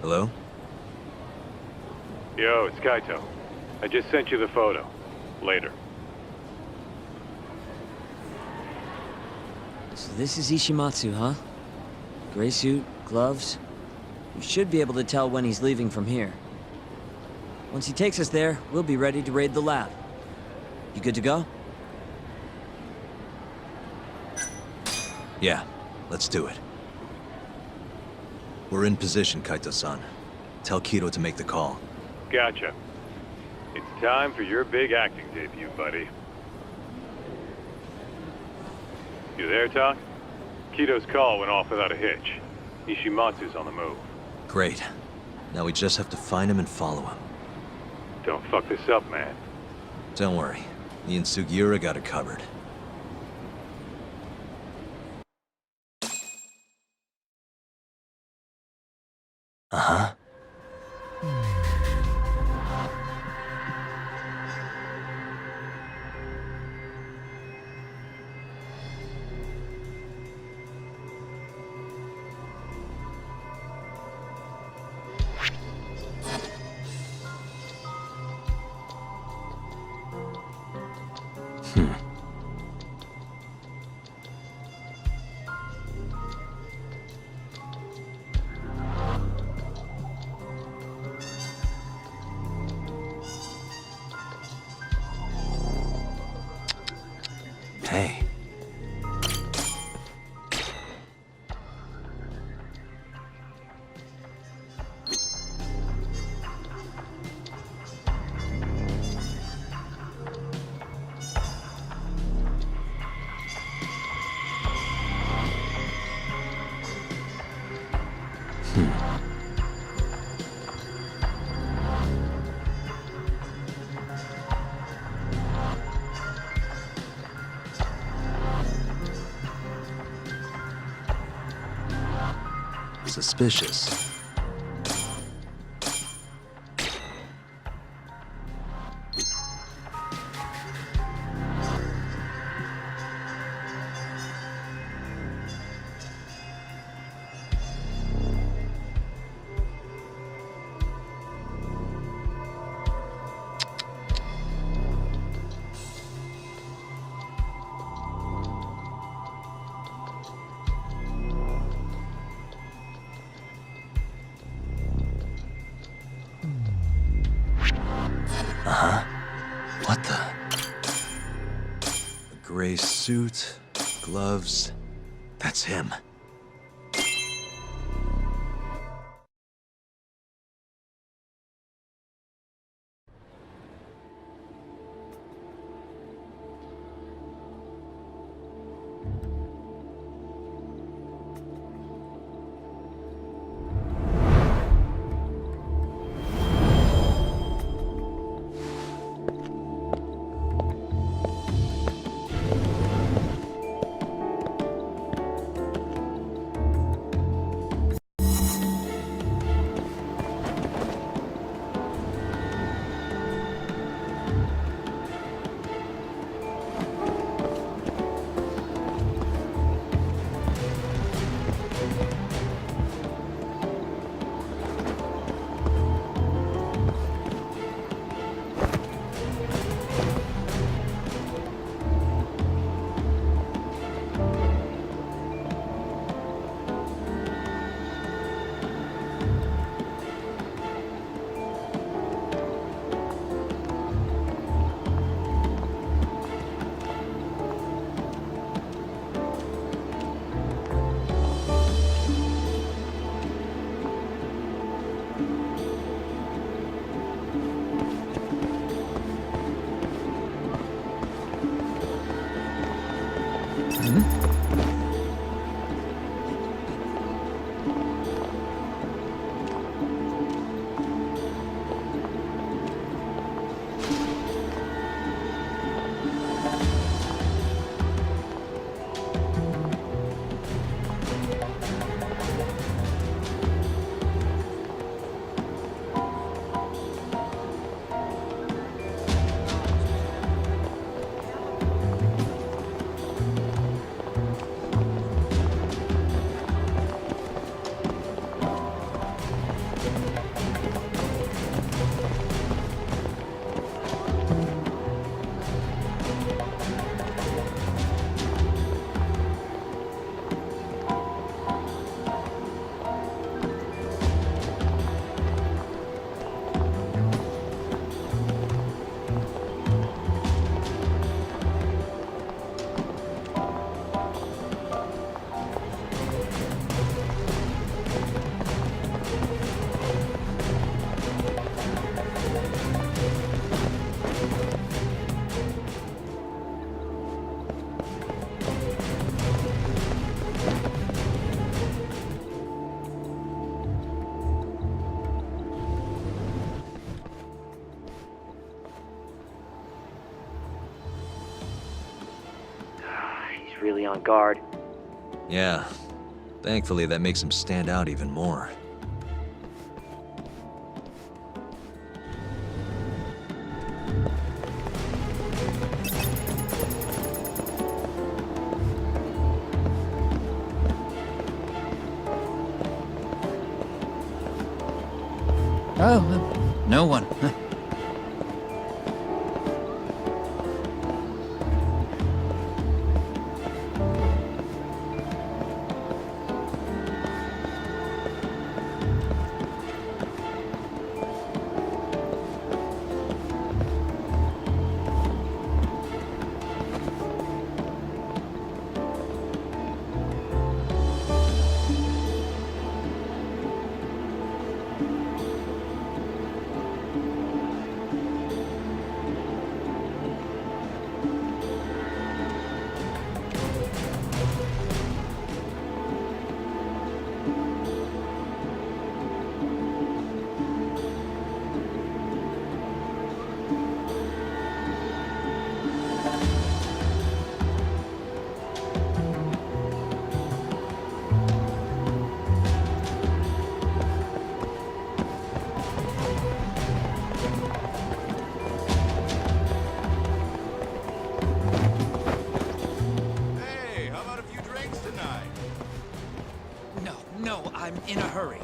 Hello? Yo, it's Kaito. I just sent you the photo. Later. So this is Ishimatsu, huh? Gray suit, gloves. You should be able to tell when he's leaving from here. Once he takes us there, we'll be ready to raid the lab. You good to go? Yeah, let's do it. We're in position, Kaito-san. Tell Kido to make the call. Gotcha. It's time for your big acting debut, buddy. You there, Tak? Kido's call went off without a hitch. Ishimatsu's on the move. Great. Now we just have to find him and follow him. Don't fuck this up, man. Don't worry. Me and Sugiura got it covered. Uh-huh. Hey. Suspicious. What the? A gray suit, gloves. That's him. He's really on guard. Yeah. Thankfully, that makes him stand out even more. Oh, no one. Hey, how about a few drinks tonight? No, I'm in a hurry.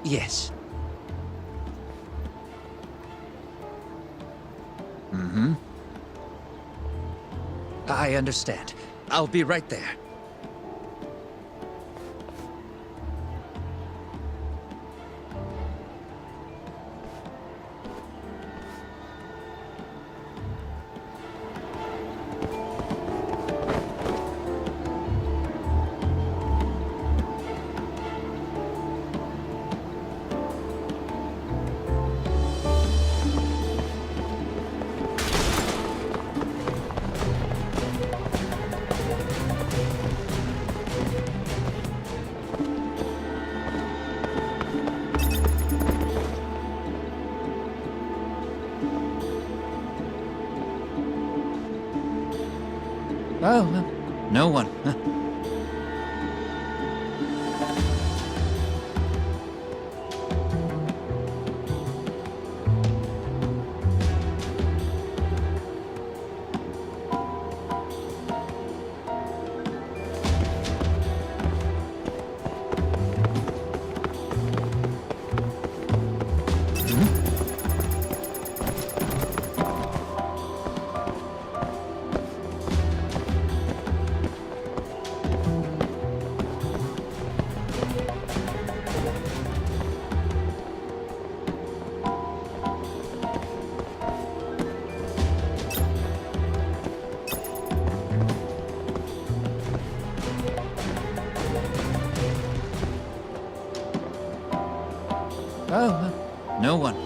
Yes. Mm-hmm. I understand. I'll be right there. Oh, no one. Oh, no one.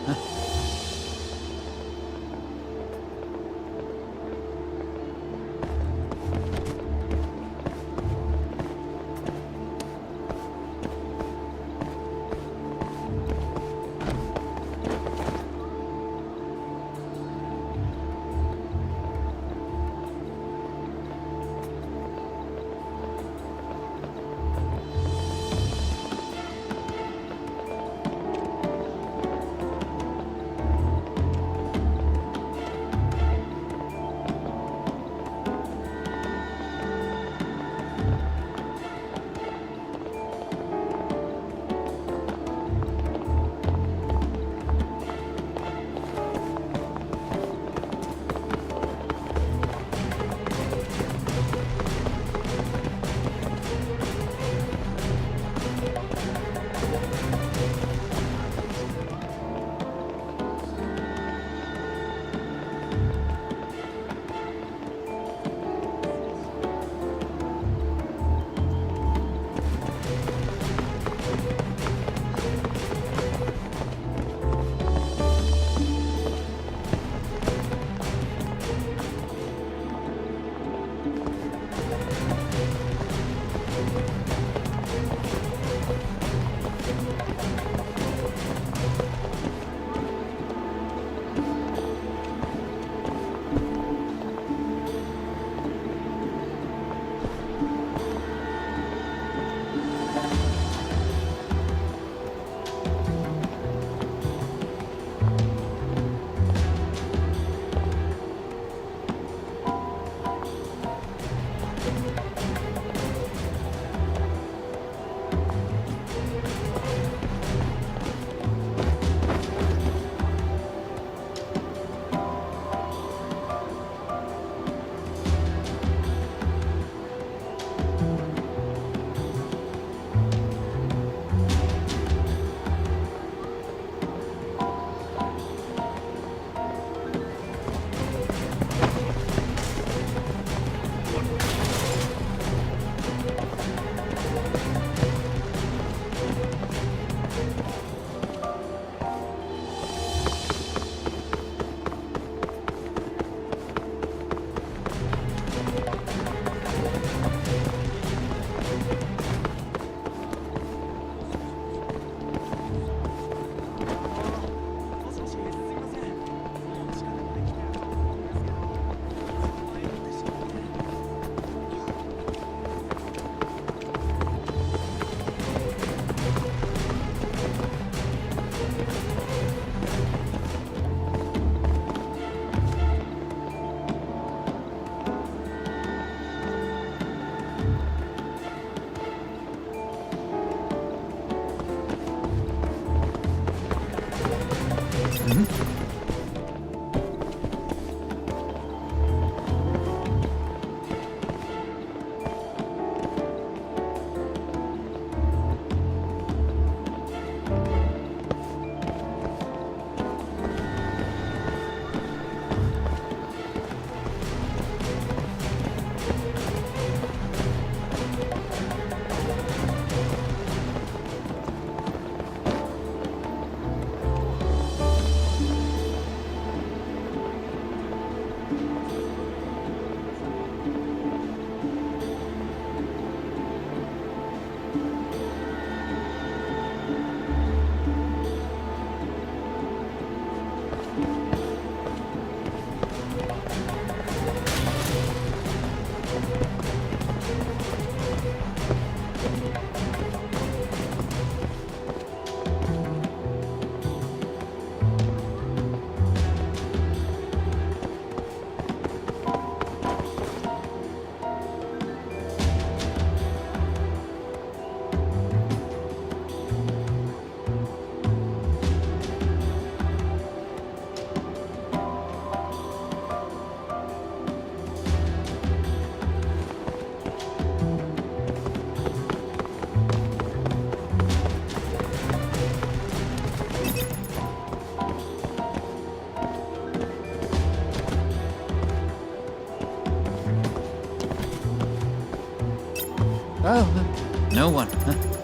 Oh, no one, huh?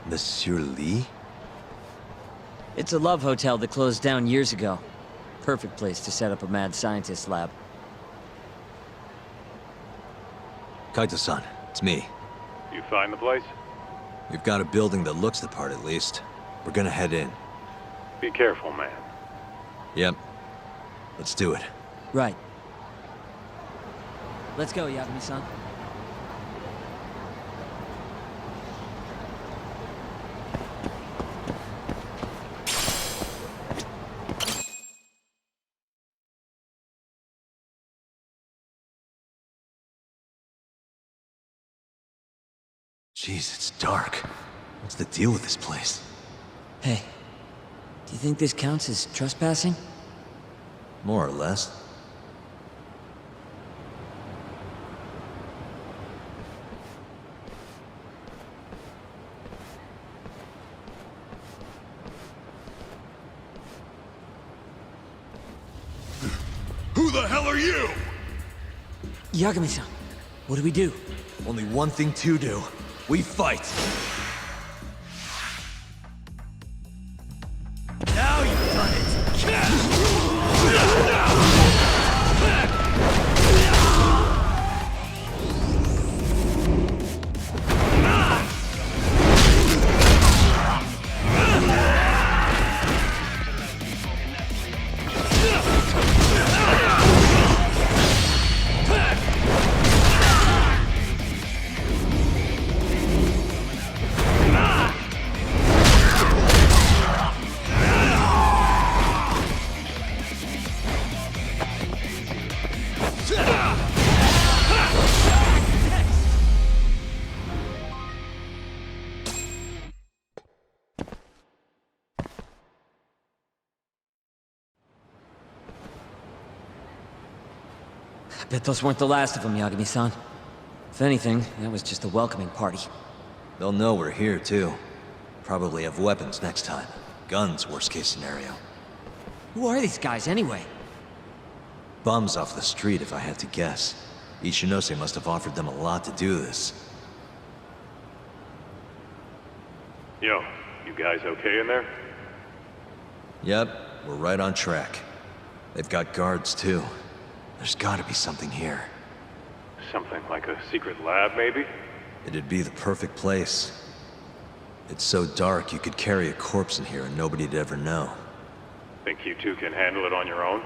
Monsieur Lee? It's a love hotel that closed down years ago. Perfect place to set up a mad scientist lab. Kaito-san, it's me. You find the place? We've got a building that looks the part at least. We're gonna head in. Be careful, man. Yep. Let's do it. Right. Let's go, Yagami-san. Jeez, it's dark. What's the deal with this place? Hey, do you think this counts as trespassing? More or less. Who the hell are you? Yagami-san, what do we do? Only one thing to do. We fight! Now you've done it! I bet those weren't the last of them, Yagami-san. If anything, that was just a welcoming party. They'll know we're here, too. Probably have weapons next time. Guns, worst case scenario. Who are these guys, anyway? Bums off the street, if I had to guess. Ishinose must have offered them a lot to do this. Yo, you guys okay in there? Yep, we're right on track. They've got guards, too. There's gotta be something here. Something like a secret lab, maybe? It'd be the perfect place. It's so dark you could carry a corpse in here and nobody'd ever know. Think you two can handle it on your own?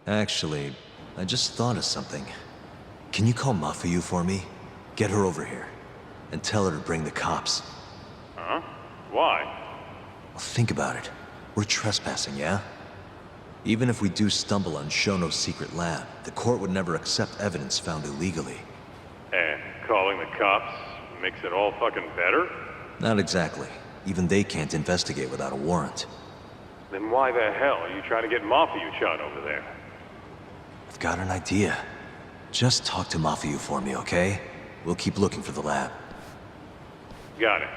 Actually, I just thought of something. Can you call Mafuyu for me? Get her over here. And tell her to bring the cops. Huh? Why? Well, think about it. We're trespassing, yeah? Even if we do stumble on Shono's secret lab, the court would never accept evidence found illegally. And calling the cops makes it all fucking better? Not exactly. Even they can't investigate without a warrant. Then why the hell are you trying to get Mafuyu shot over there? I've got an idea. Just talk to Mafuyu for me, okay? We'll keep looking for the lab. Got it.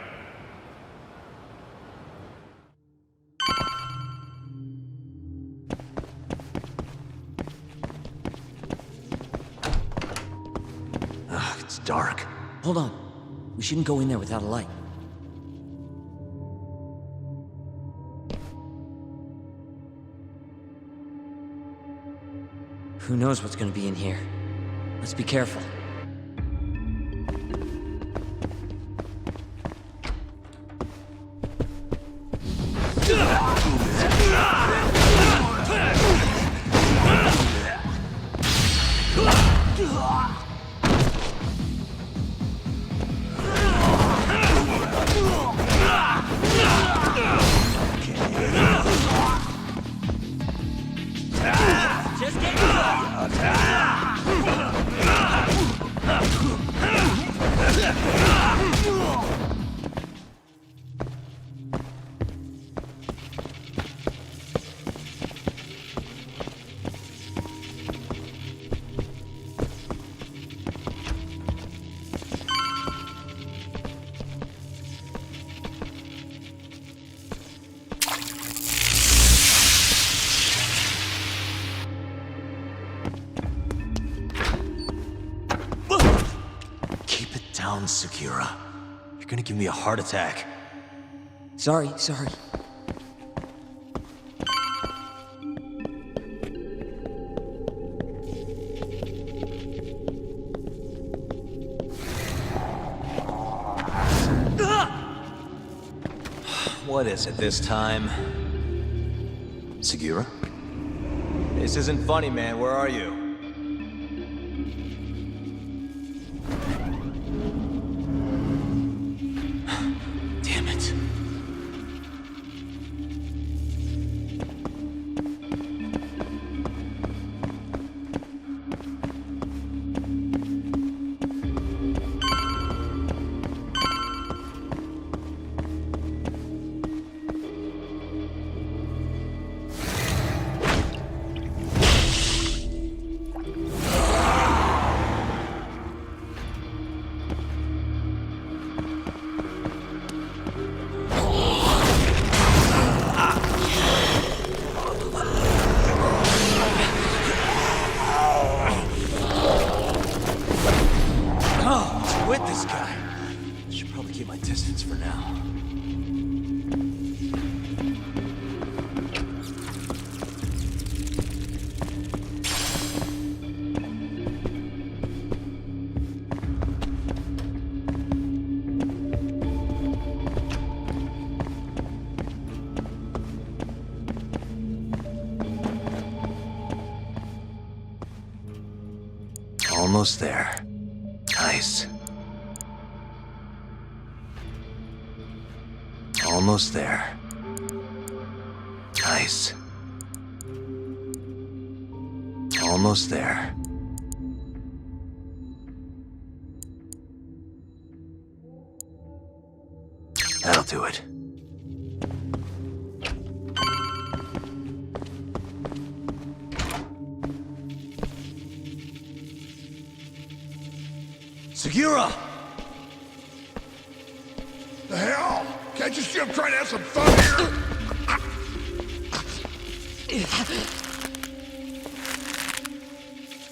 Ugh, it's dark. Hold on. We shouldn't go in there without a light. Who knows what's gonna be in here? Let's be careful. Just get down, Sekira. You're gonna give me a heart attack. Sorry. What is it this time? Sekira? This isn't funny, man. Where are you? Damn it. With this guy. Should probably keep my distance for now. Almost there. Nice. Almost there. Nice. Almost there. That'll do it. Sekira! The hell? Can't you see I'm trying to have some fun here?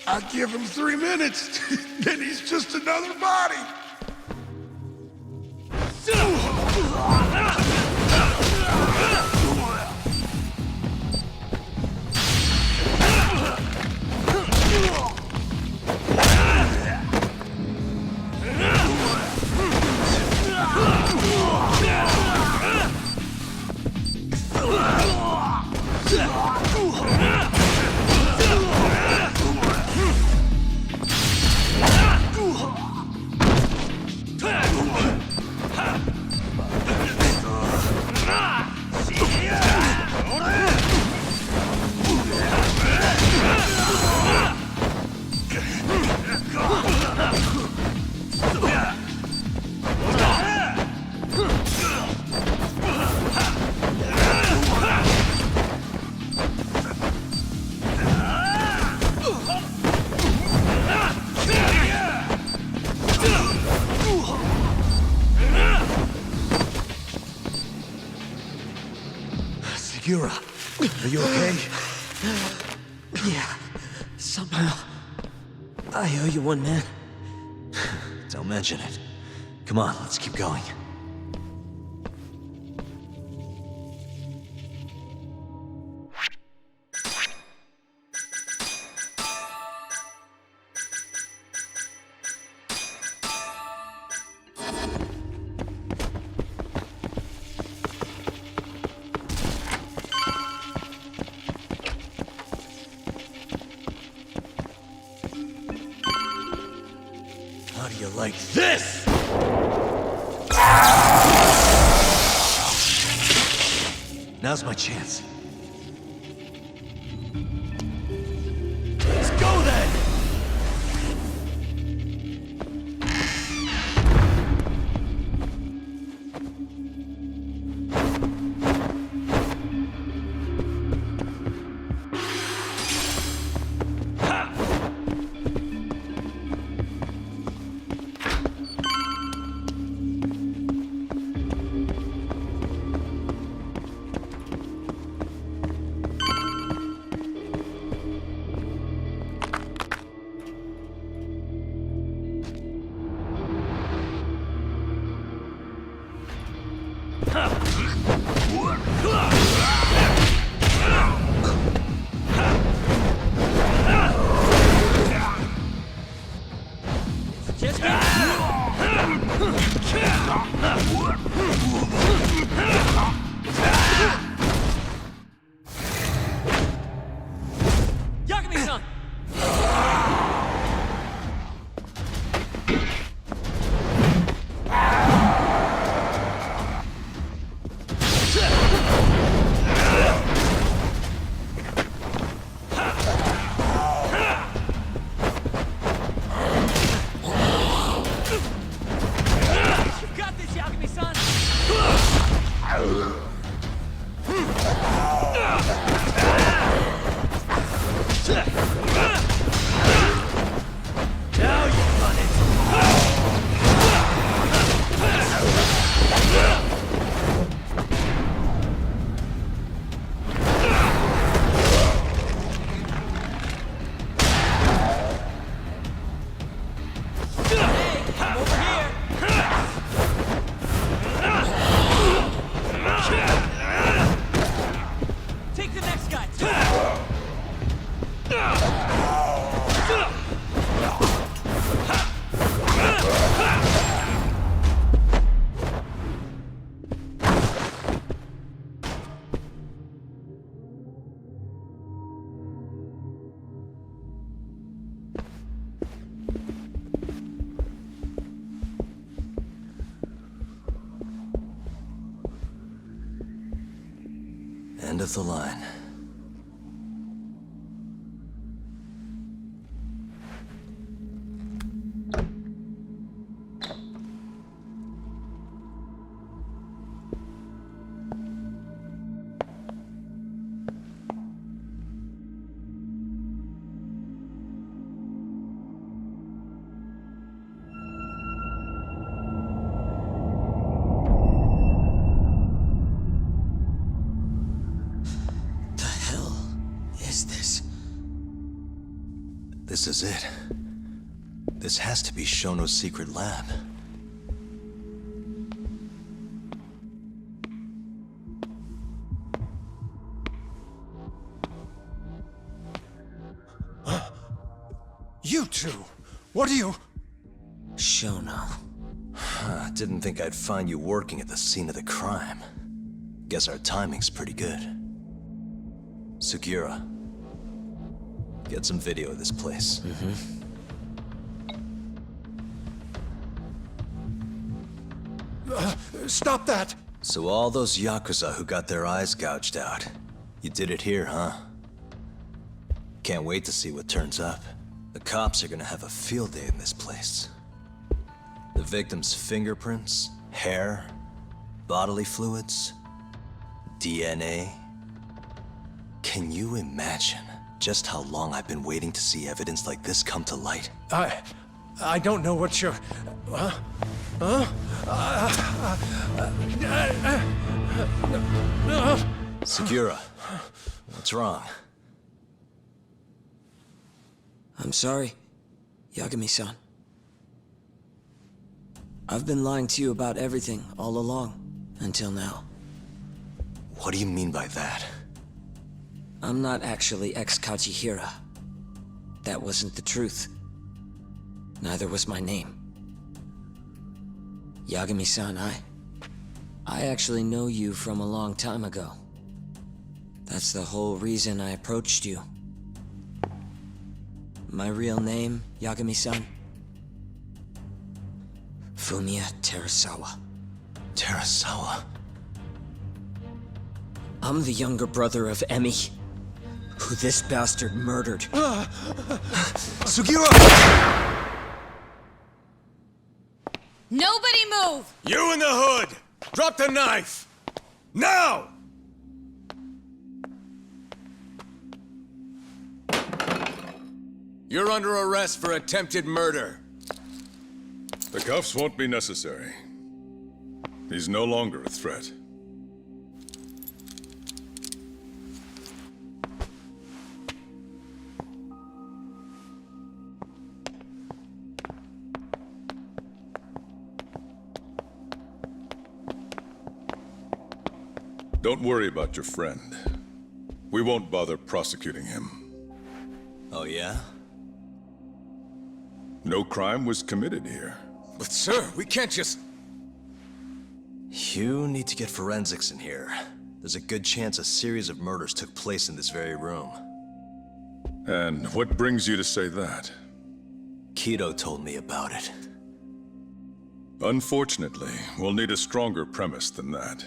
I give him 3 minutes, then he's just another body. Sekira, are you okay? Yeah, somehow. I owe you one, man. Don't mention it. Come on, let's keep going. How do you like this? Now's my chance. Let's go then! Yagami-san! End of the line. This is it. This has to be Shono's secret lab. You two! What are you... Shono. Didn't think I'd find you working at the scene of the crime. Guess our timing's pretty good. Sugiura, get some video of this place. Stop that! So all those Yakuza who got their eyes gouged out, you did it here, huh? Can't wait to see what turns up. The cops are gonna have a field day in this place. The victim's fingerprints, hair, bodily fluids, DNA. Can you imagine just how long I've been waiting to see evidence like this come to light? I don't know what you're... Sugiura, what's wrong? I'm sorry, Yagami-san. I've been lying to you about everything all along, until now. What do you mean by that? I'm not actually ex-Kachihira. That wasn't the truth. Neither was my name. Yagami-san, I actually know you from a long time ago. That's the whole reason I approached you. My real name, Yagami-san? Fumiya Terasawa. Terasawa? I'm the younger brother of Emi, who this bastard murdered. Sugiura! Nobody move! You in the hood! Drop the knife! Now! You're under arrest for attempted murder. The cuffs won't be necessary. He's no longer a threat. Don't worry about your friend. We won't bother prosecuting him. Oh yeah? No crime was committed here. But sir, we can't just... You need to get forensics in here. There's a good chance a series of murders took place in this very room. And what brings you to say that? Kido told me about it. Unfortunately, we'll need a stronger premise than that.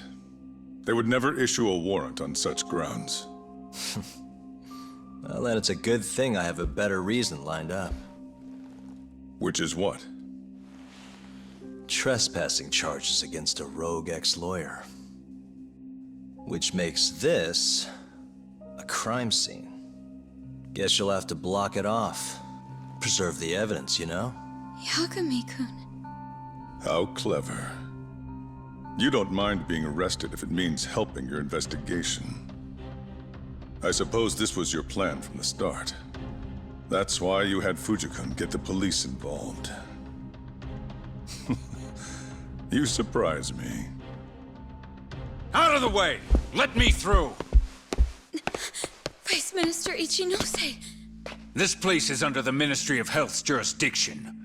They would never issue a warrant on such grounds. Well, then it's a good thing I have a better reason lined up. Which is what? Trespassing charges against a rogue ex-lawyer. Which makes this a crime scene. Guess you'll have to block it off. Preserve the evidence, you know? Yagami-kun. How clever. You don't mind being arrested if it means helping your investigation. I suppose this was your plan from the start. That's why you had Fujikun get the police involved. You surprise me. Out of the way! Let me through! Vice Minister Ichinose. This place is under the Ministry of Health's jurisdiction.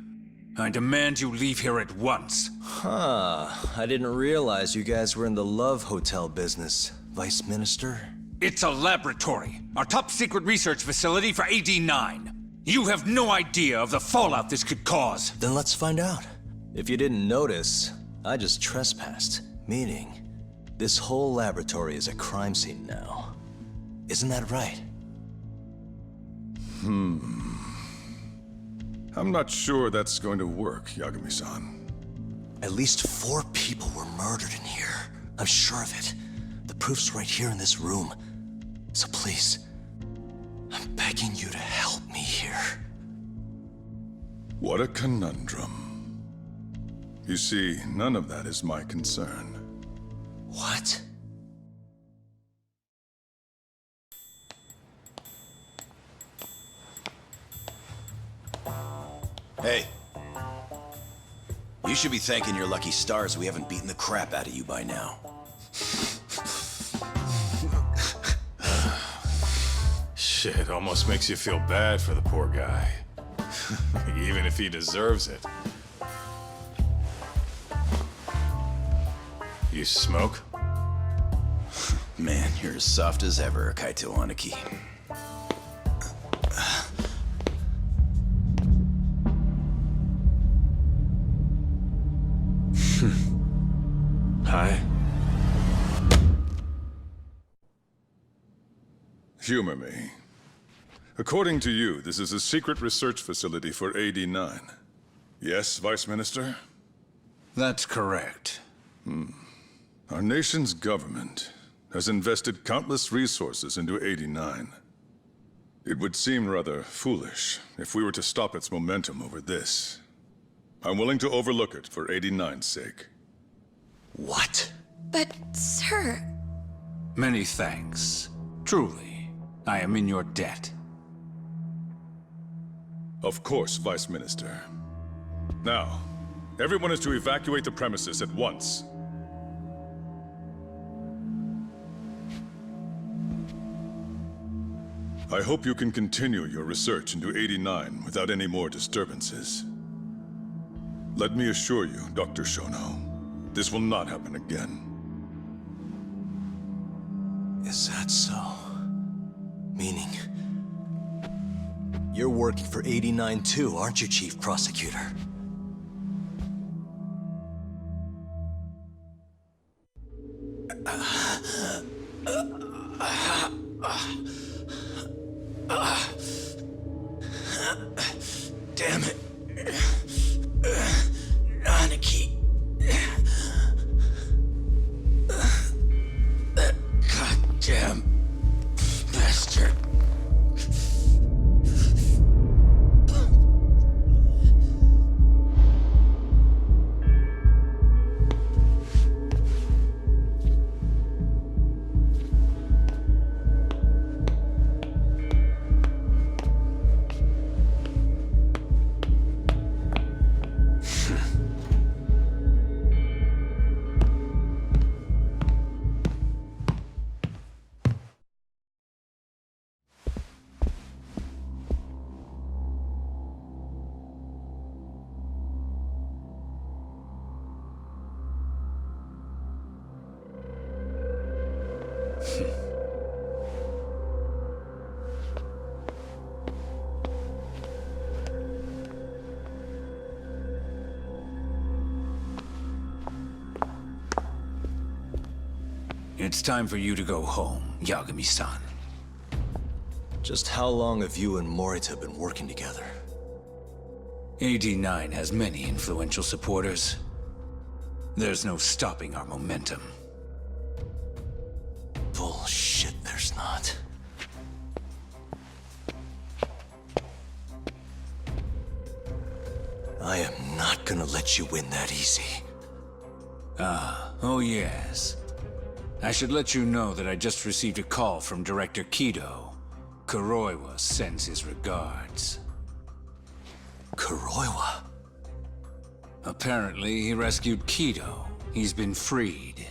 I demand you leave here at once. Huh. I didn't realize you guys were in the love hotel business, Vice Minister. It's a laboratory, our top secret research facility for AD-9. You have no idea of the fallout this could cause. Then let's find out. If you didn't notice, I just trespassed, meaning this whole laboratory is a crime scene now. Isn't that right? I'm not sure that's going to work, Yagami-san. At least 4 people were murdered in here. I'm sure of it. The proof's right here in this room. So please, I'm begging you to help me here. What a conundrum. You see, none of that is my concern. What? Hey. You should be thanking your lucky stars we haven't beaten the crap out of you by now. Shit, almost makes you feel bad for the poor guy. Even if he deserves it. You smoke? Man, you're as soft as ever, Kaito Aniki. Hi. Humor me. According to you, this is a secret research facility for AD-9. Yes, Vice Minister? That's correct. Our nation's government has invested countless resources into AD-9. It would seem rather foolish if we were to stop its momentum over this. I'm willing to overlook it for AD-9's sake. What? But, sir... Many thanks. Truly, I am in your debt. Of course, Vice Minister. Now, everyone is to evacuate the premises at once. I hope you can continue your research into AD-9 without any more disturbances. Let me assure you, Dr. Shono, this will not happen again. Is that so? Meaning... you're working for AD-9 too, aren't you, Chief Prosecutor? Damn it. Aniki. That goddamn bastard. it's time for you to go home, Yagami-san. Just how long have you and Morita been working together? AD9 has many influential supporters. There's no stopping our momentum. Bullshit, there's not. I am not gonna let you win that easy. Oh yes. I should let you know that I just received a call from Director Kido. Kuroiwa sends his regards. Kuroiwa? Apparently, he rescued Kido. He's been freed.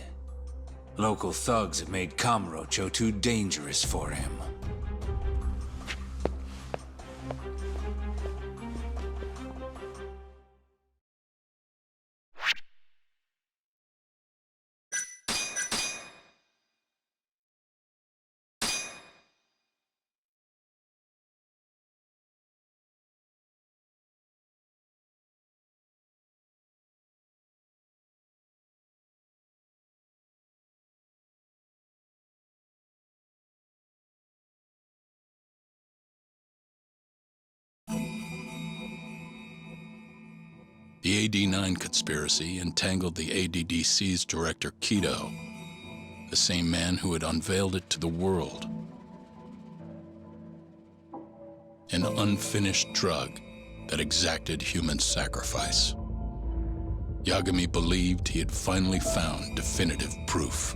Local thugs have made Kamurocho too dangerous for him. The AD9 conspiracy entangled the ADDC's director Kido, the same man who had unveiled it to the world. An unfinished drug that exacted human sacrifice. Yagami believed he had finally found definitive proof.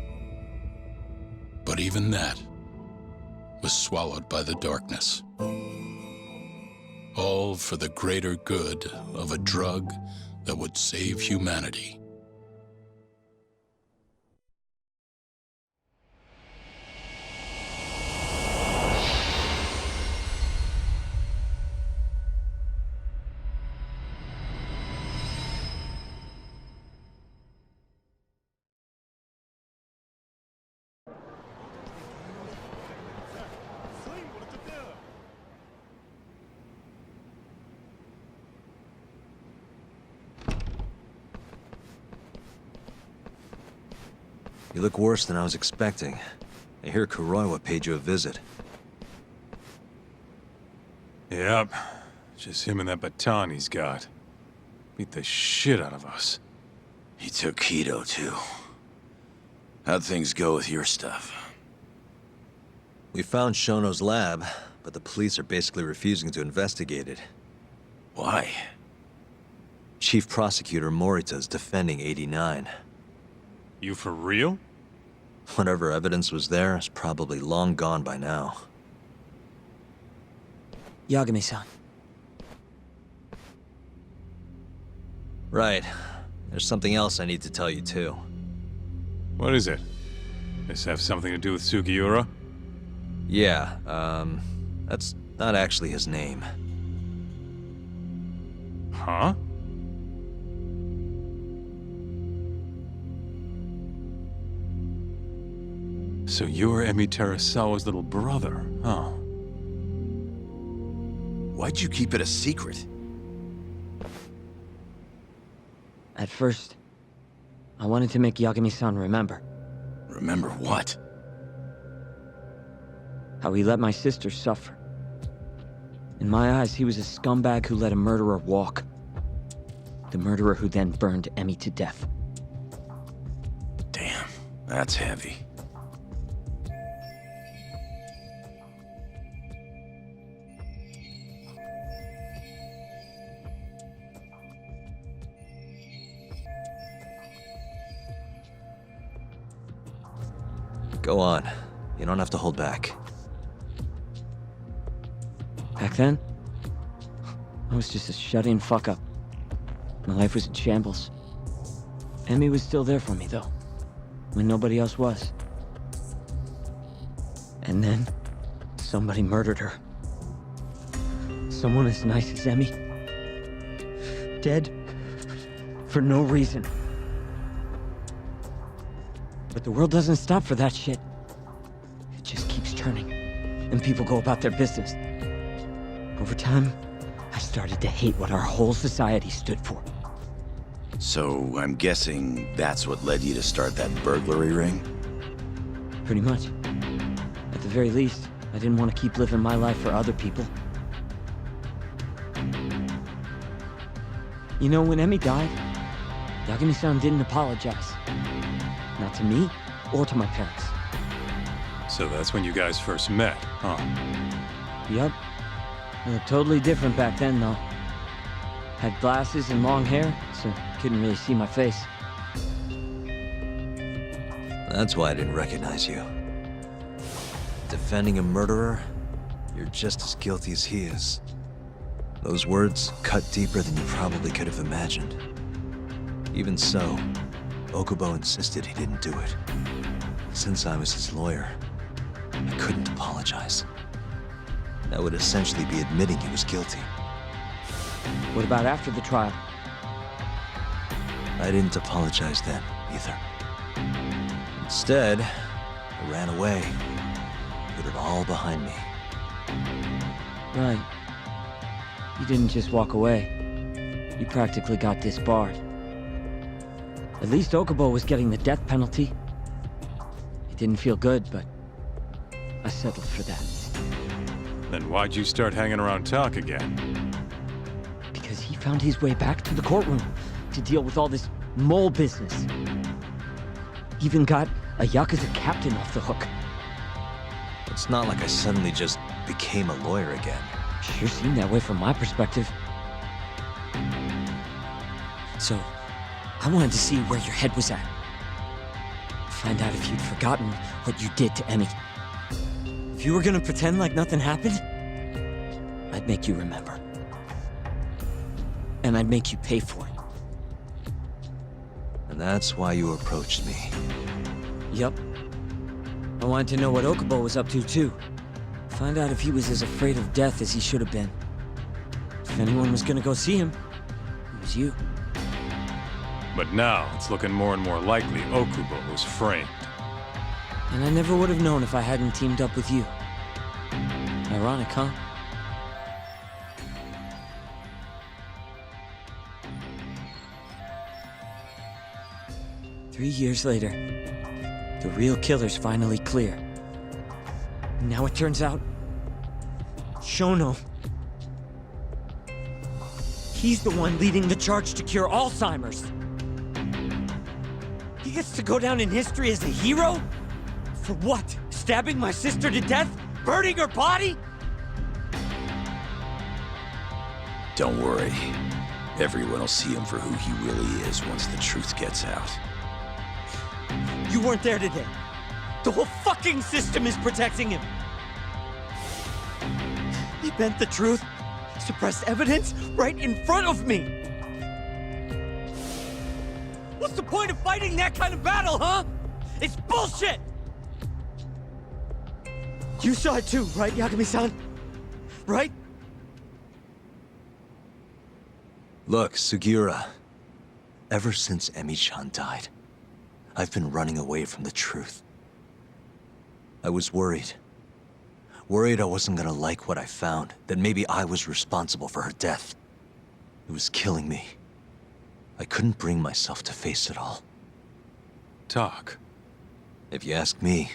But even that was swallowed by the darkness. All for the greater good of a drug that would save humanity. You look worse than I was expecting. I hear Kuroiwa paid you a visit. Yep. Just him and that baton he's got. Beat the shit out of us. He took Kido, too. How'd things go with your stuff? We found Shono's lab, but the police are basically refusing to investigate it. Why? Chief Prosecutor Morita is defending 89. You for real? Whatever evidence was there is probably long gone by now. Yagami-san. Right. There's something else I need to tell you, too. What is it? This have something to do with Sugiura? Yeah, that's not actually his name. Huh? So you're Emi Terasawa's little brother, huh? Why'd you keep it a secret? At first, I wanted to make Yagami-san remember. Remember what? How he let my sister suffer. In my eyes, he was a scumbag who let a murderer walk. The murderer who then burned Emi to death. Damn, that's heavy. Go on. You don't have to hold back. Back then, I was just a shut-in fuck-up. My life was in shambles. Emi was still there for me, though, when nobody else was. And then, somebody murdered her. Someone as nice as Emi. Dead. For no reason. But the world doesn't stop for that shit. It just keeps turning, and people go about their business. Over time, I started to hate what our whole society stood for. So, I'm guessing that's what led you to start that burglary ring? pretty much. At the very least, I didn't want to keep living my life for other people. You know, when Emmy died, Yagami-san didn't apologize. Not to me, or to my parents. So that's when you guys first met, huh? Yup. I looked totally different back then, though. Had glasses and long hair, so couldn't really see my face. That's why I didn't recognize you. Defending a murderer, you're just as guilty as he is. Those words cut deeper than you probably could have imagined. Even so, Okubo insisted he didn't do it. Since I was his lawyer, I couldn't apologize. That would essentially be admitting he was guilty. What about after the trial? I didn't apologize then, either. Instead, I ran away, put it all behind me. Right. You didn't just walk away. You practically got disbarred. At least Okubo was getting the death penalty. It didn't feel good, but I settled for that. Then why'd you start hanging around Tak again? Because he found his way back to the courtroom to deal with all this mole business. Even got a Yakuza captain off the hook. It's not like I suddenly just became a lawyer again. Sure seemed that way from my perspective. So, I wanted to see where your head was at. Find out if you'd forgotten what you did to Emmy. If you were gonna pretend like nothing happened, I'd make you remember. And I'd make you pay for it. And that's why you approached me. Yup. I wanted to know what Okubo was up to, too. Find out if he was as afraid of death as he should have been. If anyone was gonna go see him, it was you. But now, it's looking more and more likely Okubo was framed. And I never would have known if I hadn't teamed up with you. Ironic, huh? Three years later, the real killer's finally clear. Now it turns out, Shono, he's the one leading the charge to cure Alzheimer's. He gets to go down in history as a hero? For what? Stabbing my sister to death? Burning her body? Don't worry. Everyone will see him for who he really is once the truth gets out. You weren't there today. The whole fucking system is protecting him. He bent the truth, suppressed evidence right in front of me. What's the point of fighting that kind of battle, huh? It's bullshit! You saw it too, right, Yagami-san? Right? Look, Sugiura. Ever since Emi-chan died, I've been running away from the truth. I was worried. Worried I wasn't gonna like what I found, that maybe I was responsible for her death. It was killing me. I couldn't bring myself to face it all. Tak. If you ask me,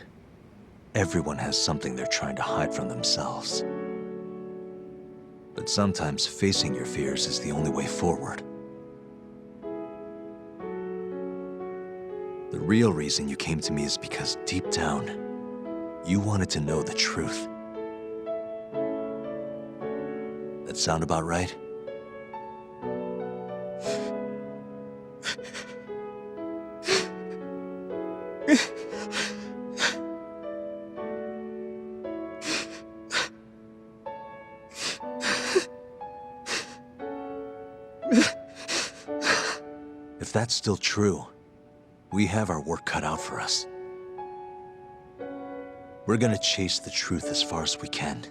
everyone has something they're trying to hide from themselves. But sometimes facing your fears is the only way forward. The real reason you came to me is because deep down, you wanted to know the truth. That sound about right? If that's still true, we have our work cut out for us. We're gonna chase the truth as far as we can,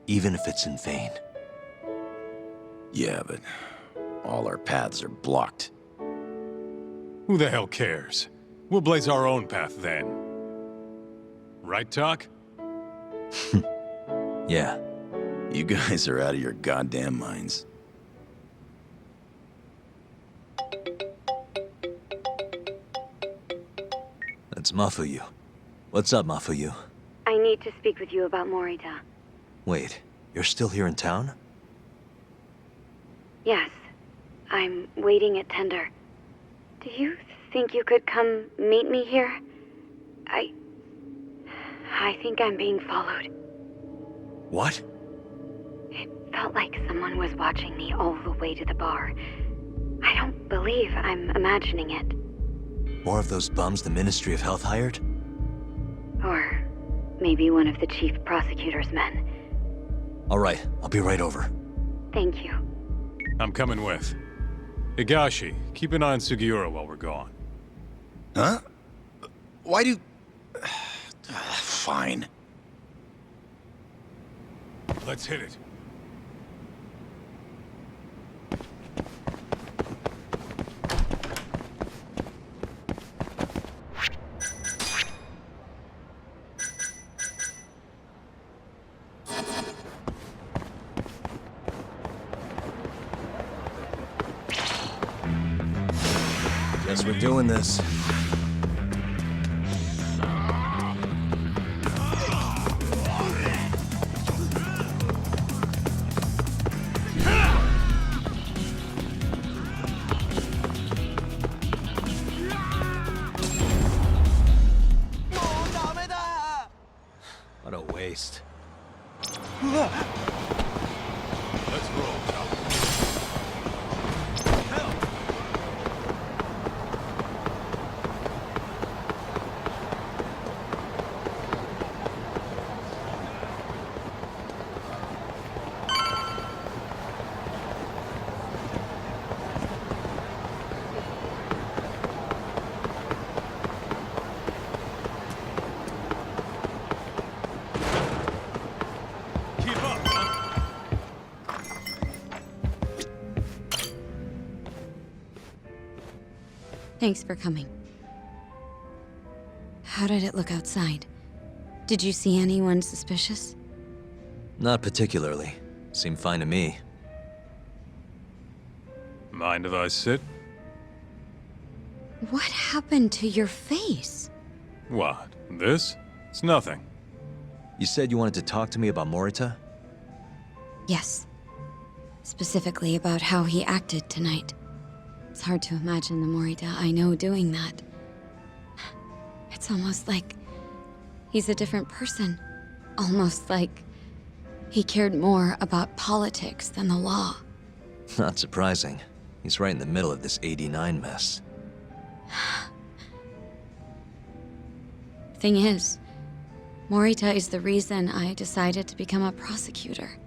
even if it's in vain. Yeah, but all our paths are blocked. Who the hell cares? We'll blaze our own path then. Right, Tak? Yeah. You guys are out of your goddamn minds. That's Mafuyu. What's up, Mafuyu? I need to speak with you about Morita. Wait, you're still here in town? Yes. I'm waiting at Tender. Do you think you could come meet me here? I think I'm being followed. What? It felt like someone was watching me all the way to the bar. I don't believe I'm imagining it. More of those bums the Ministry of Health hired? Or maybe one of the chief prosecutor's men. All right, I'll be right over. Thank you. I'm coming with. Higashi, keep an eye on Sugiura while we're gone. Huh? Why do... Fine. Let's hit it. Guess we're doing this. What a waste. Let's roll, Chop. Keep up, huh? Thanks for coming. How did it look outside? Did you see anyone suspicious? Not particularly. Seemed fine to me. Mind if I sit? What happened to your face? What? This? It's nothing. You said you wanted to talk to me about Morita? Yes. Specifically about how he acted tonight. It's hard to imagine the Morita I know doing that. It's almost like he's a different person. Almost like he cared more about politics than the law. Not surprising. He's right in the middle of this 89 mess. Thing is, Morita is the reason I decided to become a prosecutor.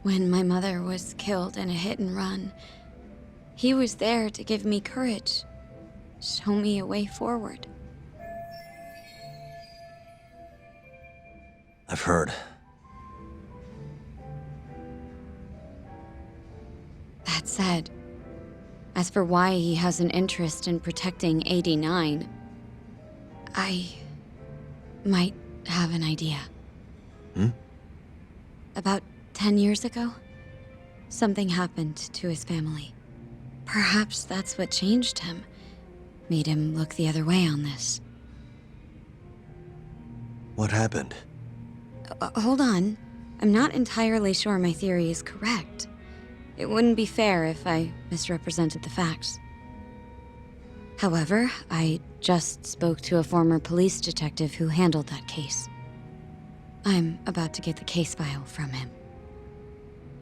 When my mother was killed in a hit and run, he was there to give me courage, show me a way forward. I've heard. That said, as for why he has an interest in protecting 89, I might have an idea. About 10 years ago, something happened to his family. Perhaps that's what changed him, made him look the other way on this. What happened? Hold on. I'm not entirely sure my theory is correct. It wouldn't be fair if I misrepresented the facts. However, I just spoke to a former police detective who handled that case. I'm about to get the case file from him.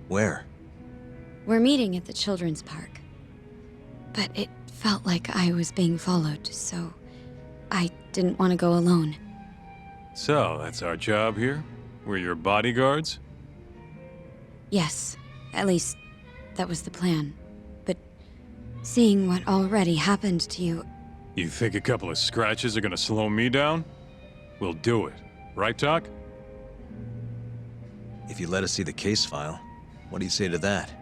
Where? We're meeting at the children's park. But it felt like I was being followed, so I didn't want to go alone. So, that's our job here? We're your bodyguards? Yes, at least that was the plan. But seeing what already happened to you... You think a couple of scratches are gonna slow me down? We'll do it. Right, Doc? If you let us see the case file, what do you say to that?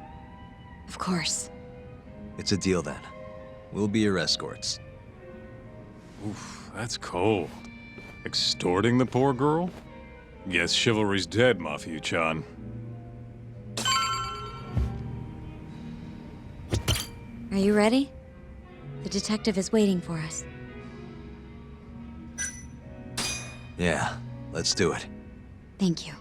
Of course. It's a deal then. We'll be your escorts. Oof, that's cold. Extorting the poor girl? Guess chivalry's dead, Mafuyu-chan. Are you ready? The detective is waiting for us. Yeah, let's do it. Thank you.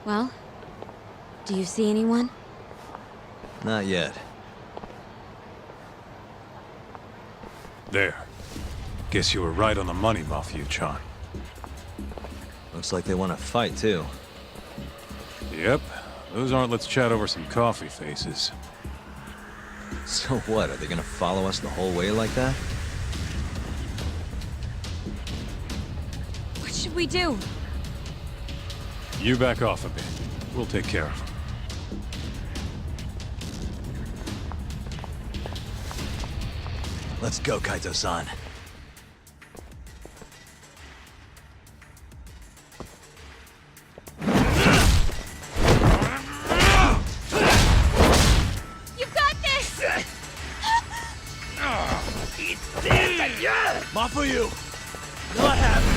Well, do you see anyone? Not yet. There. Guess you were right on the money, Mafia-chan. Looks like they want to fight, too. Yep. Those aren't let's chat over some coffee faces. So what, are they gonna follow us the whole way like that? What should we do? You back off a bit. We'll take care of them. Let's go, Kaito-san. You got this! Mafuyu! Not happening!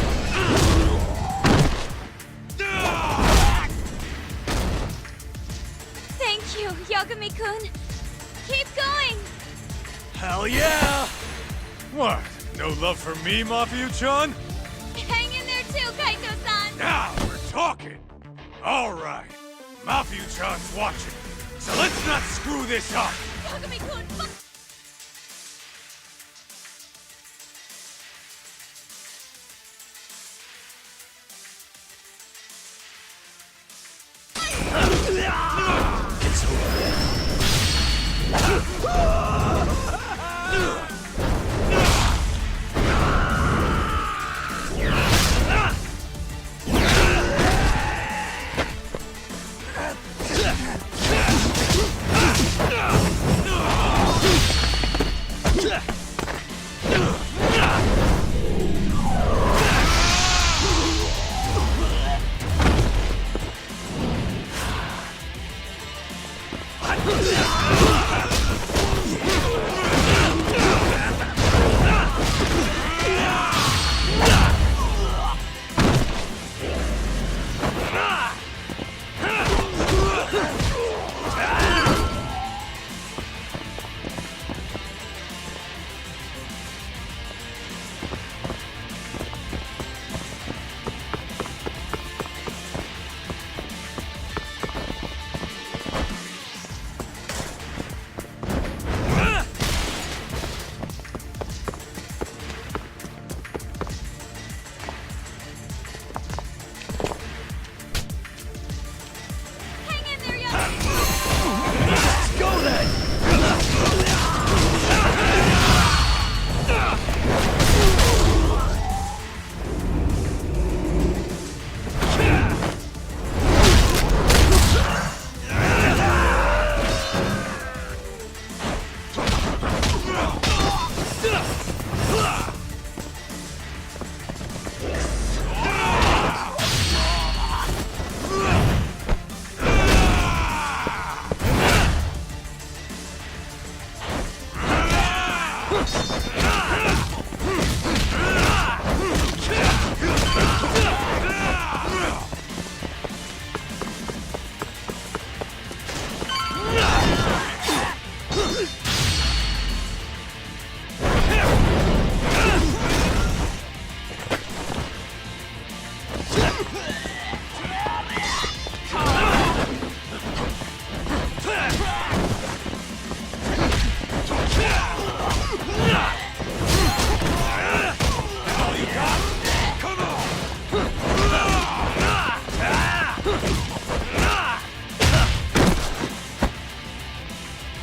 Thank you, Yagami-kun. Keep going! Hell yeah! What? No love for me, Mafia-chan? Hang in there too, Kaito-san! Now we're talking! Alright. Mafia-chan's watching. So let's not screw this up! Yagami-kun,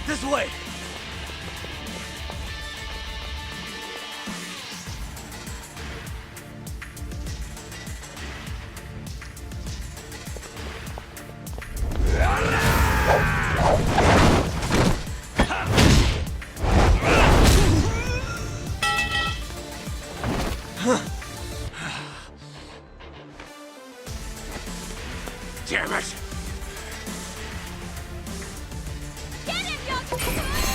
This way! Damn it! get him, Yagami-kun!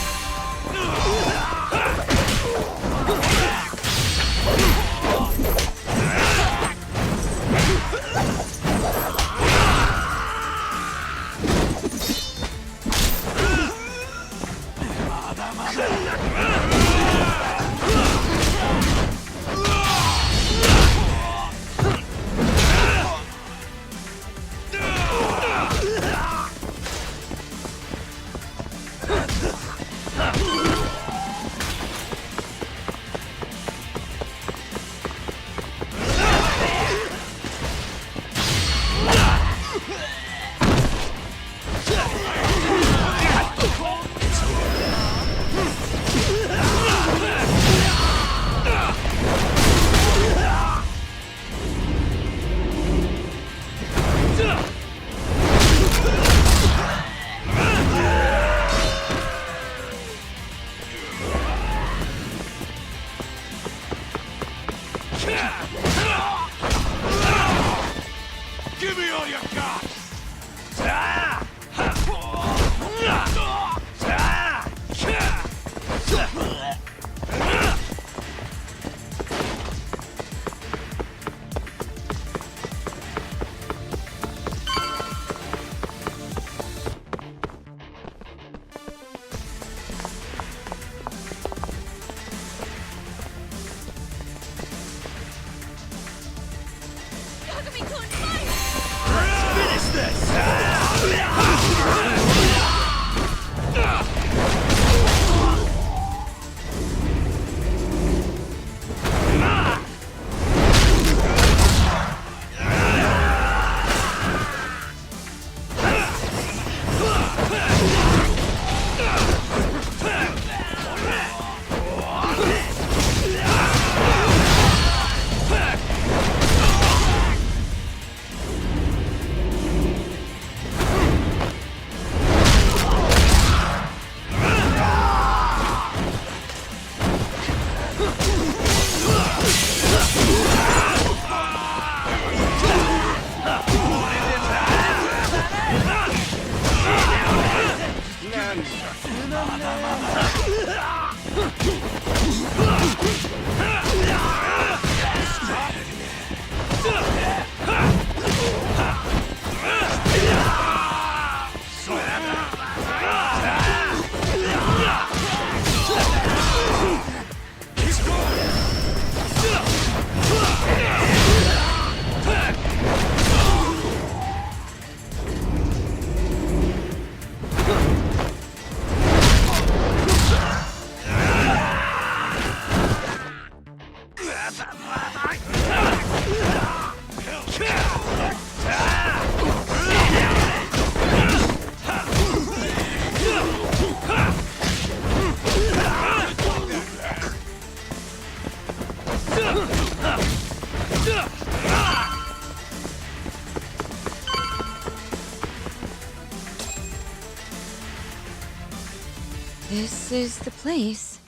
This is the place.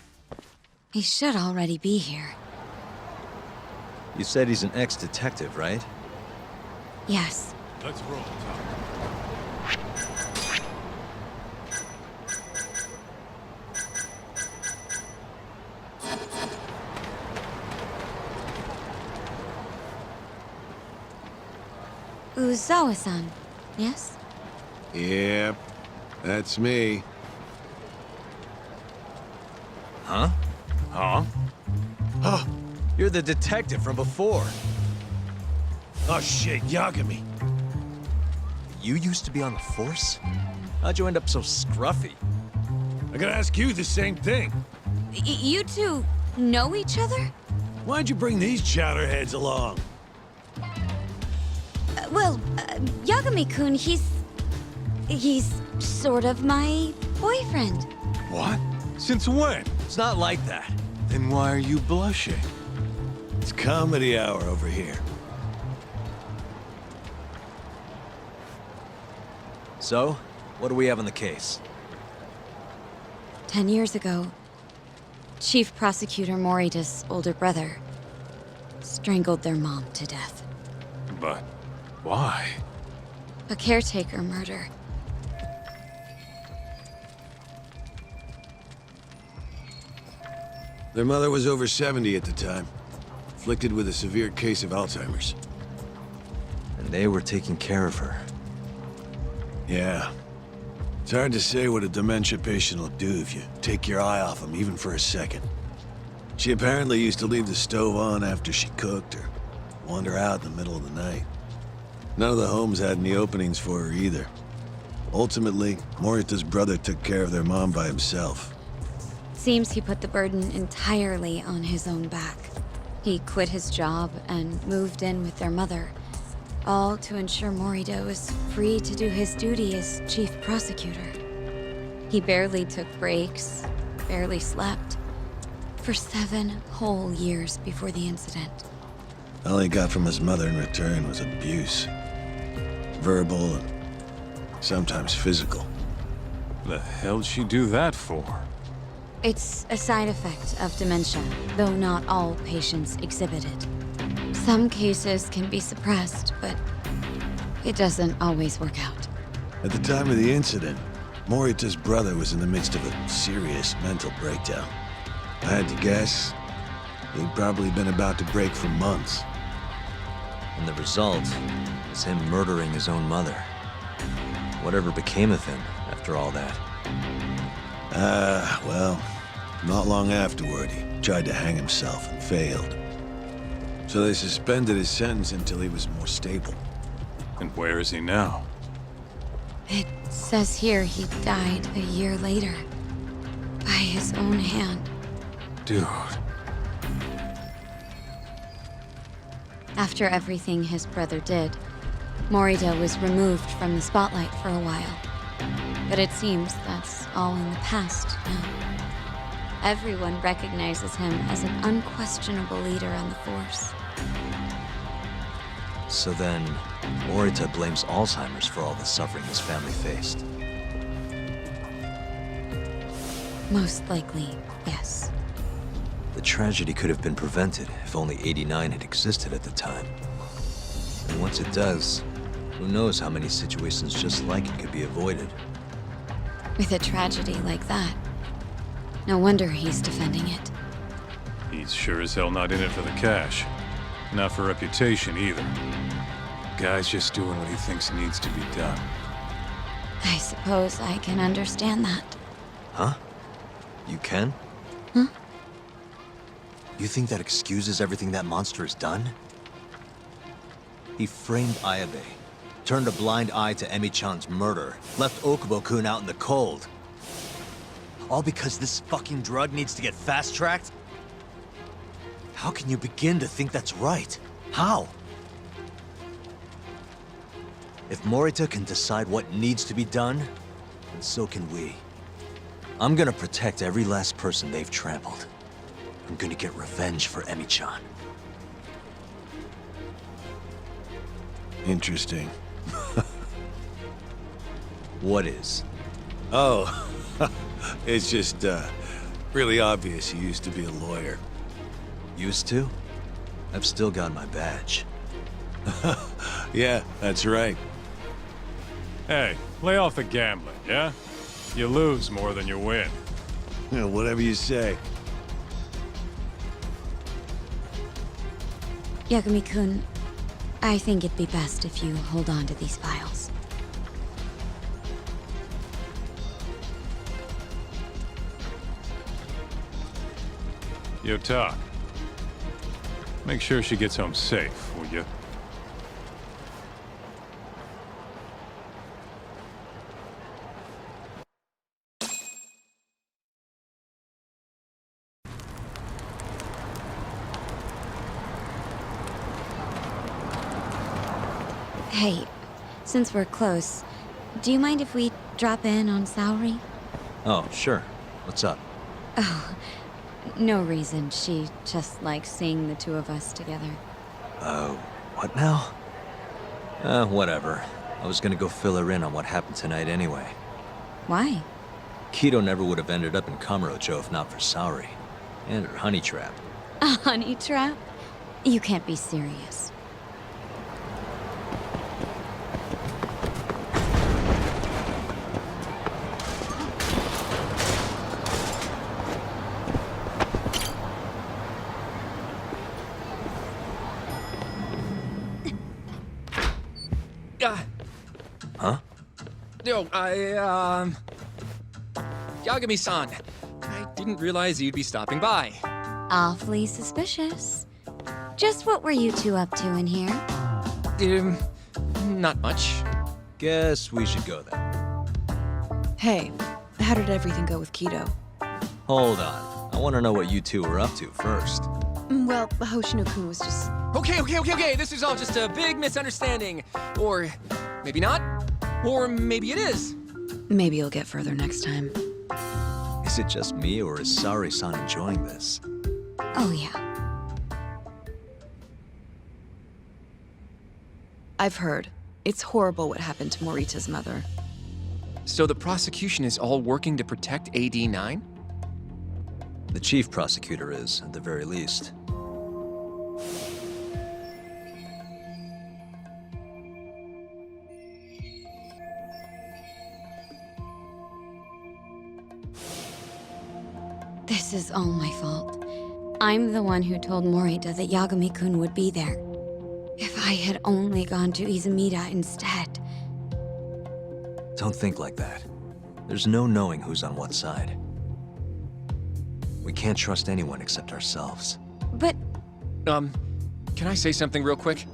He should already be here. You said he's an ex-detective, right? Yes. Let's roll, Tom. Uzawa-san, yes? Yep, that's me. Huh? Huh? Oh, you're the detective from before. Oh shit, Yagami. You used to be on the force? How'd you end up so scruffy? I gotta ask you the same thing. You two know each other? Why'd you bring these chowderheads along? Yagami-kun, he's sort of my boyfriend. What? Since when? It's not like that. Then why are you blushing? It's comedy hour over here. So, what do we have on the case? 10 years ago, Chief Prosecutor Morita's older brother strangled their mom to death. But why? A caretaker murder. Their mother was over 70 at the time, afflicted with a severe case of Alzheimer's. And they were taking care of her. Yeah. It's hard to say what a dementia patient will do if you take your eye off them, even for a second. She apparently used to leave the stove on after she cooked, or wander out in the middle of the night. None of the homes had any openings for her either. Ultimately, Morita's brother took care of their mom by himself. Seems he put the burden entirely on his own back. He quit his job and moved in with their mother, all to ensure Morita was free to do his duty as chief prosecutor. He barely took breaks, barely slept, for 7 whole years before the incident. All he got from his mother in return was abuse. Verbal and sometimes physical. The hell'd she do that for? It's a side effect of dementia, though not all patients exhibit it. Some cases can be suppressed, but it doesn't always work out. At the time of the incident, Morita's brother was in the midst of a serious mental breakdown. I had to guess, he'd probably been about to break for months. And the result is him murdering his own mother. Whatever became of him after all that? Well, not long afterward, he tried to hang himself and failed. So they suspended his sentence until he was more stable. And where is he now? It says here he died a year later, by his own hand. Dude. After everything his brother did, Morita was removed from the spotlight for a while. But it seems that's all in the past now. Everyone recognizes him as an unquestionable leader on the force. So then, Morita blames Alzheimer's for all the suffering his family faced. Most likely, yes. The tragedy could have been prevented if only 89 had existed at the time. And once it does, who knows how many situations just like it could be avoided. With a tragedy like that. No wonder he's defending it. He's sure as hell not in it for the cash. Not for reputation, either. Guy's just doing what he thinks needs to be done. I suppose I can understand that. Huh? You can? Huh? You think that excuses everything that monster has done? He framed Ayabe, turned a blind eye to Emi-chan's murder, left Okubo-kun out in the cold. All because this fucking drug needs to get fast-tracked? How can you begin to think that's right? How? If Morita can decide what needs to be done, then so can we. I'm gonna protect every last person they've trampled. I'm gonna get revenge for Emi-chan. Interesting. What is? Oh, it's just, really obvious he used to be a lawyer. Used to? I've still got my badge. Yeah, that's right. Hey, lay off the gambling, yeah? You lose more than you win. Yeah, whatever you say. Yagami-kun, I think it'd be best if you hold on to these files. Yo, Tak. Make sure she gets home safe, will you? Hey, since we're close, do you mind if we drop in on Saori? Oh, sure. What's up? Oh, no reason. She just likes seeing the two of us together. What now? Whatever. I was gonna go fill her in on what happened tonight anyway. Why? Kido never would have ended up in Kamurocho if not for Saori. And her honey trap. A honey trap? You can't be serious. Huh? Yo, Yagami-san. I didn't realize you'd be stopping by. Awfully suspicious. Just what were you two up to in here? Not much. Guess we should go then. Hey, how did everything go with Kido? Hold on. I want to know what you two were up to first. Well, Hoshino-kun was just... Okay. This is all just a big misunderstanding. Or maybe not. Or maybe it is. Maybe you'll get further next time. Is it just me, or is Saori-san enjoying this? Oh, yeah. I've heard. It's horrible what happened to Morita's mother. So the prosecution is all working to protect AD9? The chief prosecutor is, at the very least. This is all my fault. I'm the one who told Morita that Yagami-kun would be there. If I had only gone to Izumida instead. Don't think like that. There's no knowing who's on what side. We can't trust anyone except ourselves. But... Can I say something real quick?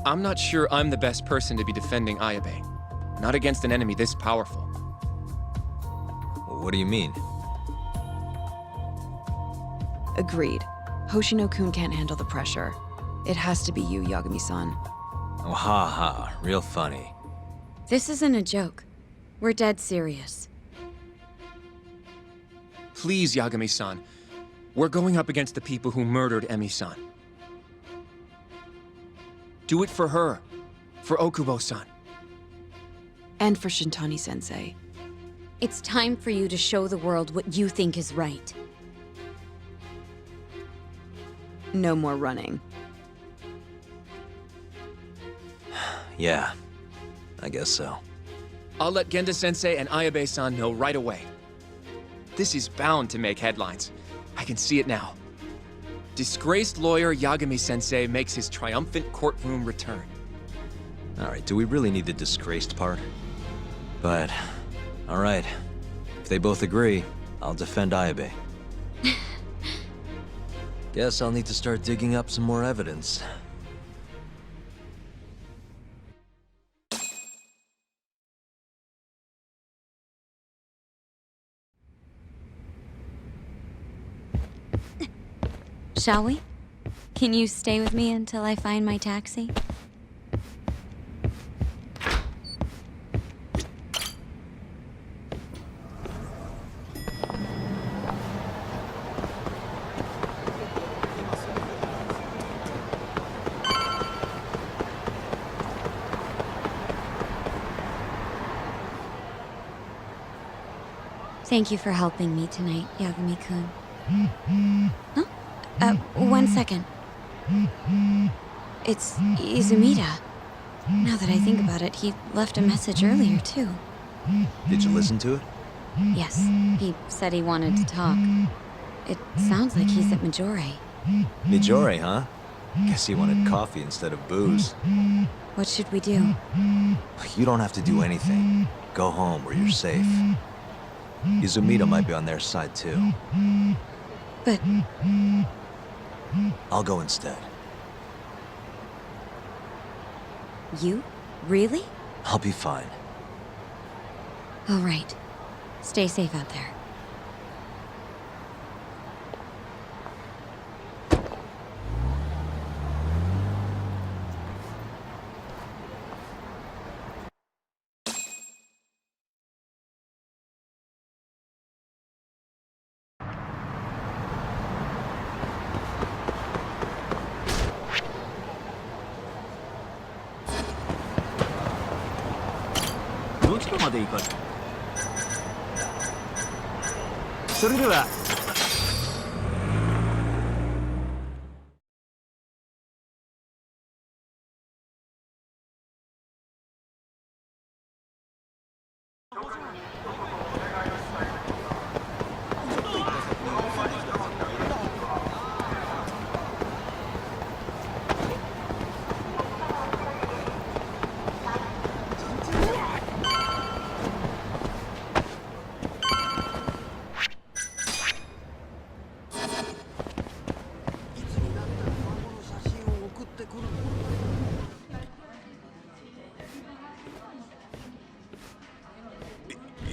I'm not sure I'm the best person to be defending Ayabe. Not against an enemy this powerful. What do you mean? Agreed. Hoshino-kun can't handle the pressure. It has to be you, Yagami-san. Oh, ha ha. Real funny. this isn't a joke. We're dead serious. Please, Yagami-san. We're going up against the people who murdered Emi-san. Do it for her. For Okubo-san. And for Shintani-sensei. It's time for you to show the world what you think is right. No more running. Yeah, I guess so. I'll let Genda-sensei and Ayabe-san know right away. This is bound to make headlines. I can see it now. Disgraced lawyer Yagami-sensei makes his triumphant courtroom return. All right, do we really need the disgraced part? But, all right. If they both agree, I'll defend Ayabe. Guess I'll need to start digging up some more evidence. Shall we? Can you stay with me until I find my taxi? Thank you for helping me tonight, Yagami-kun. Huh? 1 second. It's Izumida. Now that I think about it, he left a message earlier, too. Did you listen to it? Yes, he said he wanted to talk. It sounds like he's at Majore. Majore, huh? Guess he wanted coffee instead of booze. What should we do? You don't have to do anything. Go home where you're safe. Izumida might be on their side, too. But... I'll go instead. You? Really? I'll be fine. All right. Stay safe out there.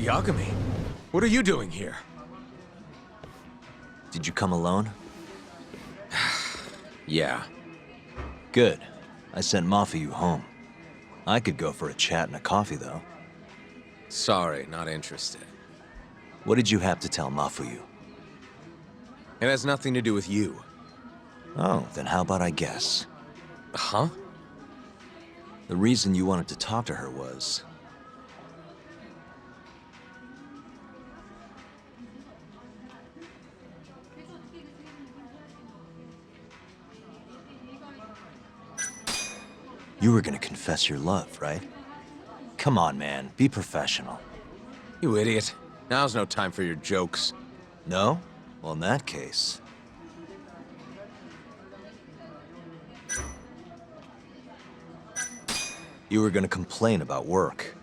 Yagami, what are you doing here? Did you come alone? Yeah. Good. I sent Mafuyu home. I could go for a chat and a coffee, though. Sorry, not interested. What did you have to tell Mafuyu? It has nothing to do with you. Oh, then how about I guess? Huh? The reason you wanted to talk to her was... you were gonna confess your love, right? Come on, man. Be professional. You idiot. Now's no time for your jokes. No? Well, in that case... you were gonna complain about work.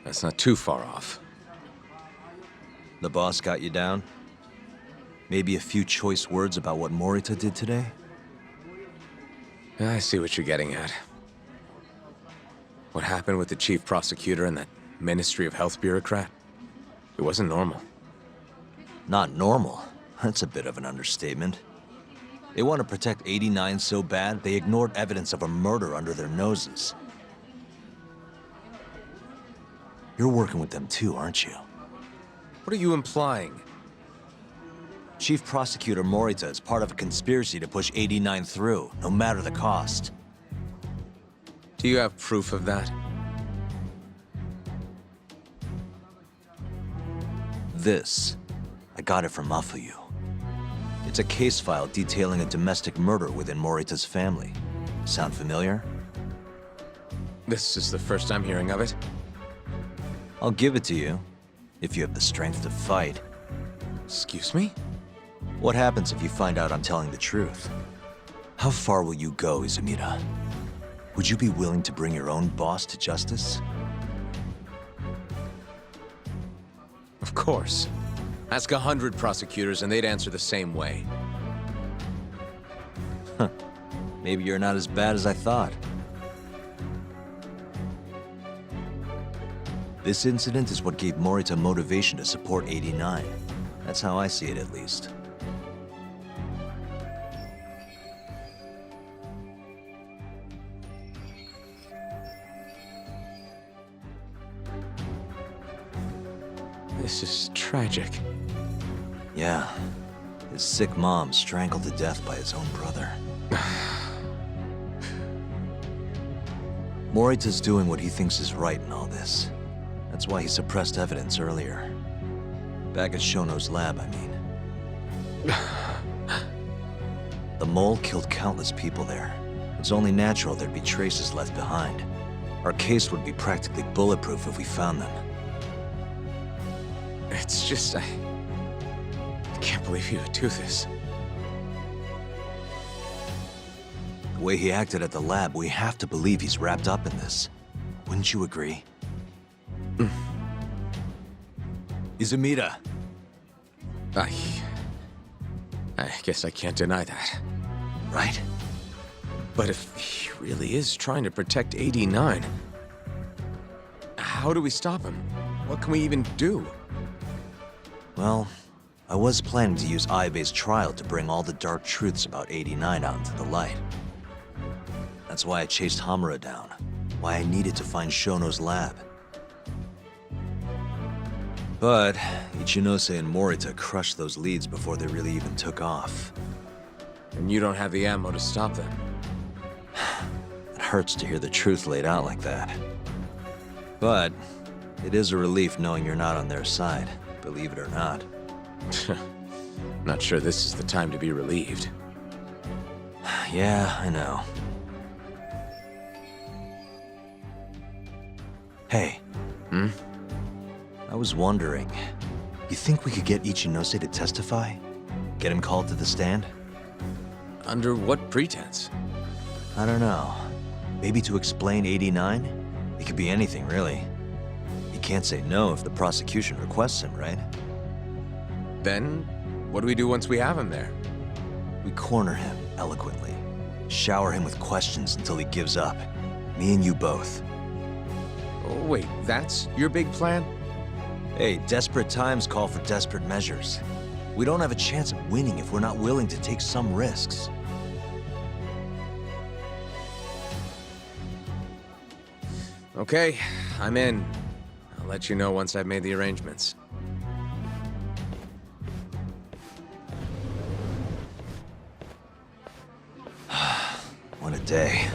That's not too far off. The boss got you down? Maybe a few choice words about what Morita did today? I see what you're getting at. What happened with the chief prosecutor and that Ministry of Health bureaucrat? It wasn't normal. Not normal? That's a bit of an understatement. They want to protect 89 so bad, they ignored evidence of a murder under their noses. You're working with them too, aren't you? What are you implying? Chief Prosecutor Morita is part of a conspiracy to push 89 through, no matter the cost. Do you have proof of that? This. I got it from Mafuyu. It's a case file detailing a domestic murder within Morita's family. Sound familiar? This is the first I'm hearing of it. I'll give it to you, if you have the strength to fight. Excuse me? What happens if you find out I'm telling the truth? How far will you go, Izumida? Would you be willing to bring your own boss to justice? Of course. Ask 100 prosecutors and they'd answer the same way. Maybe you're not as bad as I thought. This incident is what gave Morita motivation to support 89. That's how I see it, at least. This is tragic. Yeah. His sick mom strangled to death by his own brother. Morita's doing what he thinks is right in all this. That's why he suppressed evidence earlier. Back at Shono's lab, I mean. The mole killed countless people there. It's only natural there'd be traces left behind. Our case would be practically bulletproof if we found them. It's just, I can't believe you would do this. The way he acted at the lab, we have to believe he's wrapped up in this. Wouldn't you agree? Izumida. I guess I can't deny that. Right? But if he really is trying to protect 89, how do we stop him? What can we even do? Well, I was planning to use Ayabe's trial to bring all the dark truths about 89 out into the light. That's why I chased Hamura down, why I needed to find Shono's lab. But Ichinose and Morita crushed those leads before they really even took off. And you don't have the ammo to stop them. It hurts to hear the truth laid out like that. But it is a relief knowing you're not on their side, believe it or not. Not sure this is the time to be relieved. Yeah, I know. Hey. I was wondering, you think we could get Ichinose to testify? Get him called to the stand? Under what pretense? I don't know. Maybe to explain 89? It could be anything, really. You can't say no if the prosecution requests him, right? Then, what do we do once we have him there? We corner him eloquently. Shower him with questions until he gives up. Me and you both. Oh, wait, that's your big plan? Hey, desperate times call for desperate measures. We don't have a chance of winning if we're not willing to take some risks. Okay, I'm in. I'll let you know once I've made the arrangements. What a day.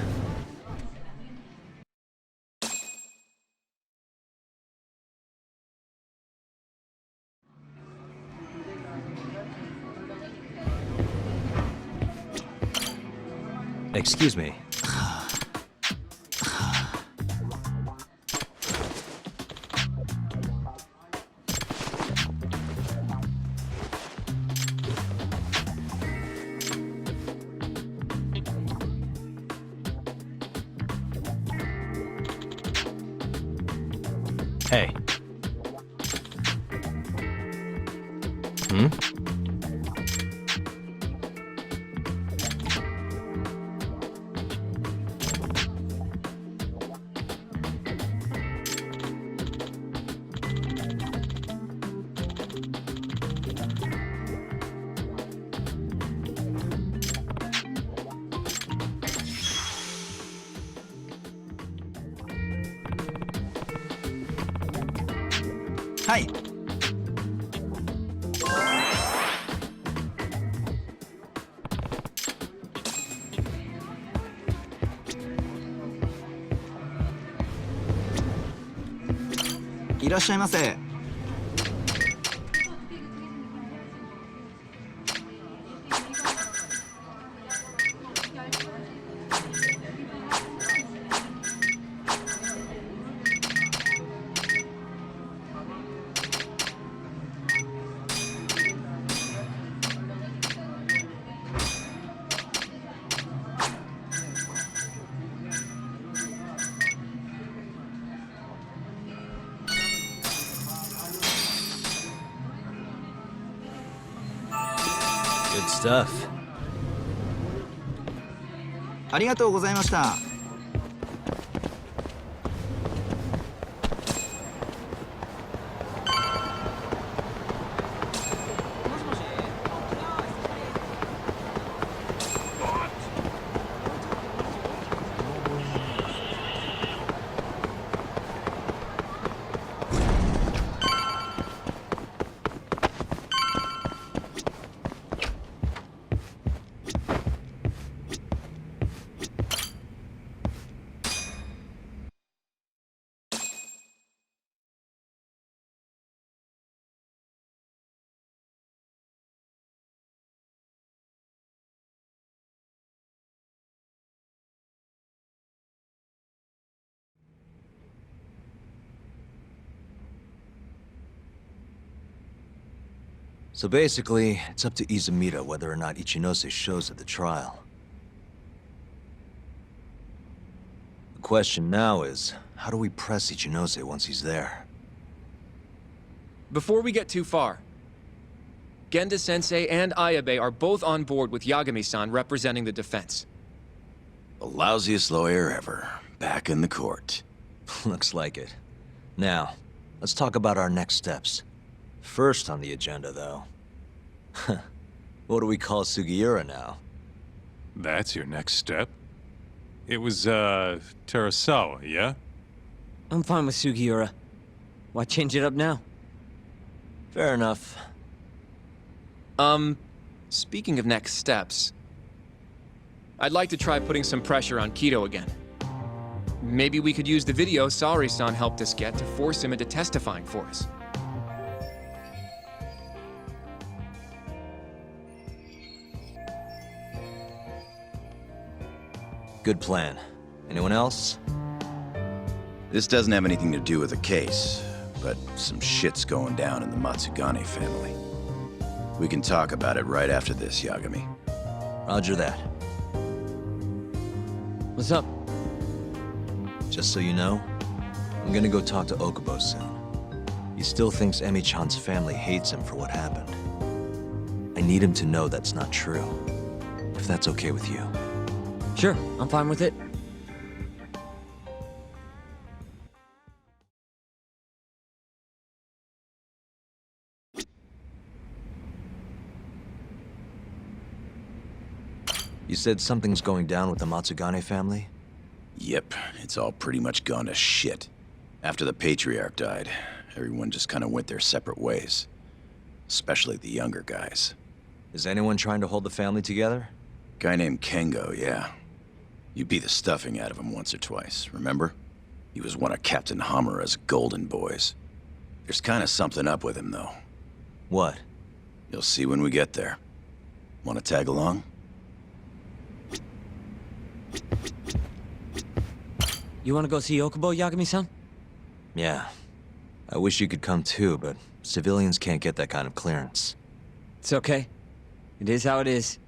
Excuse me. Hey. Hi.いらっしゃいませ。stuff. ありがとうございました。So basically, it's up to Izumida whether or not Ichinose shows at the trial. The question now is, how do we press Ichinose once he's there? Before we get too far, Genda-sensei and Ayabe are both on board with Yagami-san representing the defense. The lousiest lawyer ever, back in the court. Looks like it. Now, let's talk about our next steps. First on the agenda, though. What do we call Sugiura now? That's your next step? It was, Terasawa, yeah? I'm fine with Sugiura. Why change it up now? Fair enough. Speaking of next steps, I'd like to try putting some pressure on Kido again. Maybe we could use the video Saori-san helped us get to force him into testifying for us. Good plan. Anyone else? This doesn't have anything to do with the case, but some shit's going down in the Matsugane family. We can talk about it right after this, Yagami. Roger that. What's up? Just so you know, I'm gonna go talk to Okubo soon. He still thinks Emi-chan's family hates him for what happened. I need him to know that's not true. If that's okay with you. Sure, I'm fine with it. You said something's going down with the Matsugane family? Yep, it's all pretty much gone to shit. After the Patriarch died, everyone just kind of went their separate ways. Especially the younger guys. Is anyone trying to hold the family together? Guy named Kengo, yeah. You beat the stuffing out of him once or twice, remember? He was one of Captain Hamura's golden boys. There's kind of something up with him, though. What? You'll see when we get there. Want to tag along? You want to go see Okubo, Yagami-san? Yeah. I wish you could come too, but civilians can't get that kind of clearance. It's okay. It is how it is.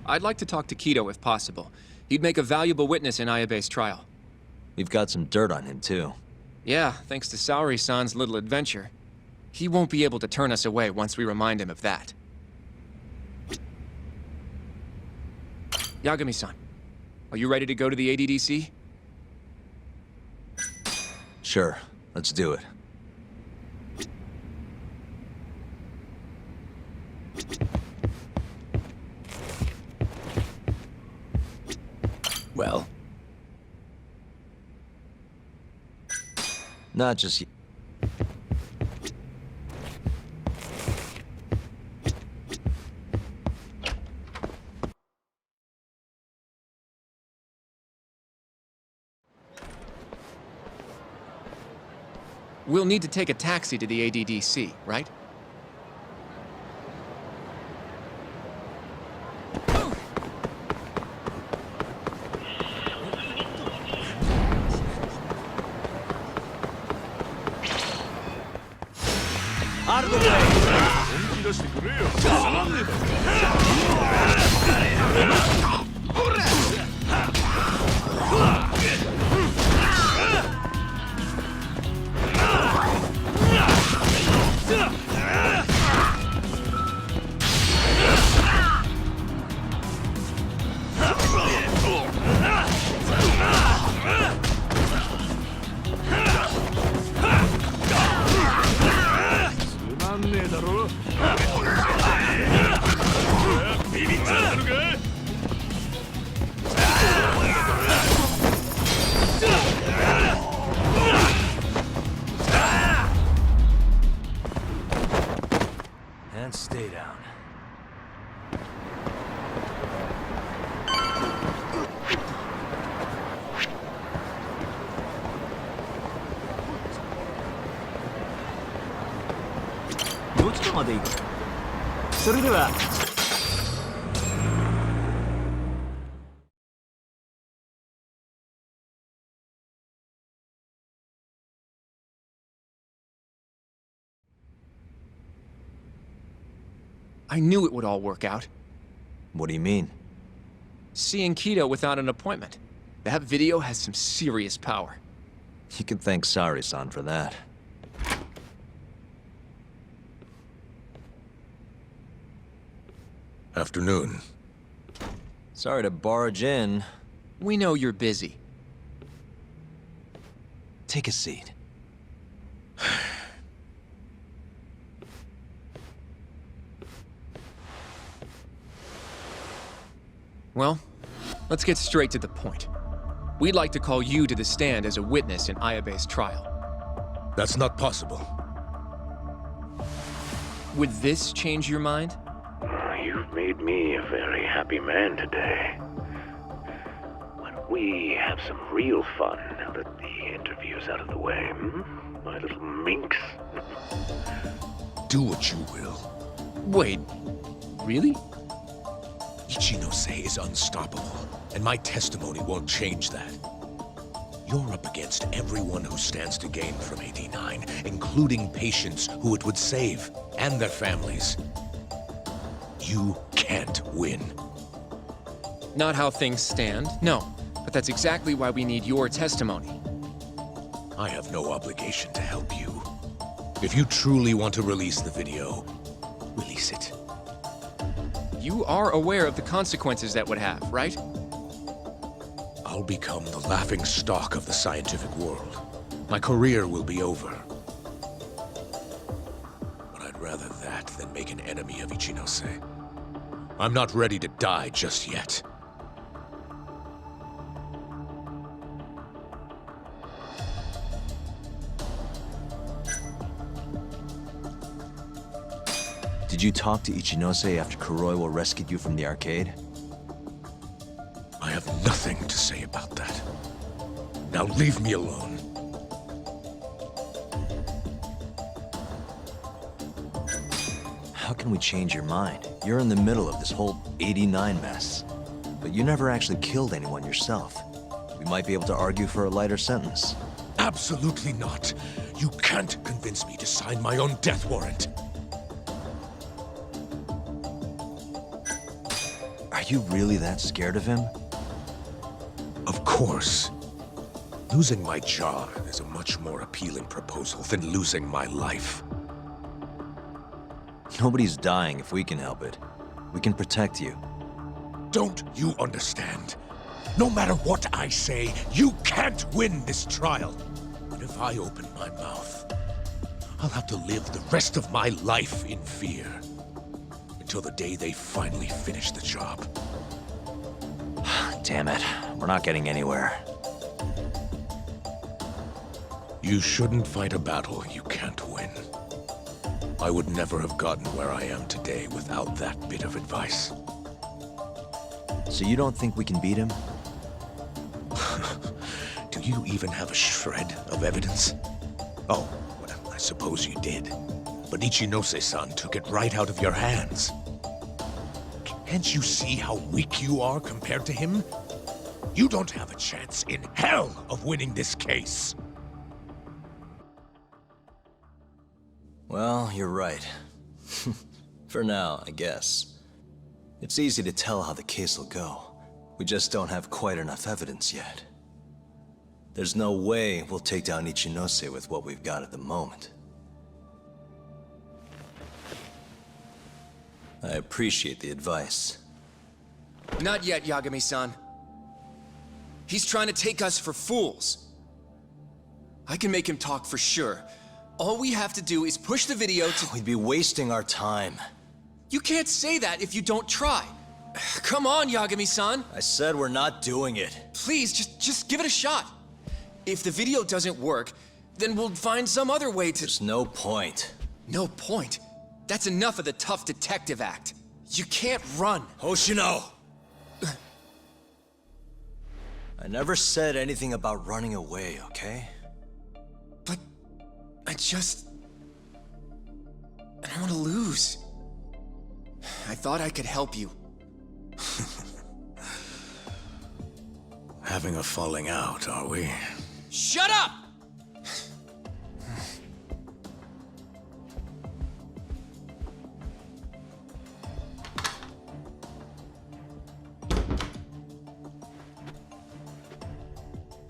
I'd like to talk to Kido if possible. He'd make a valuable witness in Ayabe's trial. We've got some dirt on him too. Yeah, thanks to Saori-san's little adventure. He won't be able to turn us away once we remind him of that. Yagami-san, are you ready to go to the ADDC? Sure, let's do it. Well? Not just y- We'll need to take a taxi to the ADDC, right? Out of the And stay down. I knew it would all work out. What do you mean? Seeing Kido without an appointment. That video has some serious power. You can thank Sari-san for that. Afternoon. Sorry to barge in. We know you're busy. Take a seat. Well, let's get straight to the point. We'd like to call you to the stand as a witness in Ayabe's trial. That's not possible. Would this change your mind? You've made me a very happy man today. Why don't we have some real fun now that the interview's out of the way, my little minx? Do what you will. Wait, really? Ichinose is unstoppable, and my testimony won't change that. You're up against everyone who stands to gain from 89, including patients who it would save, and their families. You can't win. Not how things stand, no. But that's exactly why we need your testimony. I have no obligation to help you. If you truly want to release the video, release it. You are aware of the consequences that would have, right? I'll become the laughing stock of the scientific world. My career will be over. But I'd rather that than make an enemy of Ichinose. I'm not ready to die just yet. Did you talk to Ichinose after Kuroiwa rescued you from the arcade? I have nothing to say about that. Now leave me alone. How can we change your mind? You're in the middle of this whole 89 mess. But you never actually killed anyone yourself. We might be able to argue for a lighter sentence. Absolutely not. You can't convince me to sign my own death warrant. Are you really that scared of him? Of course. Losing my jaw is a much more appealing proposal than losing my life. Nobody's dying if we can help it. We can protect you. Don't you understand? No matter what I say, you can't win this trial. But if I open my mouth, I'll have to live the rest of my life in fear. Until the day they finally finish the job. Damn it. We're not getting anywhere. You shouldn't fight a battle you can't win. I would never have gotten where I am today without that bit of advice. So you don't think we can beat him? Do you even have a shred of evidence? Oh, well, I suppose you did. But Ichinose-san took it right out of your hands. Can't you see how weak you are compared to him? You don't have a chance in hell of winning this case. Well, you're right. For now, I guess. It's easy to tell how the case will go. We just don't have quite enough evidence yet. There's no way we'll take down Ichinose with what we've got at the moment. I appreciate the advice. Not yet, Yagami-san. He's trying to take us for fools. I can make him talk for sure. All we have to do is push the video to— We'd be wasting our time. You can't say that if you don't try. Come on, Yagami-san. I said we're not doing it. Please, just give it a shot. If the video doesn't work, then we'll find some other way to— There's no point. No point? That's enough of the tough detective act. You can't run. Hoshino! I never said anything about running away, okay? But I don't want to lose. I thought I could help you. Having a falling out, are we? Shut up!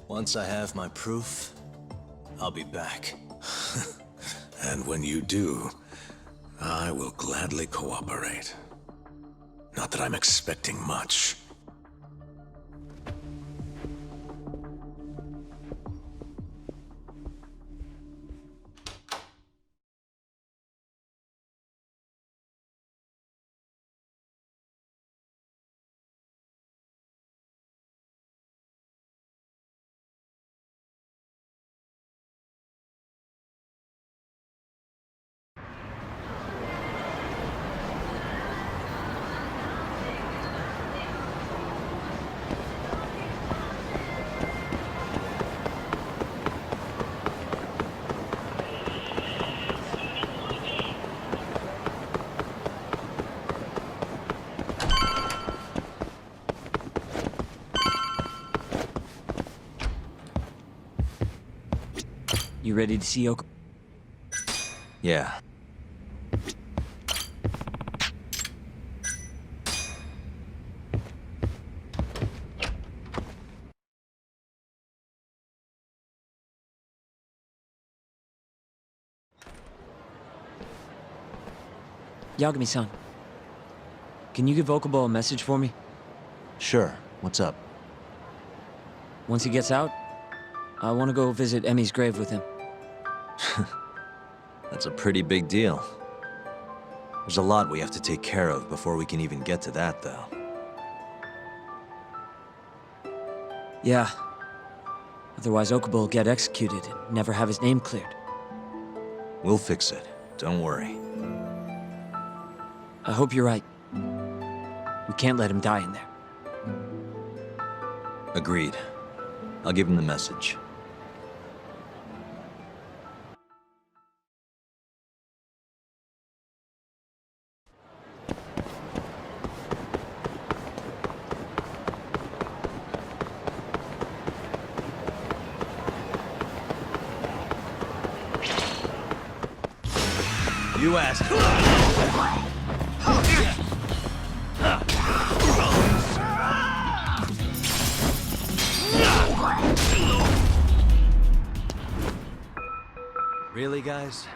Once I have my proof, I'll be back. And when you do, I will gladly cooperate. Not that I'm expecting much. You ready to see Oko? Yeah. Yagami-san, can you give Okubo a message for me? Sure. What's up? Once he gets out, I want to go visit Emi's grave with him. That's a pretty big deal. There's a lot we have to take care of before we can even get to that, though. Yeah. Otherwise, Okubo will get executed and never have his name cleared. We'll fix it. Don't worry. I hope you're right. We can't let him die in there. Agreed. I'll give him the message. You asked. Really, guys?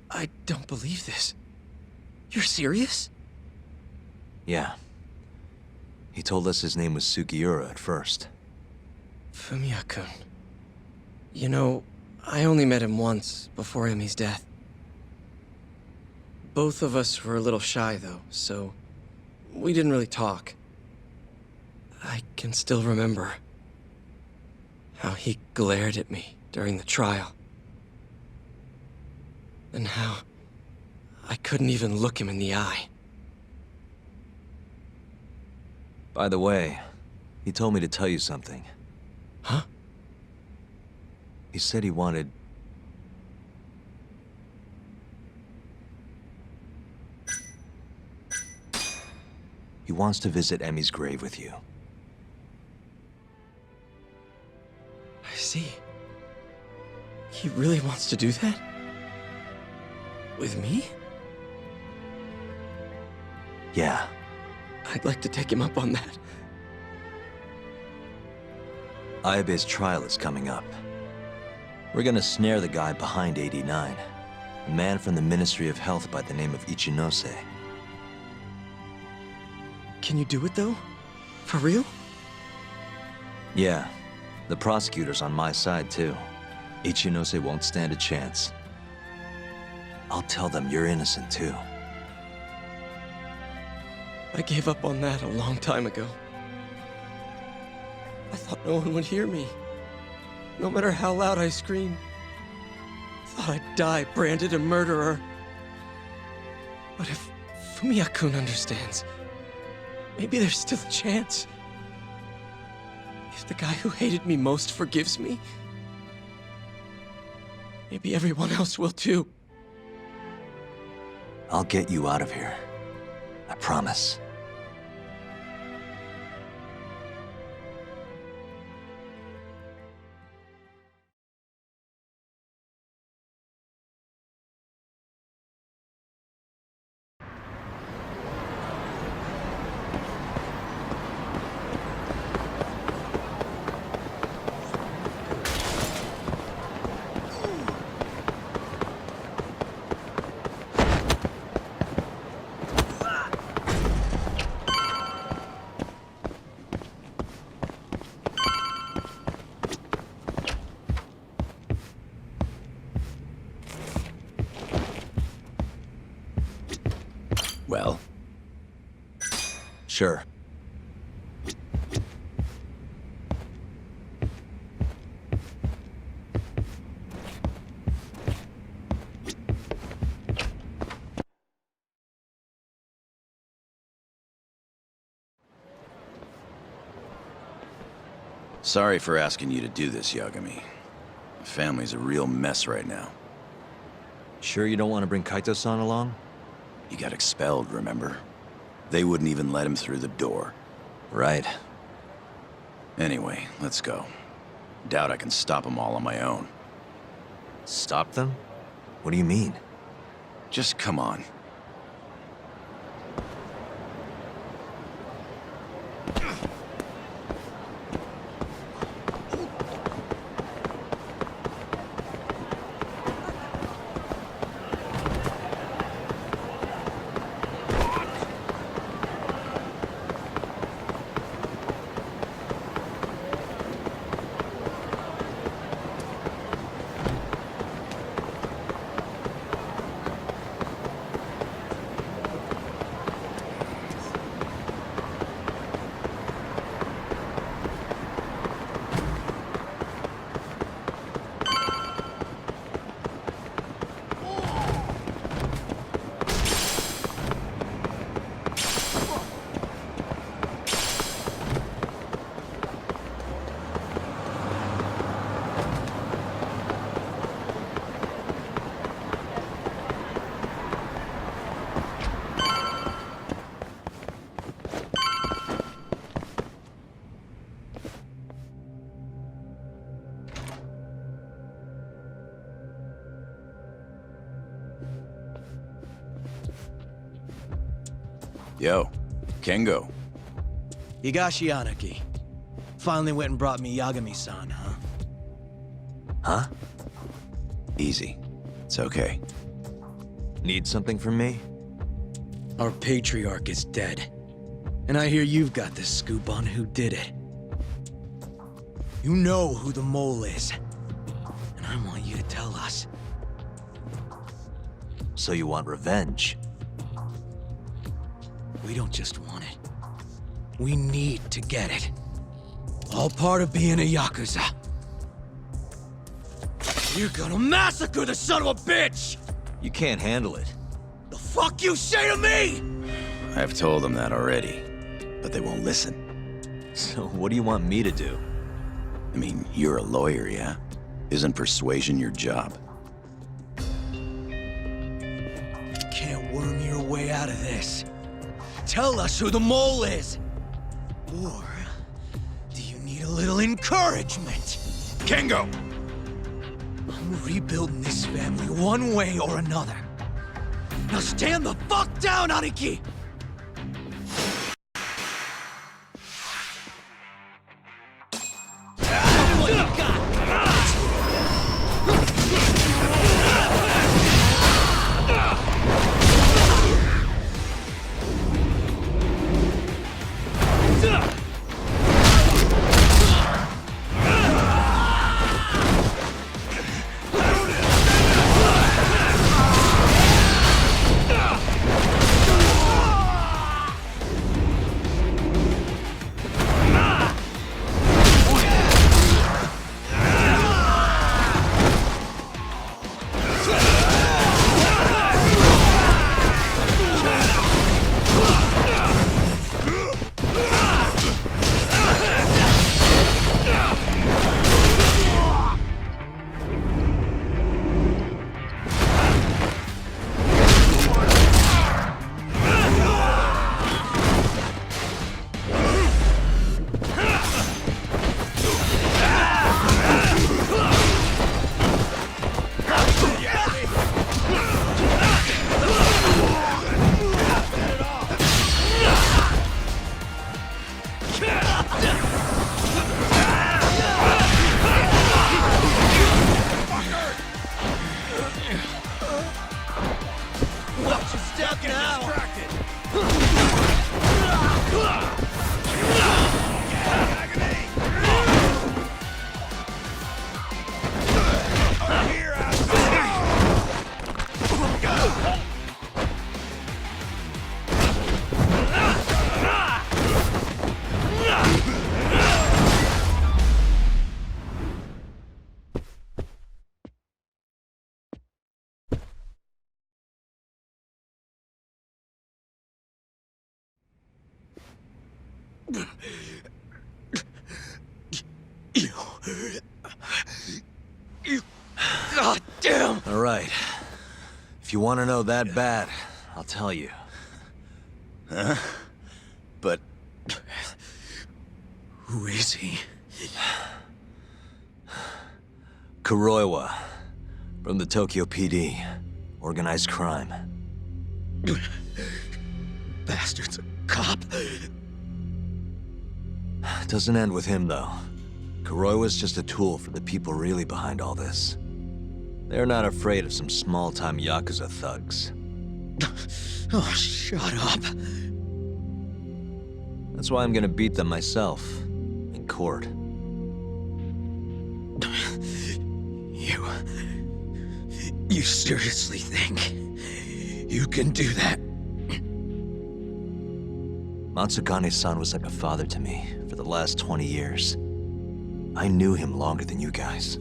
I don't believe this. You're serious? Yeah. He told us his name was Sugiura at first. Fumiya-kun. You know, I only met him once, before Emi's death. Both of us were a little shy, though, so we didn't really talk. I can still remember how he glared at me during the trial. And how I couldn't even look him in the eye. By the way, he told me to tell you something. Huh? He said he wanted... He wants to visit Emmy's grave with you. I see. He really wants to do that? With me? Yeah. I'd like to take him up on that. Ayabe's trial is coming up. We're gonna snare the guy behind 89. A man from the Ministry of Health by the name of Ichinose. Can you do it, though? For real? Yeah. The prosecutor's on my side, too. Ichinose won't stand a chance. I'll tell them you're innocent, too. I gave up on that a long time ago. I thought no one would hear me. No matter how loud I screamed. Thought I'd die branded a murderer. But if Fumiya-kun understands, maybe there's still a chance. If the guy who hated me most forgives me, maybe everyone else will too. I'll get you out of here. I promise. Well? Sure. Sorry for asking you to do this, Yagami. The family's a real mess right now. Sure you don't want to bring Kaito-san along? He got expelled, remember? They wouldn't even let him through the door. Right. Anyway, let's go. Doubt I can stop them all on my own. Stop them? What do you mean? Just come on. Yo, Kengo. Higashi Anaki. Finally went and brought me Yagami-san, huh? Huh? Easy. It's okay. Need something from me? Our patriarch is dead. And I hear you've got the scoop on who did it. You know who the mole is. And I want you to tell us. So you want revenge? We don't just want it. We need to get it. All part of being a Yakuza. You're gonna massacre the son of a bitch! You can't handle it. The fuck you say to me?! I've told them that already, but they won't listen. So what do you want me to do? I mean, you're a lawyer, yeah? Isn't persuasion your job? You can't worm your way out of this. Tell us who the mole is! Or do you need a little encouragement? Kengo! I'm rebuilding this family one way or another. Now stand the fuck down, Aniki! What you got? God damn! All right. If you want to know that bad, I'll tell you. Huh? But... who is he? Kuroiwa, from the Tokyo PD. Organized crime. Bastard's a cop. Doesn't end with him, though. Kuroiwa's just a tool for the people really behind all this. They're not afraid of some small-time Yakuza thugs. Oh, shut up. That's why I'm gonna beat them myself. In court. You seriously think you can do that? Matsugane-san was like a father to me for the last 20 years. I knew him longer than you guys.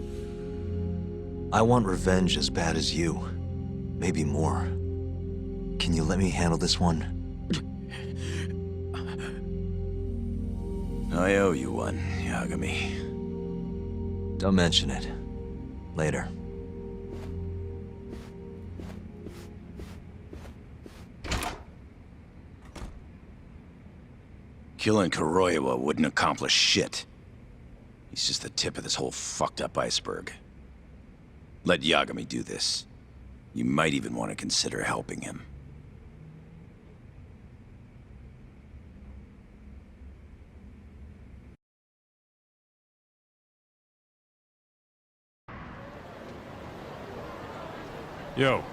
I want revenge as bad as you. Maybe more. Can you let me handle this one? I owe you one, Yagami. Don't mention it. Later. Killing Kuroiwa wouldn't accomplish shit. He's just the tip of this whole fucked up iceberg. Let Yagami do this. You might even want to consider helping him. Yo.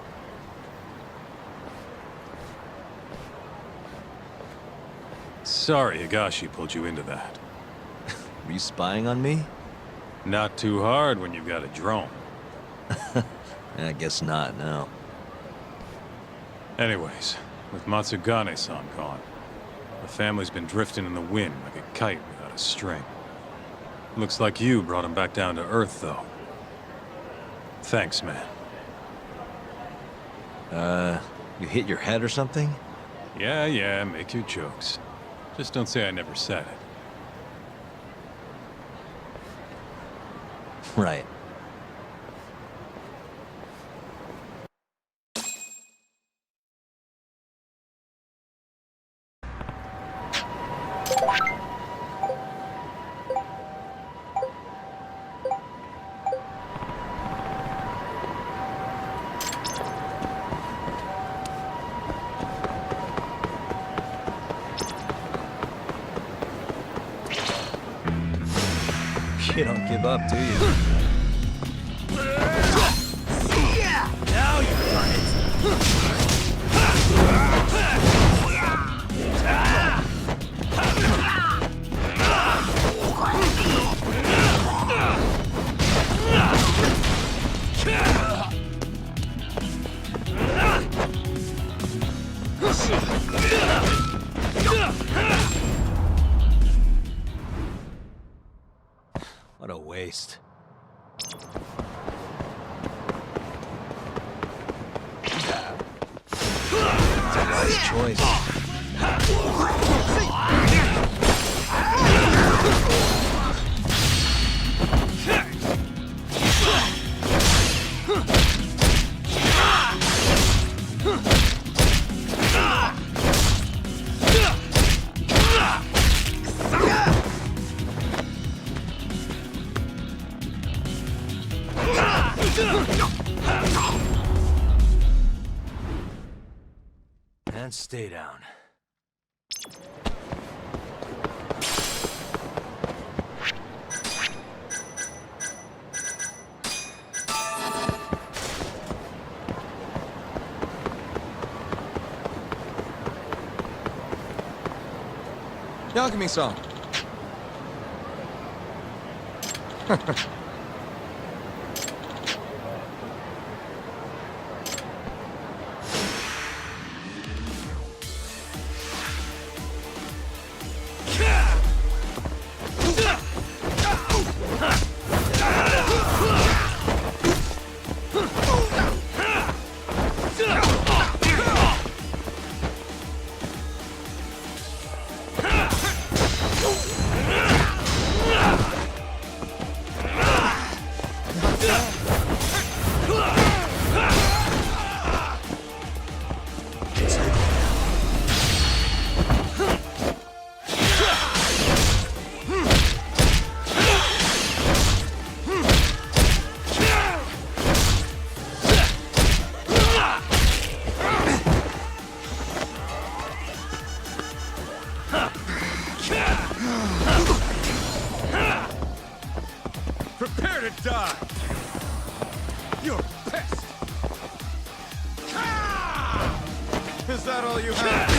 Sorry Higashi pulled you into that. Were you spying on me? Not too hard when you've got a drone. I guess not, no. Anyways, with Matsugane-san gone, the family's been drifting in the wind like a kite without a string. Looks like you brought him back down to earth, though. Thanks, man. You hit your head or something? Yeah, make your jokes. Just don't say I never said it. Right. You don't give up, do you? Now you've done it! What a waste. It's a wise choice. And stay down. Yagami-san. Prepare to die! You're pissed! Is that all you have?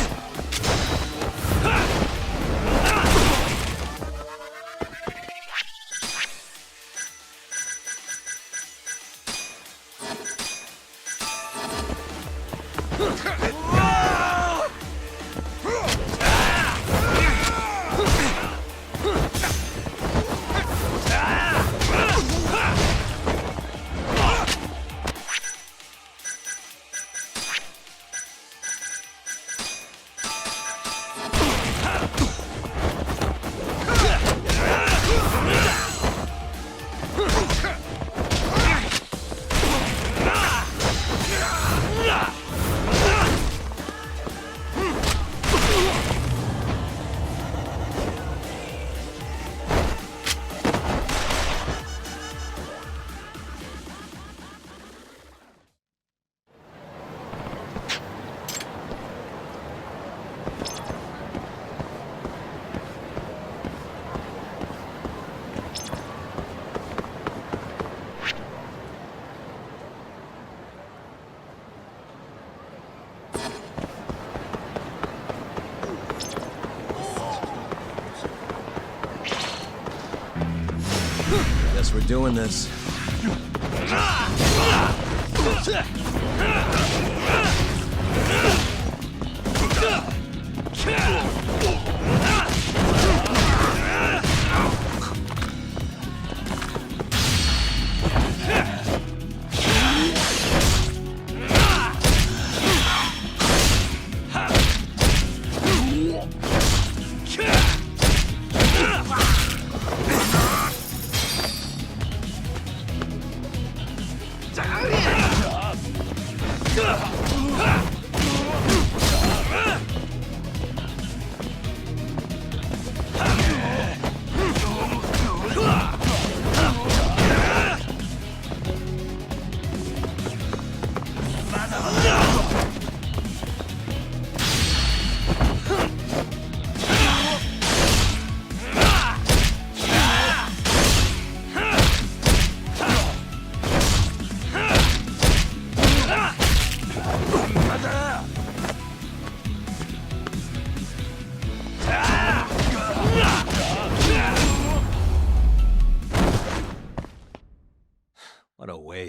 Guess we're doing this.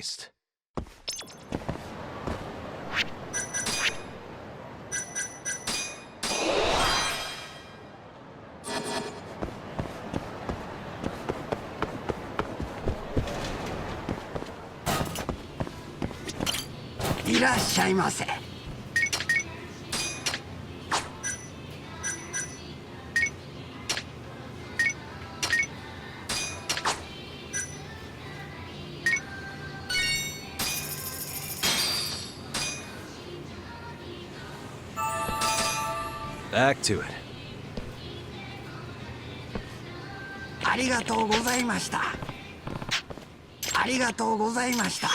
disgraced. Back to it. ありがとうございました。ありがとうございました。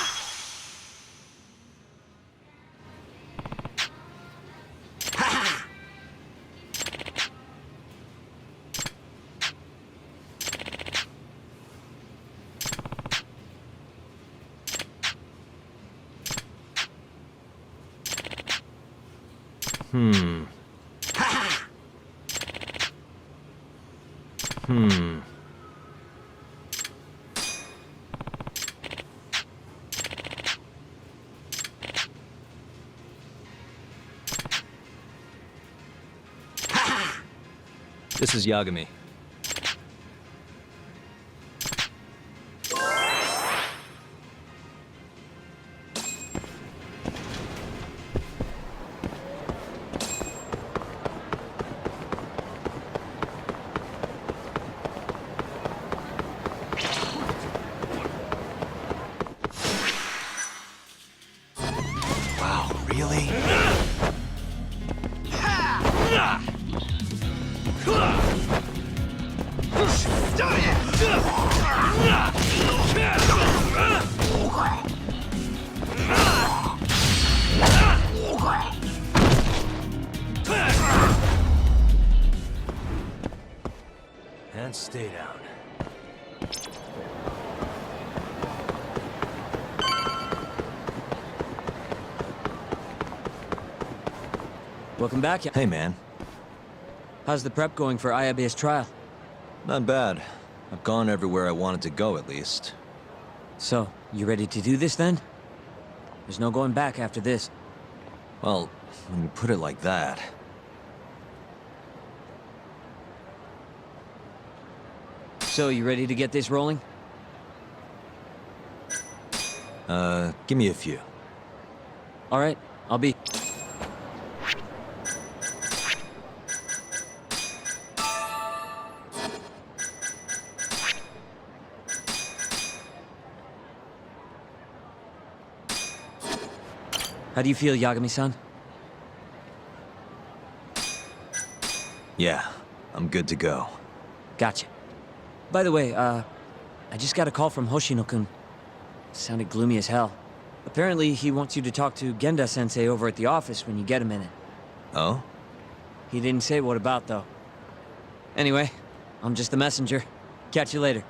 This is Yagami. Wow, really? And stay down. Welcome back. Hey, man. How's the prep going for Ayabe's trial? Not bad. I've gone everywhere I wanted to go, at least. So, you ready to do this then? There's no going back after this. Well, when you put it like that... So, you ready to get this rolling? Give me a few. All right, I'll be... How do you feel, Yagami-san? Yeah, I'm good to go. Gotcha. By the way, I just got a call from Hoshino-kun. Sounded gloomy as hell. Apparently, he wants you to talk to Genda-sensei over at the office when you get a minute. Oh? He didn't say what about, though. Anyway, I'm just the messenger. Catch you later.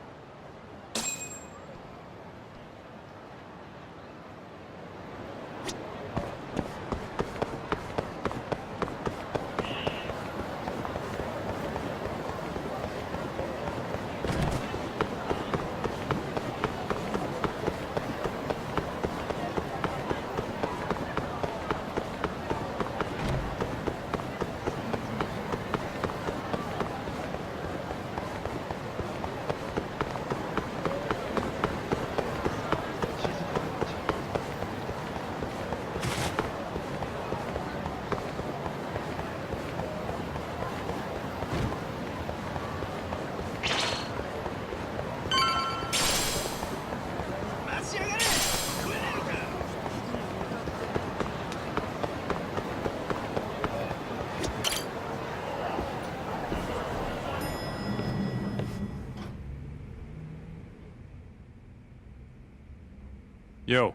Yo.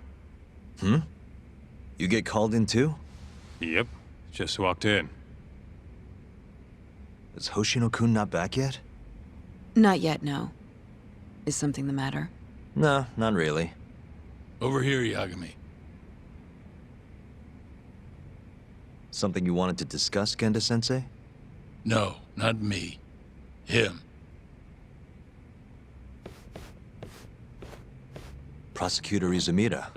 Hmm? You get called in too? Yep. Just walked in. Is Hoshino-kun not back yet? Not yet, no. Is something the matter? No, not really. Over here, Yagami. Something you wanted to discuss, Genda-sensei? No, not me. Him. Prosecutor Izumida.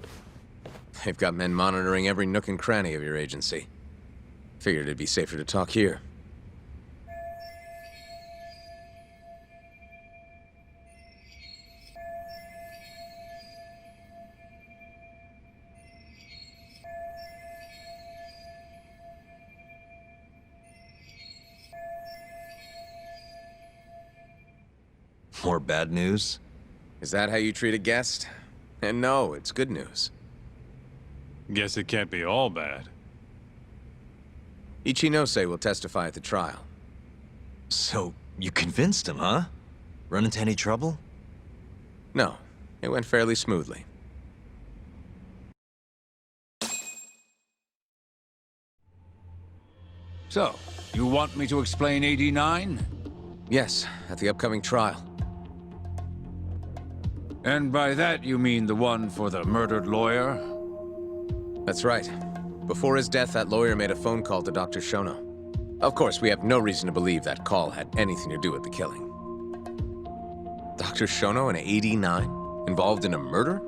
They've got men monitoring every nook and cranny of your agency. Figured it'd be safer to talk here. More bad news? Is that how you treat a guest? And no, it's good news. Guess it can't be all bad. Ichinose will testify at the trial. So, you convinced him, huh? Run into any trouble? No, it went fairly smoothly. So, you want me to explain 89? Yes, at the upcoming trial. And by that you mean the one for the murdered lawyer? That's right. Before his death, that lawyer made a phone call to Dr. Shono. Of course, we have no reason to believe that call had anything to do with the killing. Dr. Shono in 89? Involved in a murder?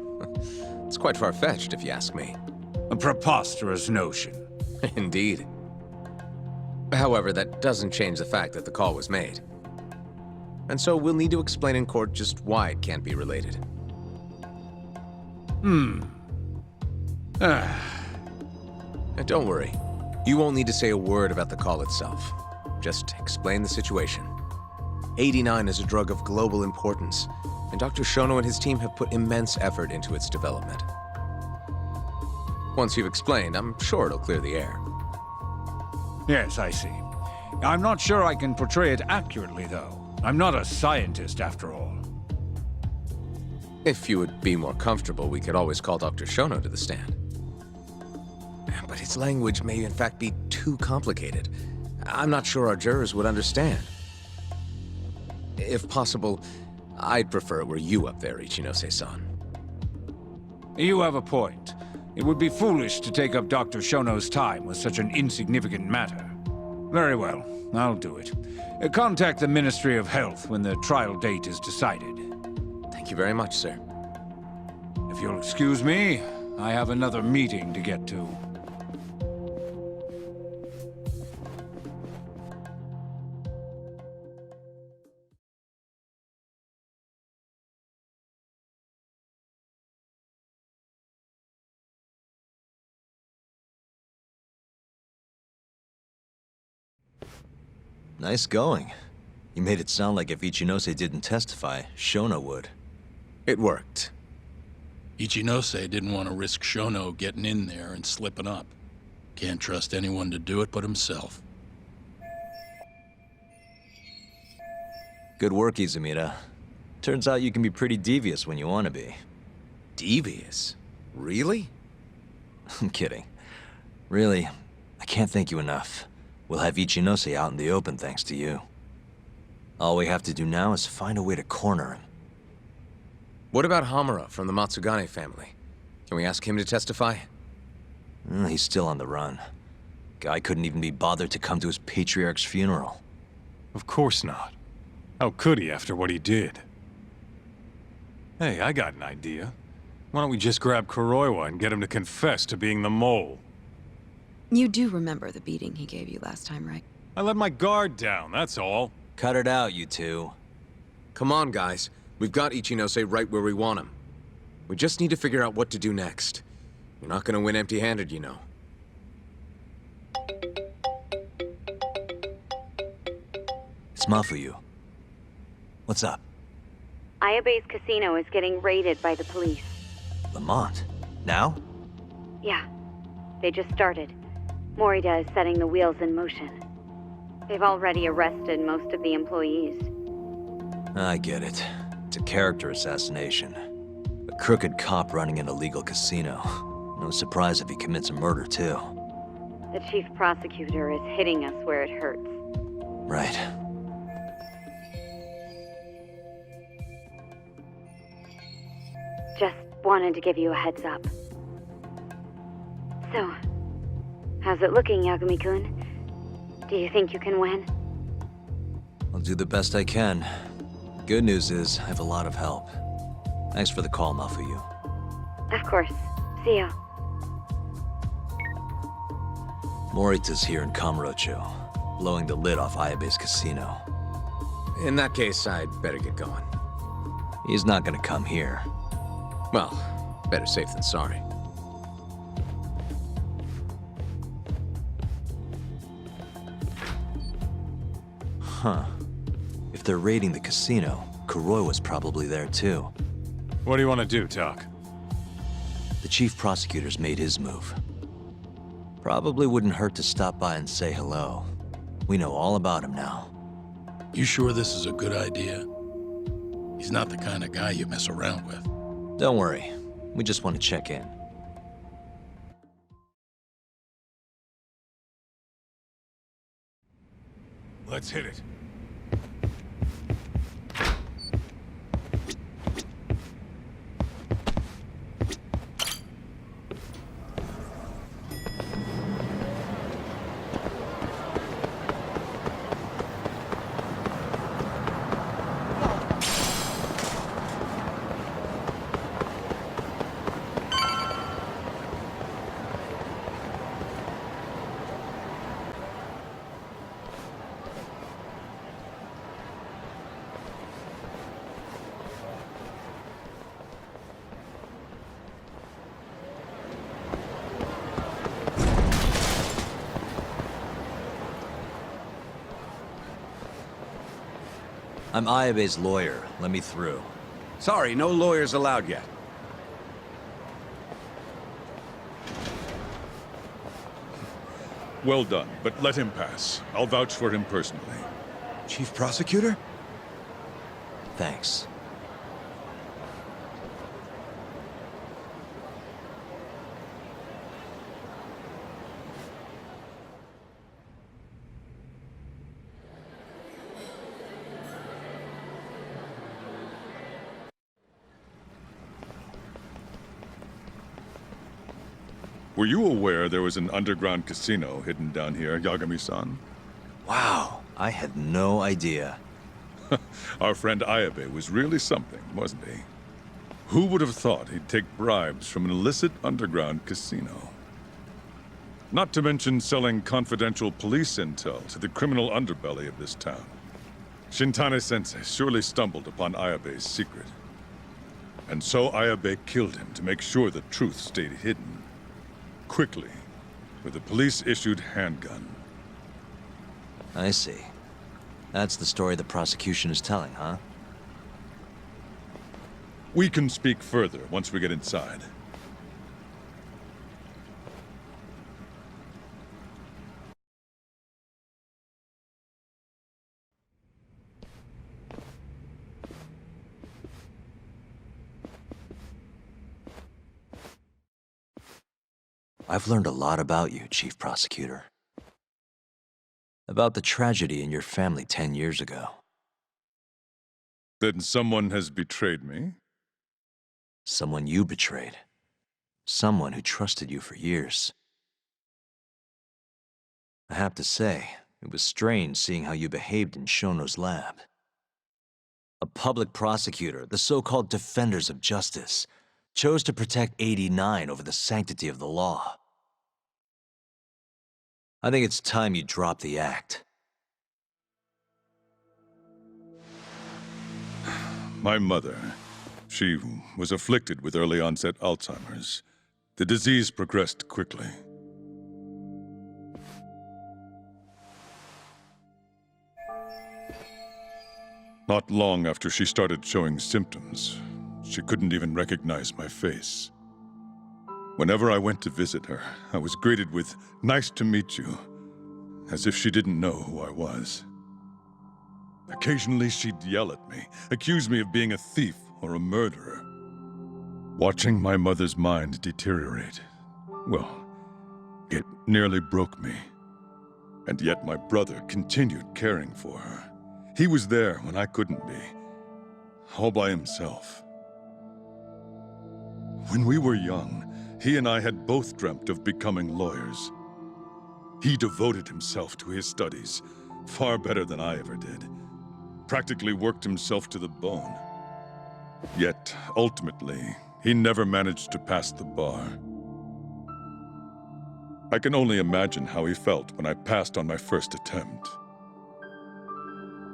It's quite far-fetched, if you ask me. A preposterous notion. Indeed. However, that doesn't change the fact that the call was made. And so we'll need to explain in court just why it can't be related. And don't worry. You won't need to say a word about the call itself. Just explain the situation. 89 is a drug of global importance, and Dr. Shono and his team have put immense effort into its development. Once you've explained, I'm sure it'll clear the air. Yes, I see. I'm not sure I can portray it accurately, though. I'm not a scientist, after all. If you would be more comfortable, we could always call Dr. Shono to the stand. But his language may in fact be too complicated. I'm not sure our jurors would understand. If possible, I'd prefer it were you up there, Ichinose-san. You have a point. It would be foolish to take up Dr. Shono's time with such an insignificant matter. Very well, I'll do it. Contact the Ministry of Health when the trial date is decided. Thank you very much, sir. If you'll excuse me, I have another meeting to get to. Nice going. You made it sound like if Ichinose didn't testify, Shono would. It worked. Ichinose didn't want to risk Shono getting in there and slipping up. Can't trust anyone to do it but himself. Good work, Izumida. Turns out you can be pretty devious when you want to be. Devious? Really? I'm kidding. Really, I can't thank you enough. We'll have Ichinose out in the open thanks to you. All we have to do now is find a way to corner him. What about Hamura from the Matsugane family? Can we ask him to testify? He's still on the run. Guy couldn't even be bothered to come to his patriarch's funeral. Of course not. How could he after what he did? Hey, I got an idea. Why don't we just grab Kuroiwa and get him to confess to being the mole? You do remember the beating he gave you last time, right? I let my guard down, that's all. Cut it out, you two. Come on, guys. We've got Ichinose right where we want him. We just need to figure out what to do next. You're not gonna win empty-handed, you know. It's Mafuyu. What's up? Ayabe's casino is getting raided by the police. Lamont? Now? Yeah. They just started. Morita is setting the wheels in motion. They've already arrested most of the employees. I get it. It's a character assassination. A crooked cop running an illegal casino. No surprise if he commits a murder, too. The chief prosecutor is hitting us where it hurts. Right. Just wanted to give you a heads up. So, how's it looking, Yagami-kun? Do you think you can win? I'll do the best I can. Good news is, I have a lot of help. Thanks for the call, Mafuyu. Of course. See you. Morita's here in Kamurocho, blowing the lid off Ayabe's casino. In that case, I'd better get going. He's not gonna come here. Well, better safe than sorry. Huh. If they're raiding the casino, Kuroi was probably there too. What do you want to do, Tak? The chief prosecutor's made his move. Probably wouldn't hurt to stop by and say hello. We know all about him now. You sure this is a good idea? He's not the kind of guy you mess around with. Don't worry. We just want to check in. Let's hit it. I'm Ayabe's lawyer. Let me through. Sorry, no lawyers allowed yet. Well done, but let him pass. I'll vouch for him personally. Chief Prosecutor? Thanks. Were you aware there was an underground casino hidden down here, Yagami-san? Wow, I had no idea. Our friend Ayabe was really something, wasn't he? Who would have thought he'd take bribes from an illicit underground casino? Not to mention selling confidential police intel to the criminal underbelly of this town. Shintane-sensei surely stumbled upon Ayabe's secret. And so Ayabe killed him to make sure the truth stayed hidden. Quickly, with a police-issued handgun. I see. That's the story the prosecution is telling, huh? We can speak further once we get inside. I've learned a lot about you, Chief Prosecutor. About the tragedy in your family 10 years ago. Then someone has betrayed me? Someone you betrayed. Someone who trusted you for years. I have to say, it was strange seeing how you behaved in Shono's lab. A public prosecutor, the so-called defenders of justice, chose to protect 89 over the sanctity of the law. I think it's time you drop the act. My mother, she was afflicted with early onset Alzheimer's. The disease progressed quickly. Not long after she started showing symptoms, she couldn't even recognize my face. Whenever I went to visit her, I was greeted with, "Nice to meet you," as if she didn't know who I was. Occasionally she'd yell at me, accuse me of being a thief or a murderer. Watching my mother's mind deteriorate, well, it nearly broke me. And yet my brother continued caring for her. He was there when I couldn't be, all by himself. When we were young, he and I had both dreamt of becoming lawyers. He devoted himself to his studies, far better than I ever did. Practically worked himself to the bone. Yet, ultimately, he never managed to pass the bar. I can only imagine how he felt when I passed on my first attempt.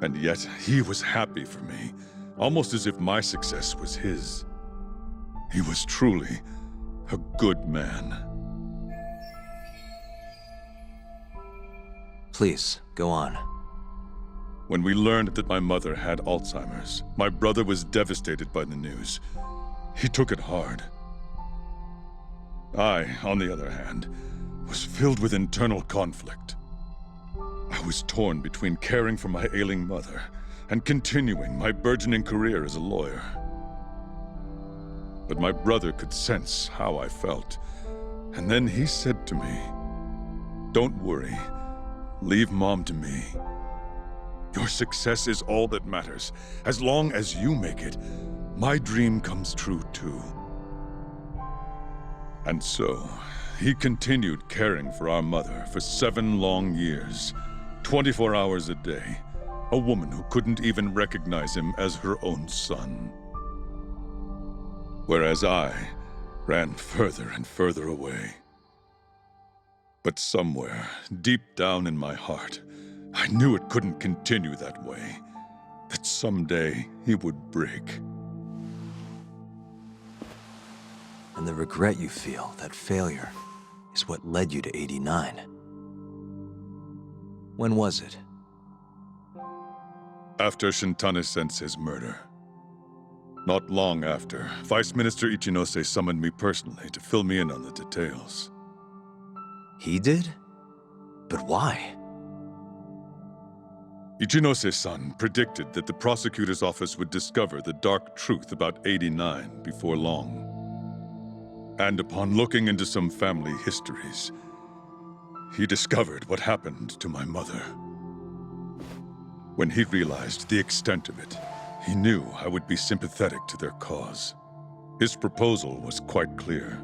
And yet, he was happy for me, almost as if my success was his. He was truly a good man. Please, go on. When we learned that my mother had Alzheimer's, my brother was devastated by the news. He took it hard. I, on the other hand, was filled with internal conflict. I was torn between caring for my ailing mother and continuing my burgeoning career as a lawyer. But my brother could sense how I felt, and then he said to me, "Don't worry, leave Mom to me. Your success is all that matters. As long as you make it, my dream comes true too." And so, he continued caring for our mother for 7 long years, 24 hours a day, a woman who couldn't even recognize him as her own son. Whereas I ran further and further away. But somewhere, deep down in my heart, I knew it couldn't continue that way, that someday he would break. And the regret you feel, that failure, is what led you to 89. When was it? After Shintane-sensei's murder. Not long after, Vice Minister Ichinose summoned me personally to fill me in on the details. He did? But why? Ichinose-san predicted that the prosecutor's office would discover the dark truth about 89 before long. And upon looking into some family histories, he discovered what happened to my mother. When he realized the extent of it, he knew I would be sympathetic to their cause. His proposal was quite clear.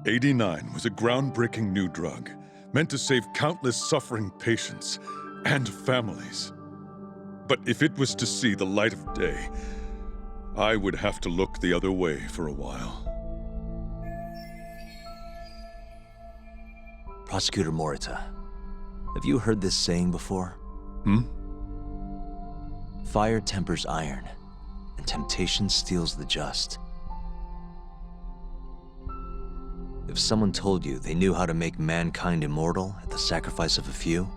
89 was a groundbreaking new drug, meant to save countless suffering patients and families. But if it was to see the light of day, I would have to look the other way for a while. Prosecutor Morita, have you heard this saying before? Fire tempers iron, and temptation steals the just. If someone told you they knew how to make mankind immortal at the sacrifice of a few,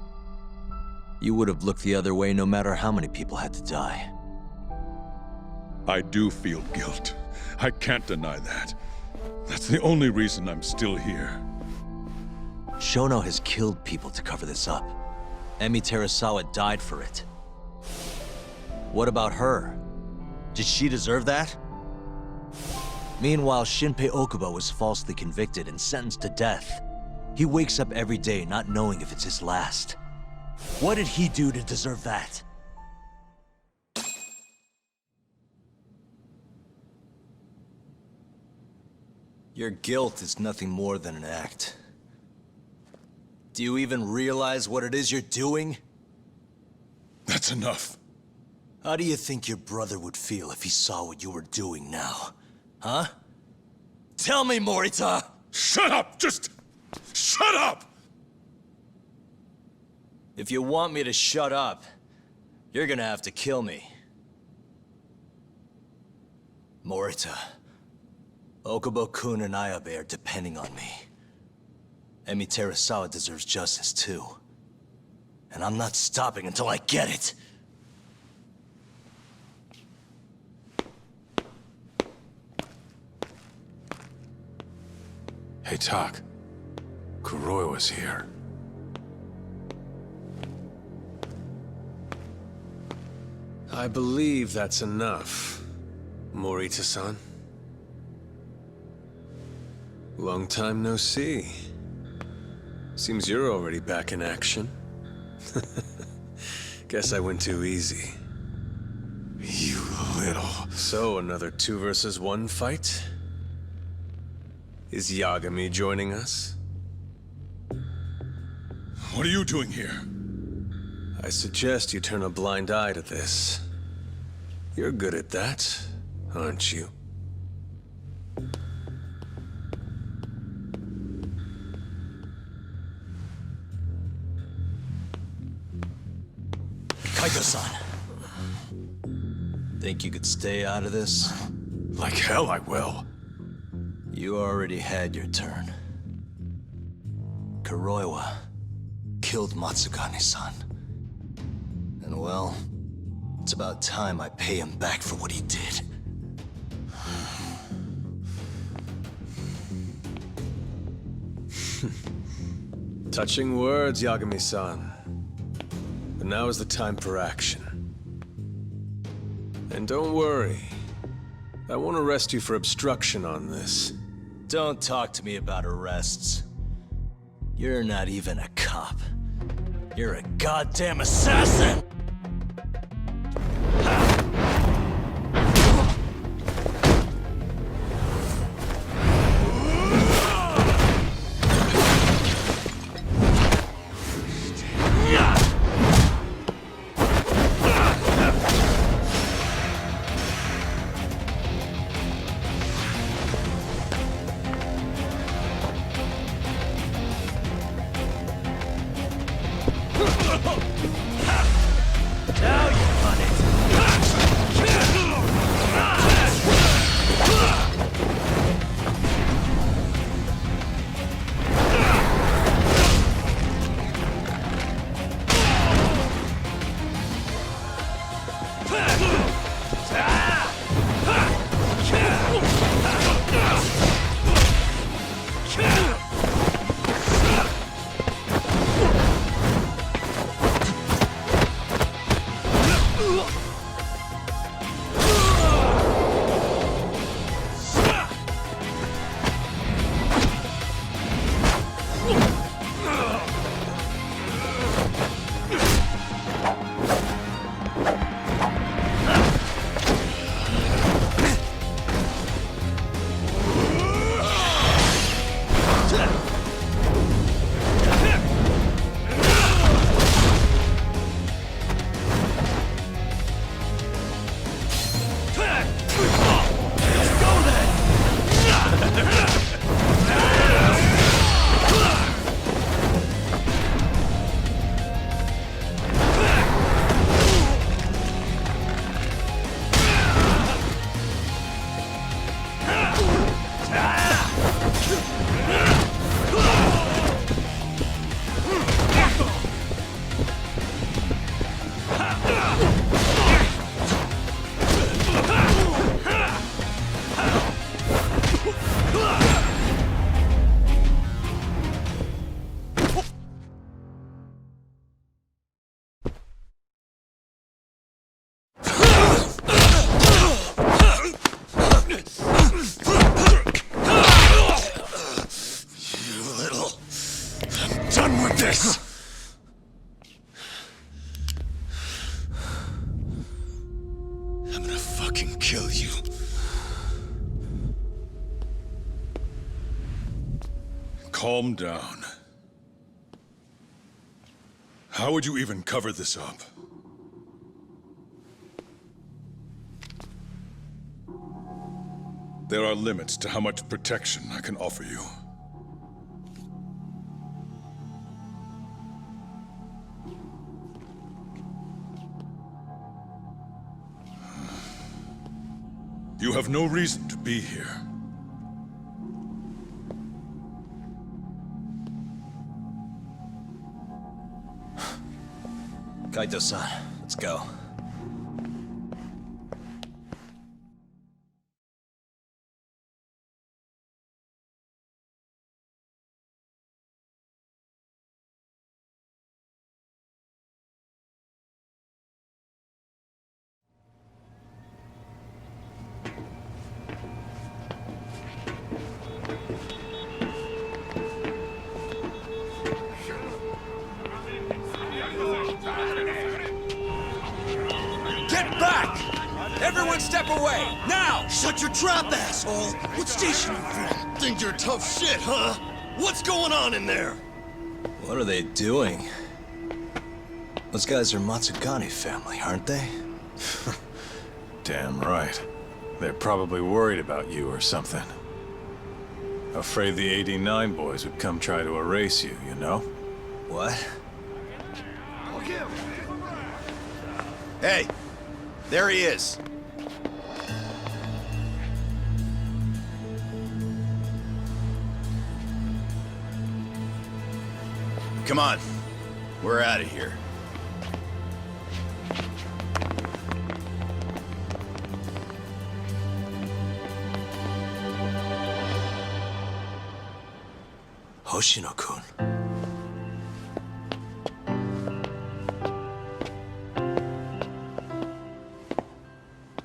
you would have looked the other way no matter how many people had to die. I do feel guilt. I can't deny that. That's the only reason I'm still here. Shono has killed people to cover this up. Emi Terasawa died for it. What about her? Did she deserve that? Meanwhile, Shinpei Okubo was falsely convicted and sentenced to death. He wakes up every day not knowing if it's his last. What did he do to deserve that? Your guilt is nothing more than an act. Do you even realize what it is you're doing? That's enough. How do you think your brother would feel if he saw what you were doing now? Huh? Tell me, Morita! Shut up! Just shut up! If you want me to shut up, you're gonna have to kill me. Morita, Okubo-kun and Ayabe are depending on me. Emi Terasawa deserves justice too. And I'm not stopping until I get it! Hey, Tak. Kuroi was here. I believe that's enough, Morita-san. Long time no see. Seems you're already back in action. Guess I went too easy. You little... So, another 2 versus 1 fight? Is Yagami joining us? What are you doing here? I suggest you turn a blind eye to this. You're good at that, aren't you? Kaito-san. Think you could stay out of this? Like hell I will. You already had your turn. Kuroiwa killed Matsugane-san. And well, it's about time I pay him back for what he did. Touching words, Yagami-san. But now is the time for action. And don't worry. I won't arrest you for obstruction on this. Don't talk to me about arrests. You're not even a cop. You're a goddamn assassin! Calm down. How would you even cover this up? There are limits to how much protection I can offer you. You have no reason to be here. Kaito-san, let's go. Everyone step away, now! Shut your trap, asshole! What station you from? Think you're tough shit, huh? What's going on in there? What are they doing? Those guys are Matsugane family, aren't they? Damn right. They're probably worried about you or something. Afraid the 89 boys would come try to erase you, you know? What? Hey, there he is. Come on, we're out of here. Hoshino-kun.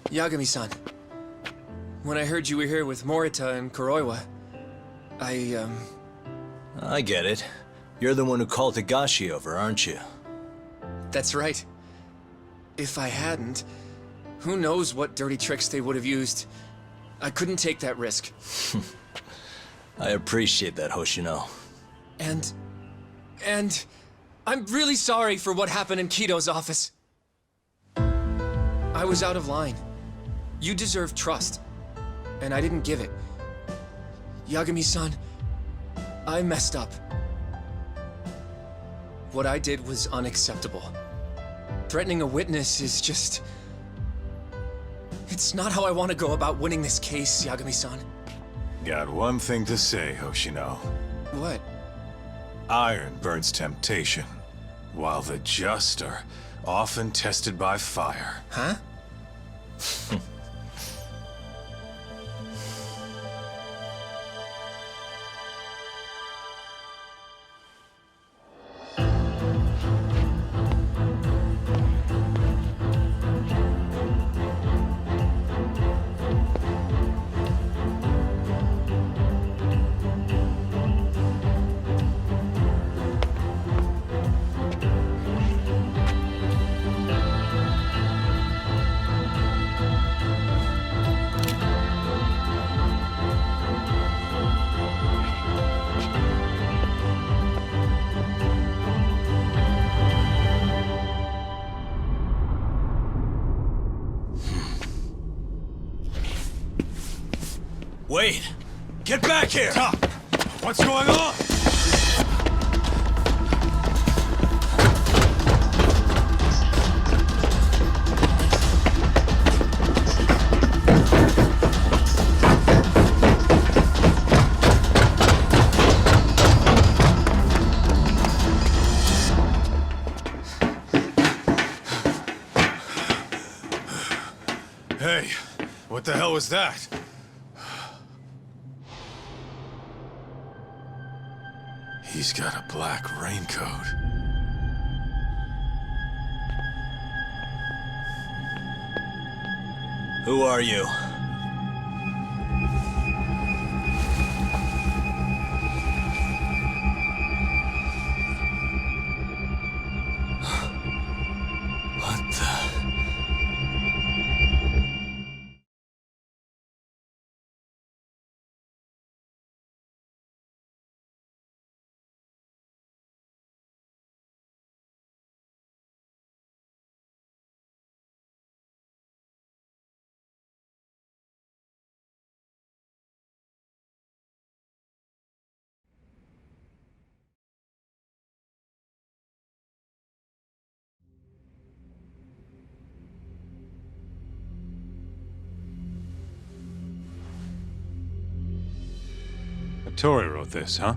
Yagami-san. When I heard you were here with Morita and Kuroiwa, I get it. You're the one who called Higashi over, aren't you? That's right. If I hadn't, who knows what dirty tricks they would have used. I couldn't take that risk. I appreciate that, Hoshino. And I'm really sorry for what happened in Kito's office. I was out of line. You deserve trust, and I didn't give it. Yagami-san, I messed up. What I did was unacceptable. Threatening a witness is just... It's not how I want to go about winning this case, Yagami-san. Got one thing to say, Hoshino. What? Iron burns temptation, while the just are often tested by fire. Huh? Wait! Get back here! Stop! What's going on? Hey, what the hell was that? He's got a black raincoat. Who are you? What the... Tori wrote this, huh?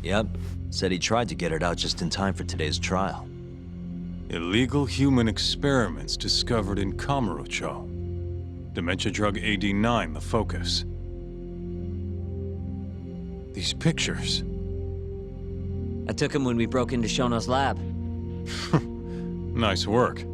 Yep. Said he tried to get it out just in time for today's trial. Illegal human experiments discovered in Kamurocho. Dementia drug AD9, the focus. These pictures. I took him when we broke into Shono's lab. Nice work.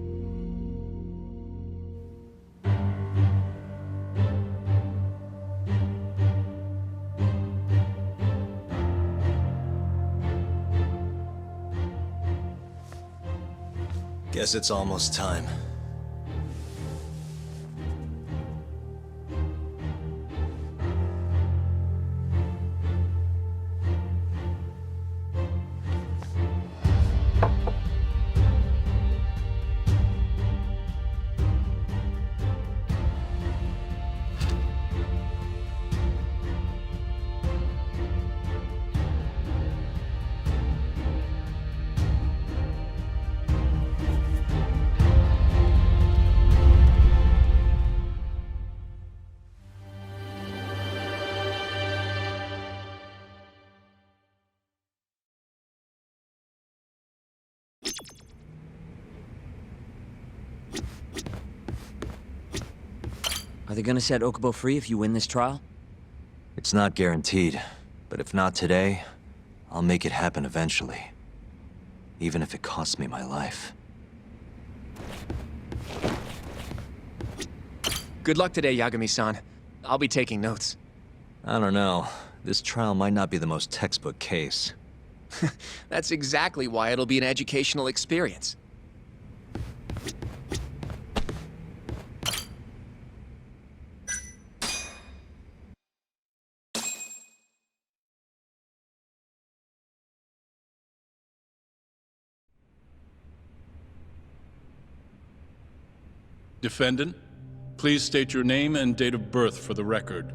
Guess it's almost time. Are they gonna set Okubo free if you win this trial? It's not guaranteed, but if not today, I'll make it happen eventually. Even if it costs me my life. Good luck today, Yagami-san. I'll be taking notes. I don't know. This trial might not be the most textbook case. That's exactly why it'll be an educational experience. Defendant, please state your name and date of birth for the record.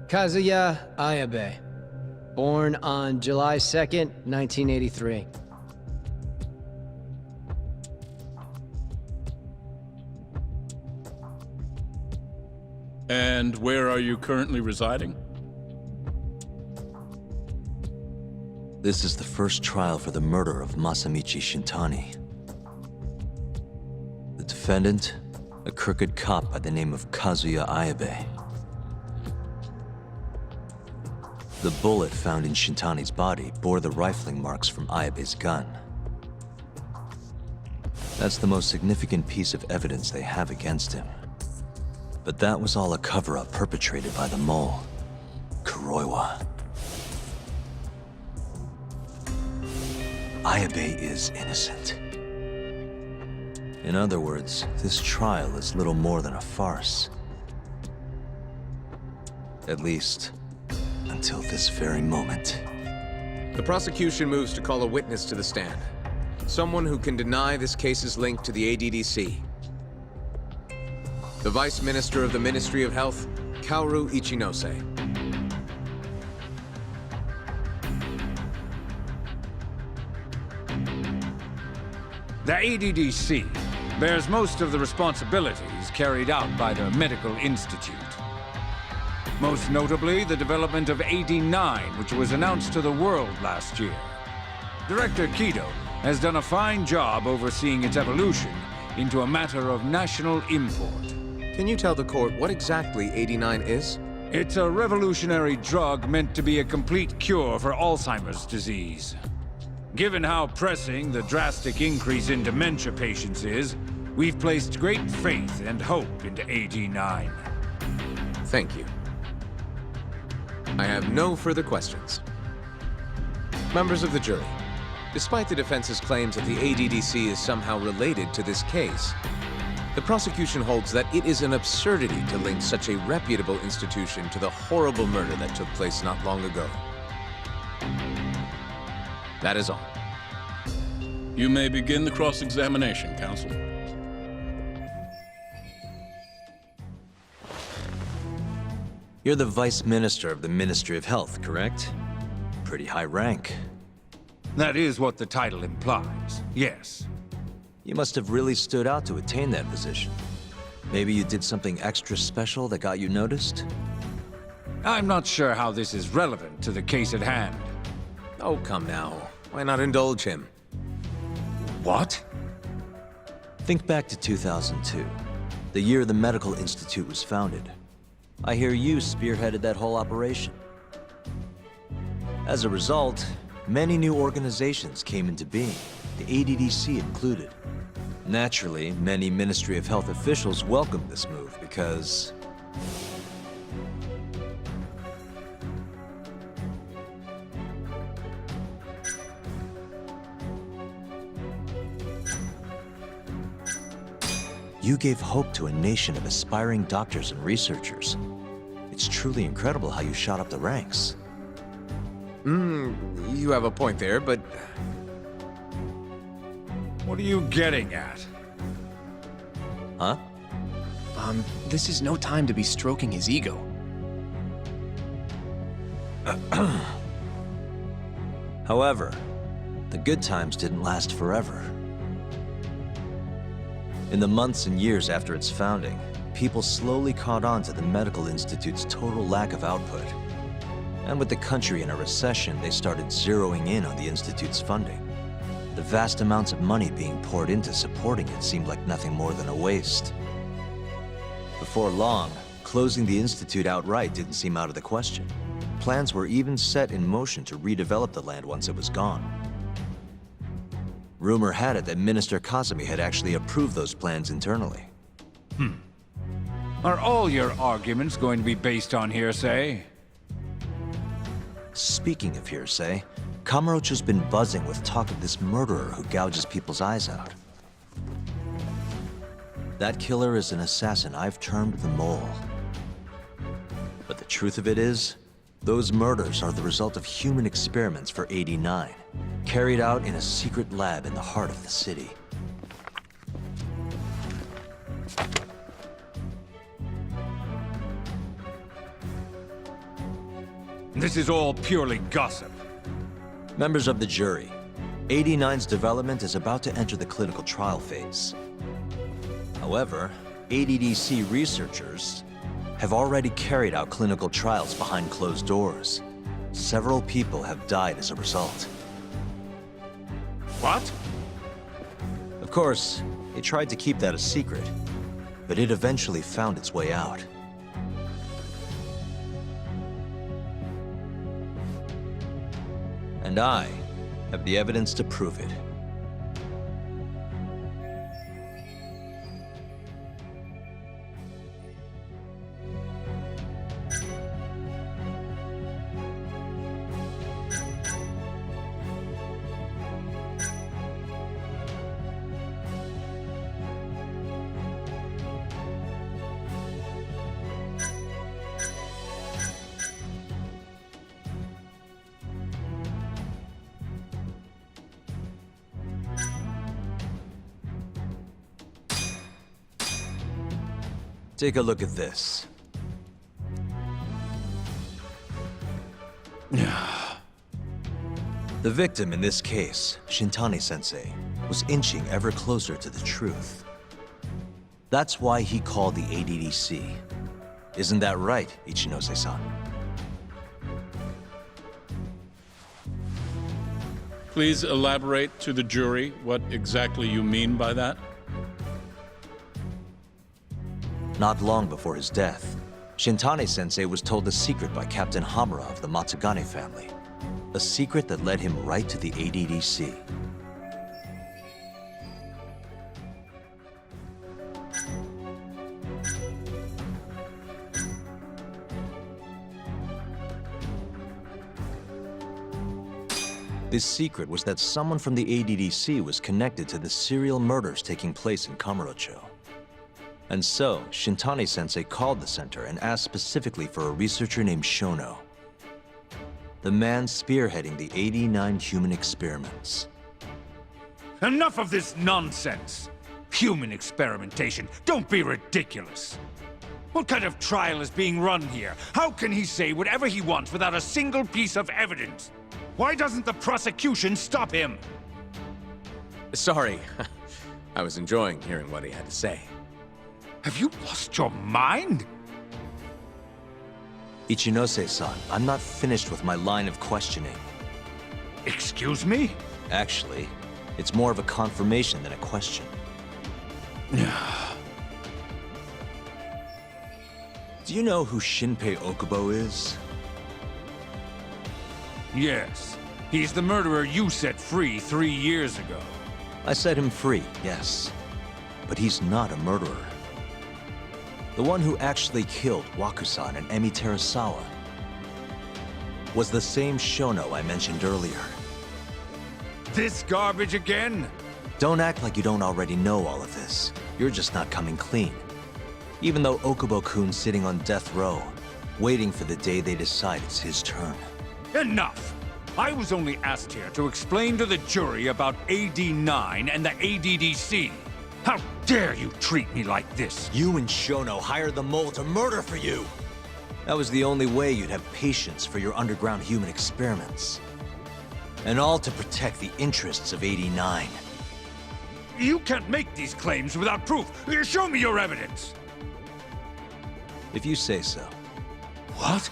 Kazuya Ayabe. Born on July 2nd, 1983. And where are you currently residing? This is the first trial for the murder of Masamichi Shintani. The defendant, a crooked cop by the name of Kazuya Ayabe. The bullet found in Shintani's body bore the rifling marks from Ayabe's gun. That's the most significant piece of evidence they have against him. But that was all a cover-up perpetrated by the mole, Kuroiwa. Ayabe is innocent. In other words, this trial is little more than a farce. At least, until this very moment. The prosecution moves to call a witness to the stand. Someone who can deny this case's link to the ADDC. The Vice Minister of the Ministry of Health, Kaoru Ichinose. The ADDC bears most of the responsibilities carried out by the Medical Institute. Most notably, the development of AD9, which was announced to the world last year. Director Kido has done a fine job overseeing its evolution into a matter of national import. Can you tell the court what exactly AD9 is? It's a revolutionary drug meant to be a complete cure for Alzheimer's disease. Given how pressing the drastic increase in dementia patients is, we've placed great faith and hope into AD9. Thank you. I have no further questions. Members of the jury, despite the defense's claims that the ADDC is somehow related to this case, the prosecution holds that it is an absurdity to link such a reputable institution to the horrible murder that took place not long ago. That is all. You may begin the cross-examination, counsel. You're the Vice Minister of the Ministry of Health, correct? Pretty high rank. That is what the title implies, yes. You must have really stood out to attain that position. Maybe you did something extra special that got you noticed? I'm not sure how this is relevant to the case at hand. Oh, come now. Why not indulge him? What? Think back to 2002, the year the Medical Institute was founded. I hear you spearheaded that whole operation. As a result, many new organizations came into being, the ADDC included. Naturally, many Ministry of Health officials welcomed this move because... you gave hope to a nation of aspiring doctors and researchers. It's truly incredible how you shot up the ranks. You have a point there, but... What are you getting at? Huh? This is no time to be stroking his ego. However, the good times didn't last forever. In the months and years after its founding, people slowly caught on to the Medical Institute's total lack of output. And with the country in a recession, they started zeroing in on the Institute's funding. The the vast amounts of money being poured into supporting it seemed like nothing more than a waste. Before long, closing the Institute outright didn't seem out of the question. Plans were even set in motion to redevelop the land once it was gone. Rumor had it that Minister Kazumi had actually approved those plans internally. Are all your arguments going to be based on hearsay? Speaking of hearsay, Kamurocho's been buzzing with talk of this murderer who gouges people's eyes out. That killer is an assassin I've termed the Mole. But the truth of it is, those murders are the result of human experiments for 89, carried out in a secret lab in the heart of the city. This is all purely gossip. Members of the jury, 89's development is about to enter the clinical trial phase. However, ADDC researchers have already carried out clinical trials behind closed doors. Several people have died as a result. What? Of course, they tried to keep that a secret, but it eventually found its way out. And I have the evidence to prove it. Take a look at this. The victim in this case, Shintani-sensei, was inching ever closer to the truth. That's why he called the ADDC. Isn't that right, Ichinose-san? Please elaborate to the jury what exactly you mean by that. Not long before his death, Shintani-sensei was told a secret by Captain Hamura of the Matsugane family. A secret that led him right to the ADDC. This secret was that someone from the ADDC was connected to the serial murders taking place in Kamurocho. And so, Shintani-sensei called the center and asked specifically for a researcher named Shono. The man spearheading the 89 human experiments. Enough of this nonsense! Human experimentation. Don't be ridiculous. What kind of trial is being run here? How can he say whatever he wants without a single piece of evidence? Why doesn't the prosecution stop him? Sorry. I was enjoying hearing what he had to say. Have you lost your mind? Ichinose-san, I'm not finished with my line of questioning. Excuse me? Actually, it's more of a confirmation than a question. Do you know who Shinpei Okubo is? Yes. He's the murderer you set free 3 years ago. I set him free, yes. But he's not a murderer. The one who actually killed Wakusan and Emi Terasawa was the same Shono I mentioned earlier. This garbage again? Don't act like you don't already know all of this. You're just not coming clean. Even though Okubo-kun's sitting on death row, waiting for the day they decide it's his turn. Enough! I was only asked here to explain to the jury about AD9 and the ADDC. How dare you treat me like this? You and Shono hired the mole to murder for you! That was the only way you'd have patience for your underground human experiments. And all to protect the interests of 89. You can't make these claims without proof. Show me your evidence! If you say so. What?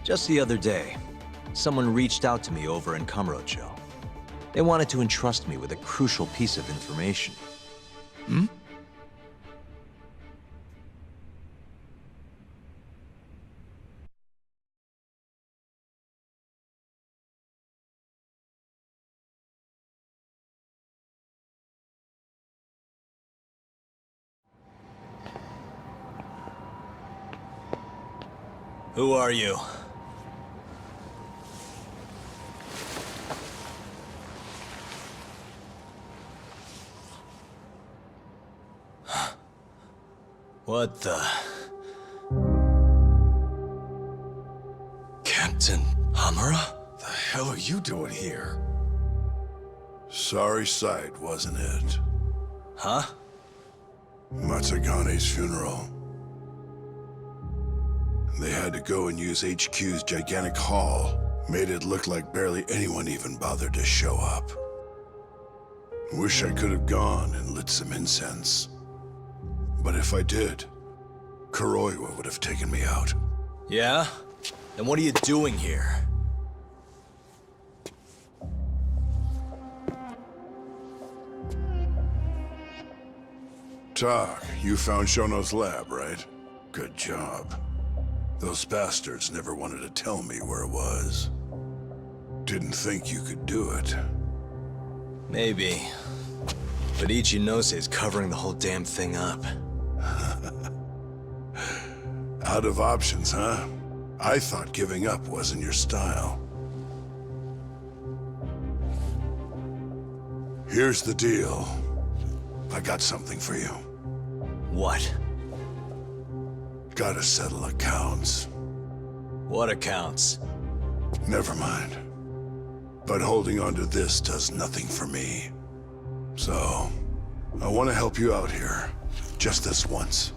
Just the other day, someone reached out to me over in Kamurocho. They wanted to entrust me with a crucial piece of information. Hmm? Who are you? What the... Captain Hamura? The hell are you doing here? Sorry sight, wasn't it? Huh? Matsugane's funeral. They had to go and use HQ's gigantic hall. Made it look like barely anyone even bothered to show up. Wish I could have gone and lit some incense. But if I did, Kuroiwa would have taken me out. Yeah? Then what are you doing here? Tak, you found Shono's lab, right? Good job. Those bastards never wanted to tell me where it was. Didn't think you could do it. Maybe. But Ichinose is covering the whole damn thing up. Out of options, huh? I thought giving up wasn't your style. Here's the deal. I got something for you. What? Gotta settle accounts. What accounts? Never mind. But holding on to this does nothing for me. So, I want to help you out here. Just this once.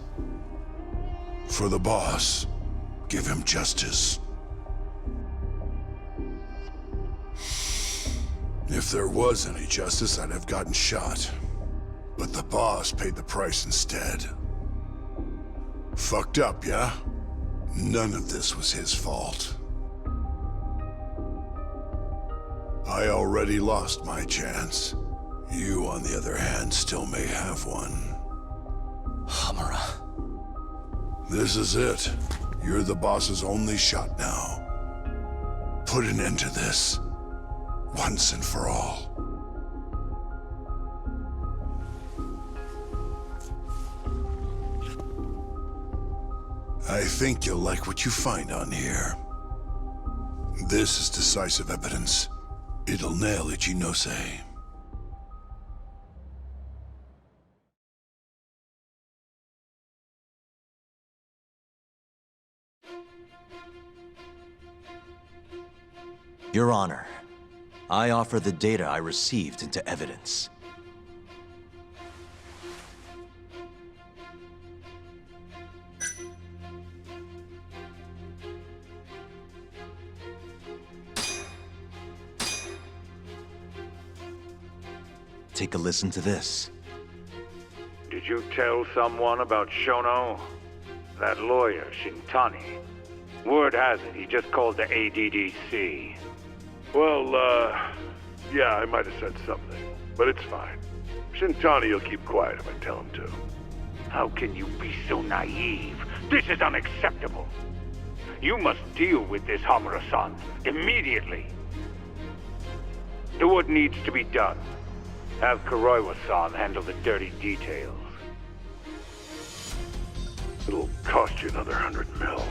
For the boss, give him justice. If there was any justice, I'd have gotten shot. But the boss paid the price instead. Fucked up, yeah? None of this was his fault. I already lost my chance. You, on the other hand, still may have one. Hamura. This is it. You're the boss's only shot now. Put an end to this. Once and for all. I think you'll like what you find on here. This is decisive evidence. It'll nail Ichinose. Your Honor, I offer the data I received into evidence. Take a listen to this. Did you tell someone about Shono? That lawyer, Shintani. Word has it, he just called the ADDC. Well, yeah, I might have said something, but it's fine. Shintani will keep quiet if I tell him to. How can you be so naive? This is unacceptable. You must deal with this, Hamura-san, immediately. Do what needs to be done. Have Kuroiwa-san handle the dirty details. It'll cost you another 100 mil.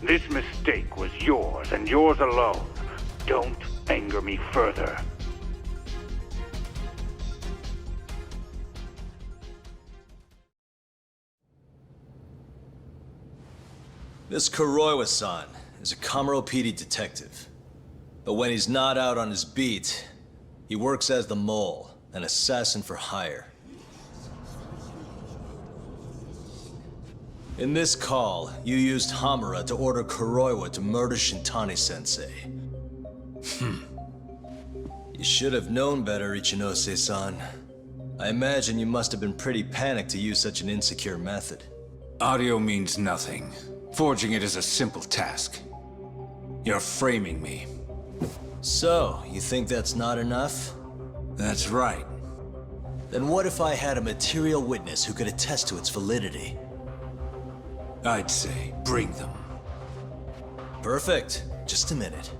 This mistake was yours, and yours alone. Don't anger me further. This Kuroiwa-san is a Kamuro PD detective. But when he's not out on his beat, he works as the mole, an assassin for hire. In this call, you used Hamura to order Kuroiwa to murder Shintani-sensei. You should have known better, Ichinose-san. I imagine you must have been pretty panicked to use such an insecure method. Audio means nothing. Forging it is a simple task. You're framing me. So, you think that's not enough? That's right. Then what if I had a material witness who could attest to its validity? I'd say, bring them. Perfect. Just a minute.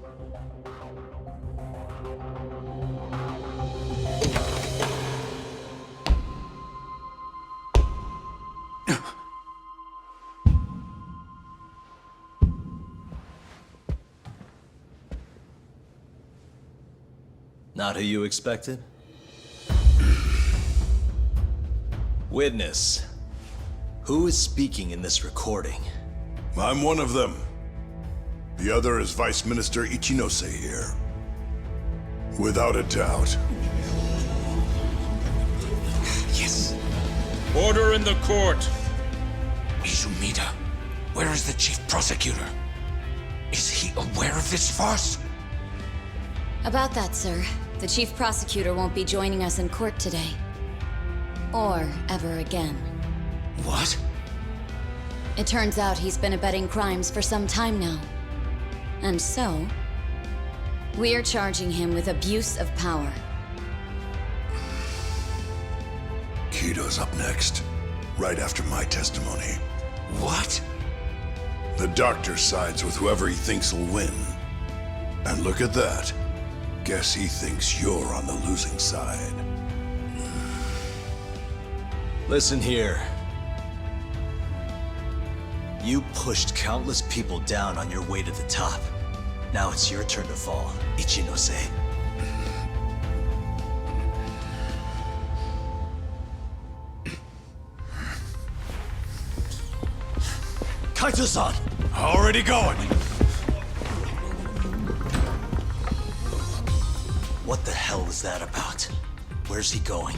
Not who you expected? Witness, who is speaking in this recording? I'm one of them. The other is Vice Minister Ichinose here. Without a doubt. Yes. Order in the court. Izumida, where is the chief prosecutor? Is he aware of this farce? About that, sir. The chief prosecutor won't be joining us in court today. Or ever again. What? It turns out he's been abetting crimes for some time now. And so, we're charging him with abuse of power. Kito's up next, right after my testimony. What? The doctor sides with whoever he thinks will win. And look at that. Guess he thinks you're on the losing side. Listen here. You pushed countless people down on your way to the top. Now it's your turn to fall, Ichinose. Kaito-san! Already going! What the hell is that about? Where's he going?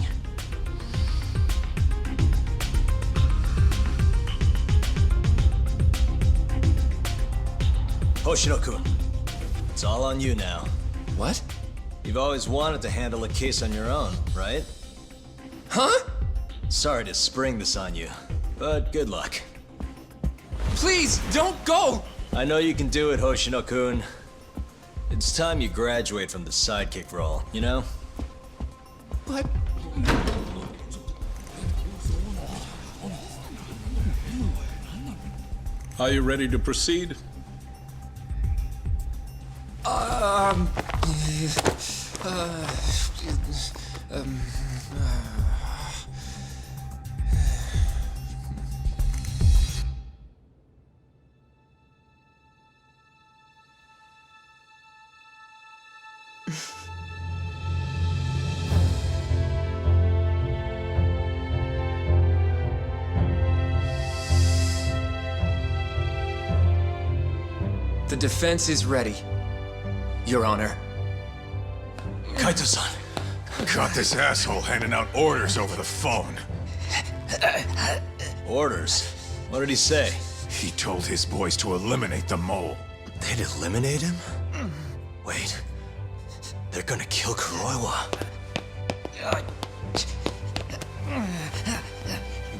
Hoshino-kun, it's all on you now. What? You've always wanted to handle a case on your own, right? Huh? Sorry to spring this on you, but good luck. Please, don't go! I know you can do it, Hoshino-kun. It's time you graduate from the sidekick role, you know? But... Are you ready to proceed? The defense is ready, Your Honor. Kaito-san! Got this asshole handing out orders over the phone. Orders? What did he say? He told his boys to eliminate the mole. They'd eliminate him? Wait. They're gonna kill Kuroiwa.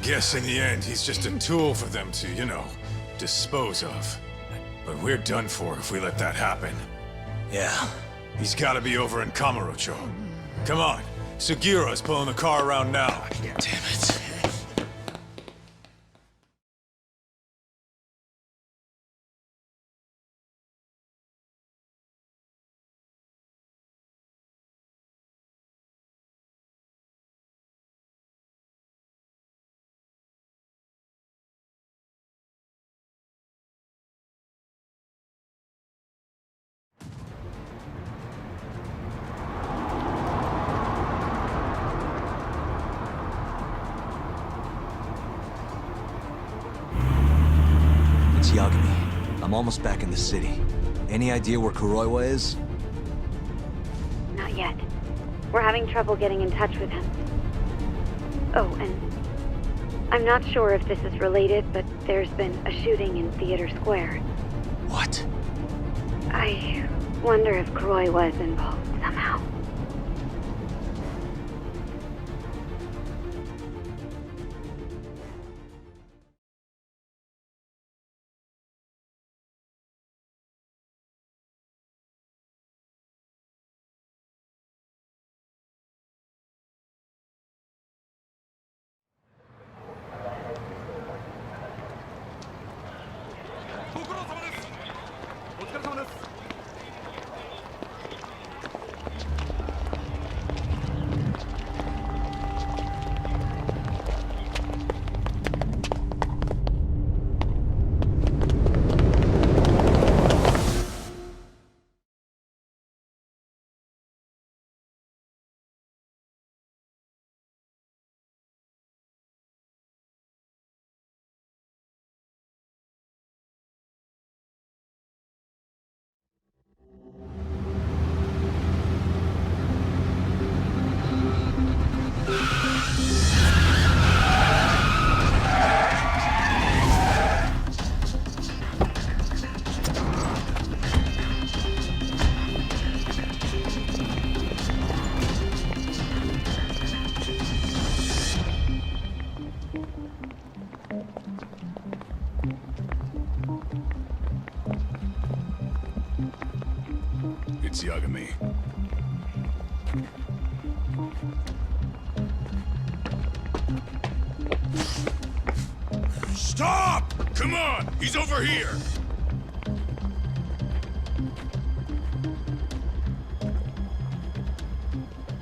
Guess in the end, he's just a tool for them to, you know, dispose of. But we're done for if we let that happen. Yeah. He's gotta be over in Kamurocho. Come on, Sugiura's pulling the car around now. Damn it. Yagami, I'm almost back in the city. Any idea where Kuroiwa is? Not yet. We're having trouble getting in touch with him. Oh, and I'm not sure if this is related, but there's been a shooting in Theater Square. What? I wonder if Kuroiwa is involved somehow. Yagami. Stop! Come on! He's over here!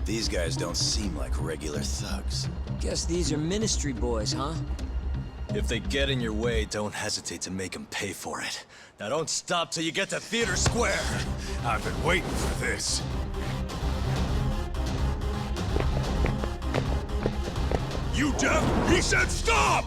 These guys don't seem like regular thugs. Guess these are ministry boys, huh? If they get in your way, don't hesitate to make them pay for it. Now don't stop till you get to Theater Square. I've been waiting for this. You deaf? He said stop!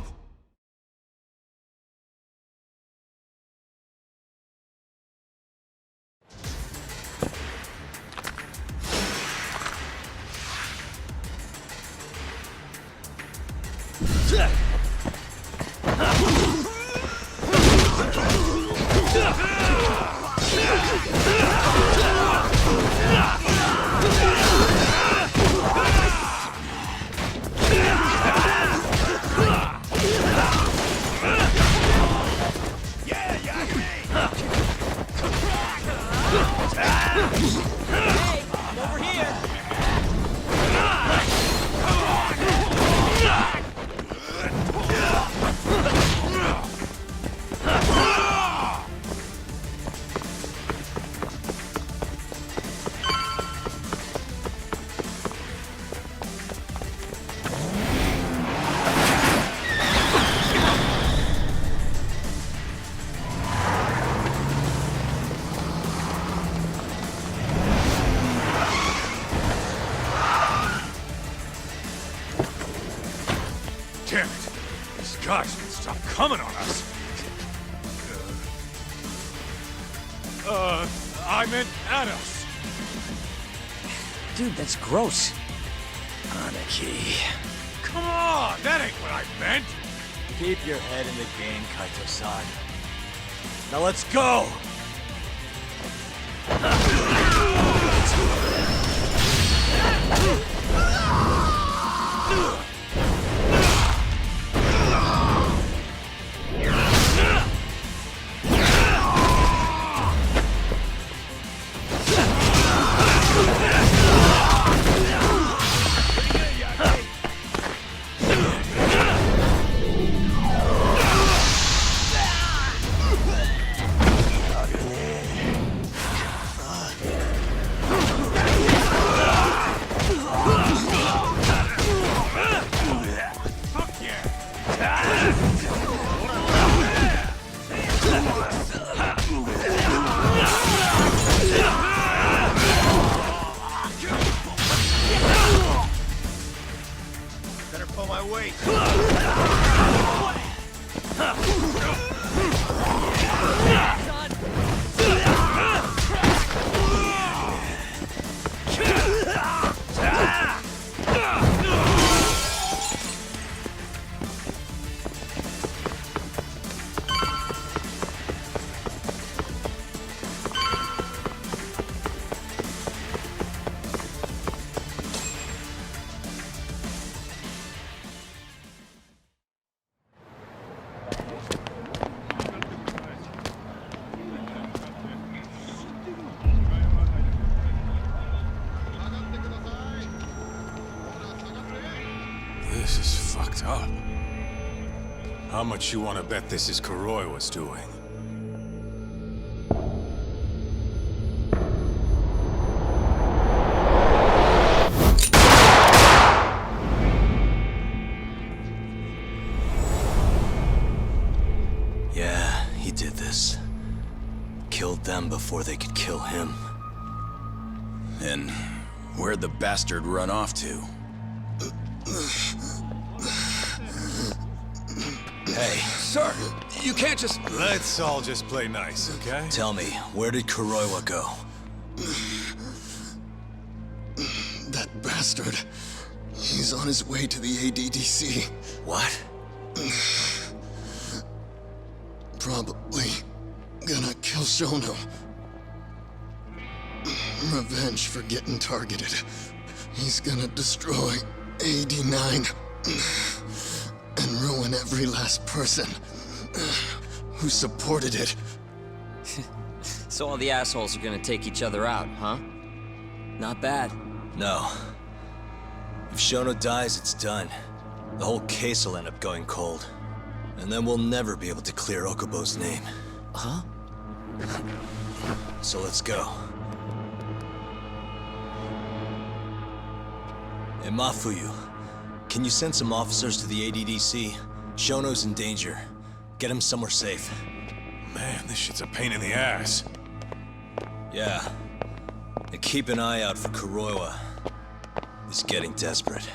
Damn it! These guys won't stop coming on us! I meant at us! Dude, that's gross. Anarchy. Come on! That ain't what I meant! Keep your head in the game, Kaito-san. Now let's go! This is fucked up. How much you want to bet this is Kuroi was doing? Yeah, he did this. Killed them before they could kill him. And where'd the bastard run off to? Hey. Sir, you can't just... Let's all just play nice, okay? Tell me, where did Kuroiwa go? That bastard. He's on his way to the ADDC. What? Probably gonna kill Shono. Revenge for getting targeted. He's gonna destroy 89 and ruin every last person who supported it. So all the assholes are gonna take each other out, huh? Not bad. No. If Shono dies, it's done. The whole case will end up going cold. And then we'll never be able to clear Okubo's name. Huh? So let's go. Hey, Mafuyu, can you send some officers to the ADDC? Shono's in danger. Get him somewhere safe. Man, this shit's a pain in the ass. Yeah. And keep an eye out for Kuroiwa. He's getting desperate.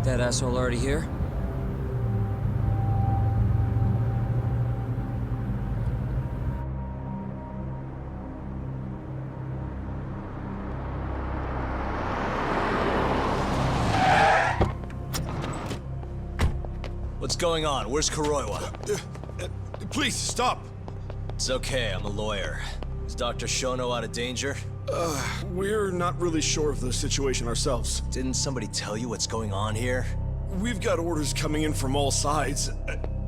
That asshole already here? What's going on? Where's Kuroiwa? Please, stop! It's okay, I'm a lawyer. Is Dr. Shono out of danger? We're not really sure of the situation ourselves. Didn't somebody tell you what's going on here? We've got orders coming in from all sides.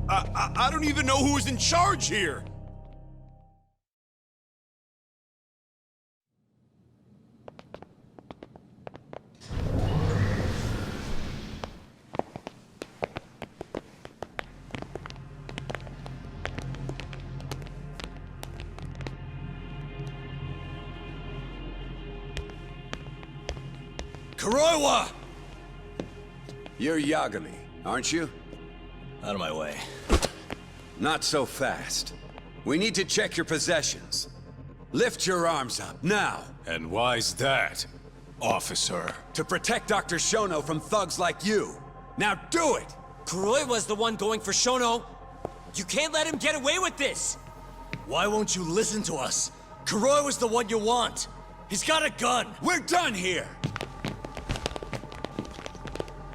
I don't even know who's in charge here! Kuroiwa! You're Yagami, aren't you? Out of my way. Not so fast. We need to check your possessions. Lift your arms up, now! And why's that, officer? To protect Dr. Shono from thugs like you. Now do it! Kuroiwa's the one going for Shono. You can't let him get away with this! Why won't you listen to us? Kuroiwa's the one you want. He's got a gun. We're done here!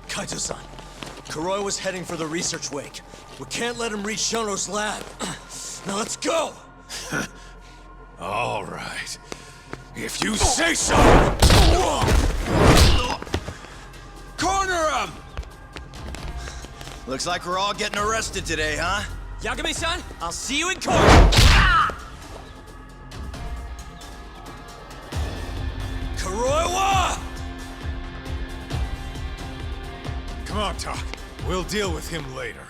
Kaito-san, Kuroiwa's heading for the research wake. We can't let him reach Shono's lab. Now let's go! All right. If you say so! Corner him! Looks like we're all getting arrested today, huh? Yagami-san, I'll see you in court! Kuroiwa! Come on, Tak. We'll deal with him later.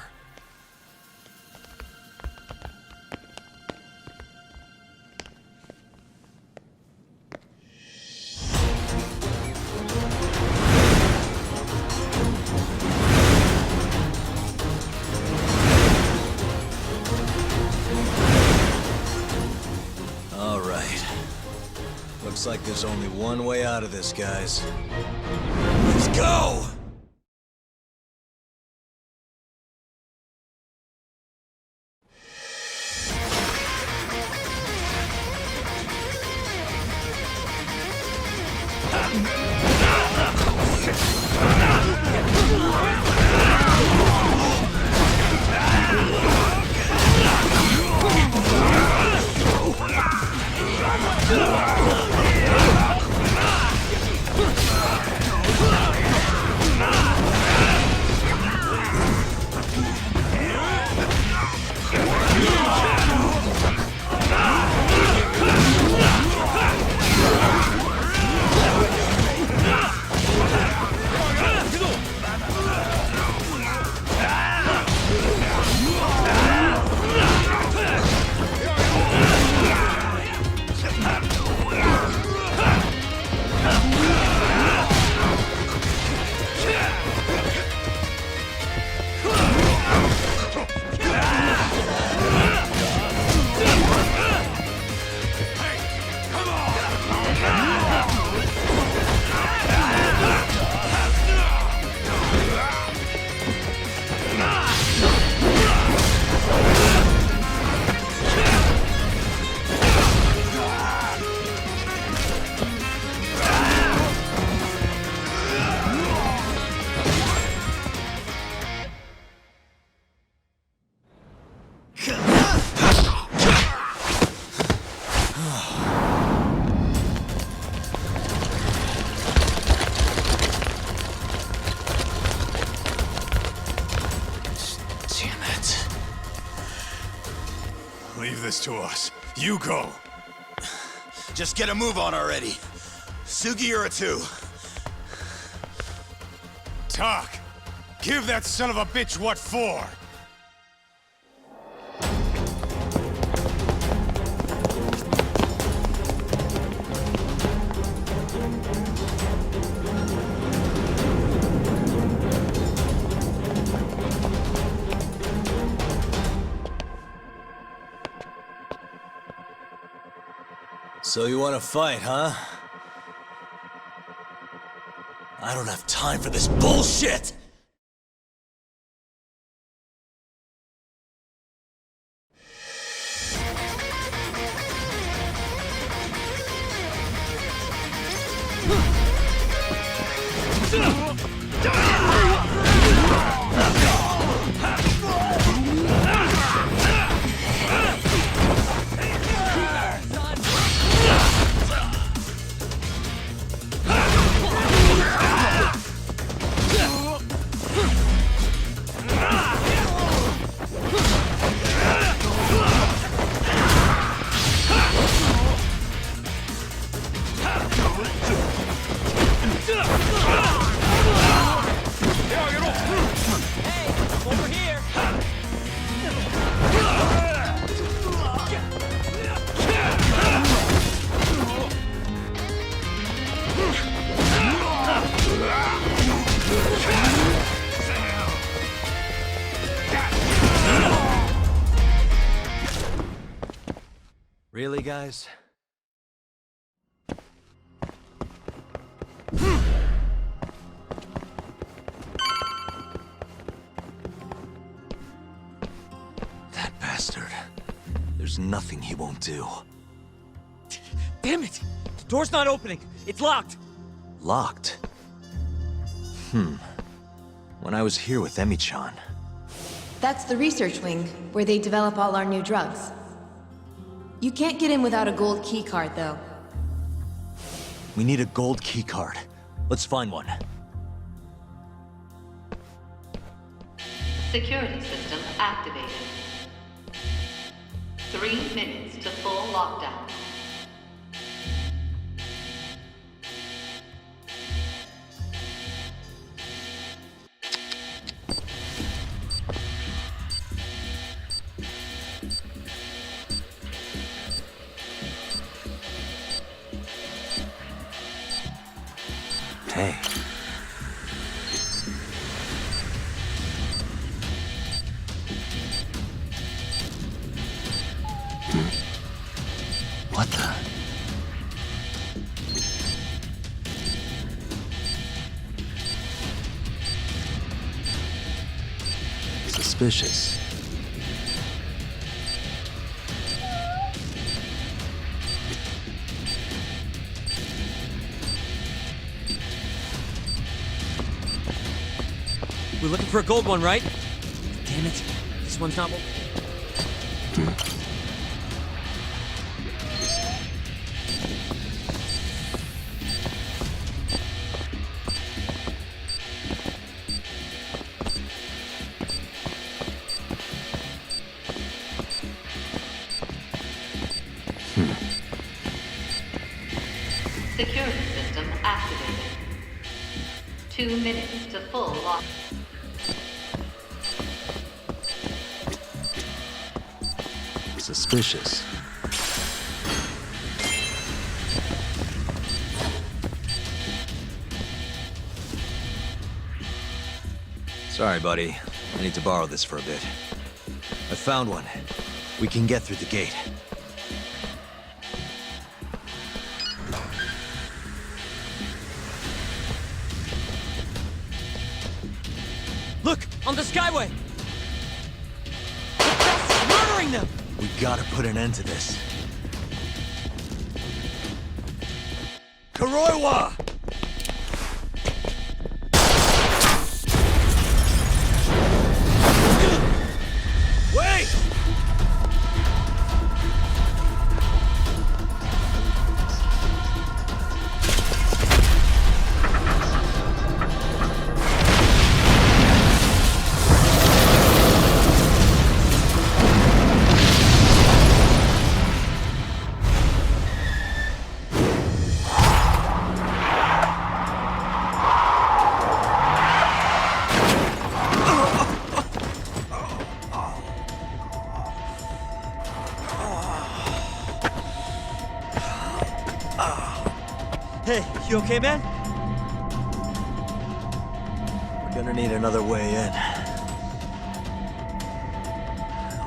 All right. Looks like there's only one way out of this, guys. Let's go! Leave this to us. You go. Just get a move on already. Sugiura 2. Tak, give that son of a bitch what for? So you want to fight, huh? I don't have time for this bullshit! Really, guys? That bastard. There's nothing he won't do. Damn it! The door's not opening. It's locked. Locked? When I was here with Emi-chan. That's the research wing, where they develop all our new drugs. You can't get in without a gold keycard, though. We need a gold keycard. Let's find one. Security system activated. 3 minutes to full lockdown. Hey. What the? Suspicious. We're looking for a gold one, right? Damn it. This one's not... Security system activated. 2 minutes to full lock. Suspicious. Sorry, buddy. I need to borrow this for a bit. I found one. We can get through the gate. Look! On the skyway! That's murdering them! We gotta put an end to this. Kuroiwa! Wait! You okay, man? We're gonna need another way in.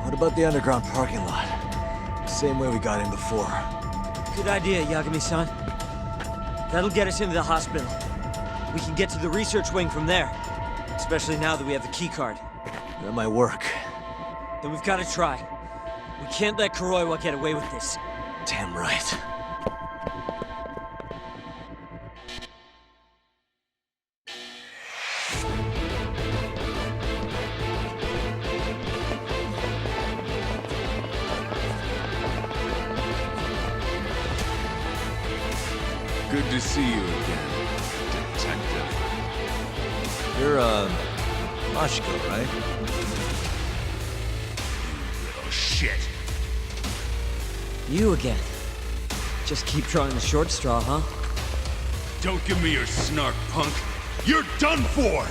What about the underground parking lot? Same way we got in before. Good idea, Yagami-san. That'll get us into the hospital. We can get to the research wing from there. Especially now that we have the keycard. That might work. Then we've got to try. We can't let Kuroiwa get away with this. Damn right. Good to see you again, Detective. You're, Mashiko, right? Little shit. You again. Just keep drawing the short straw, huh? Don't give me your snark, punk. You're done for!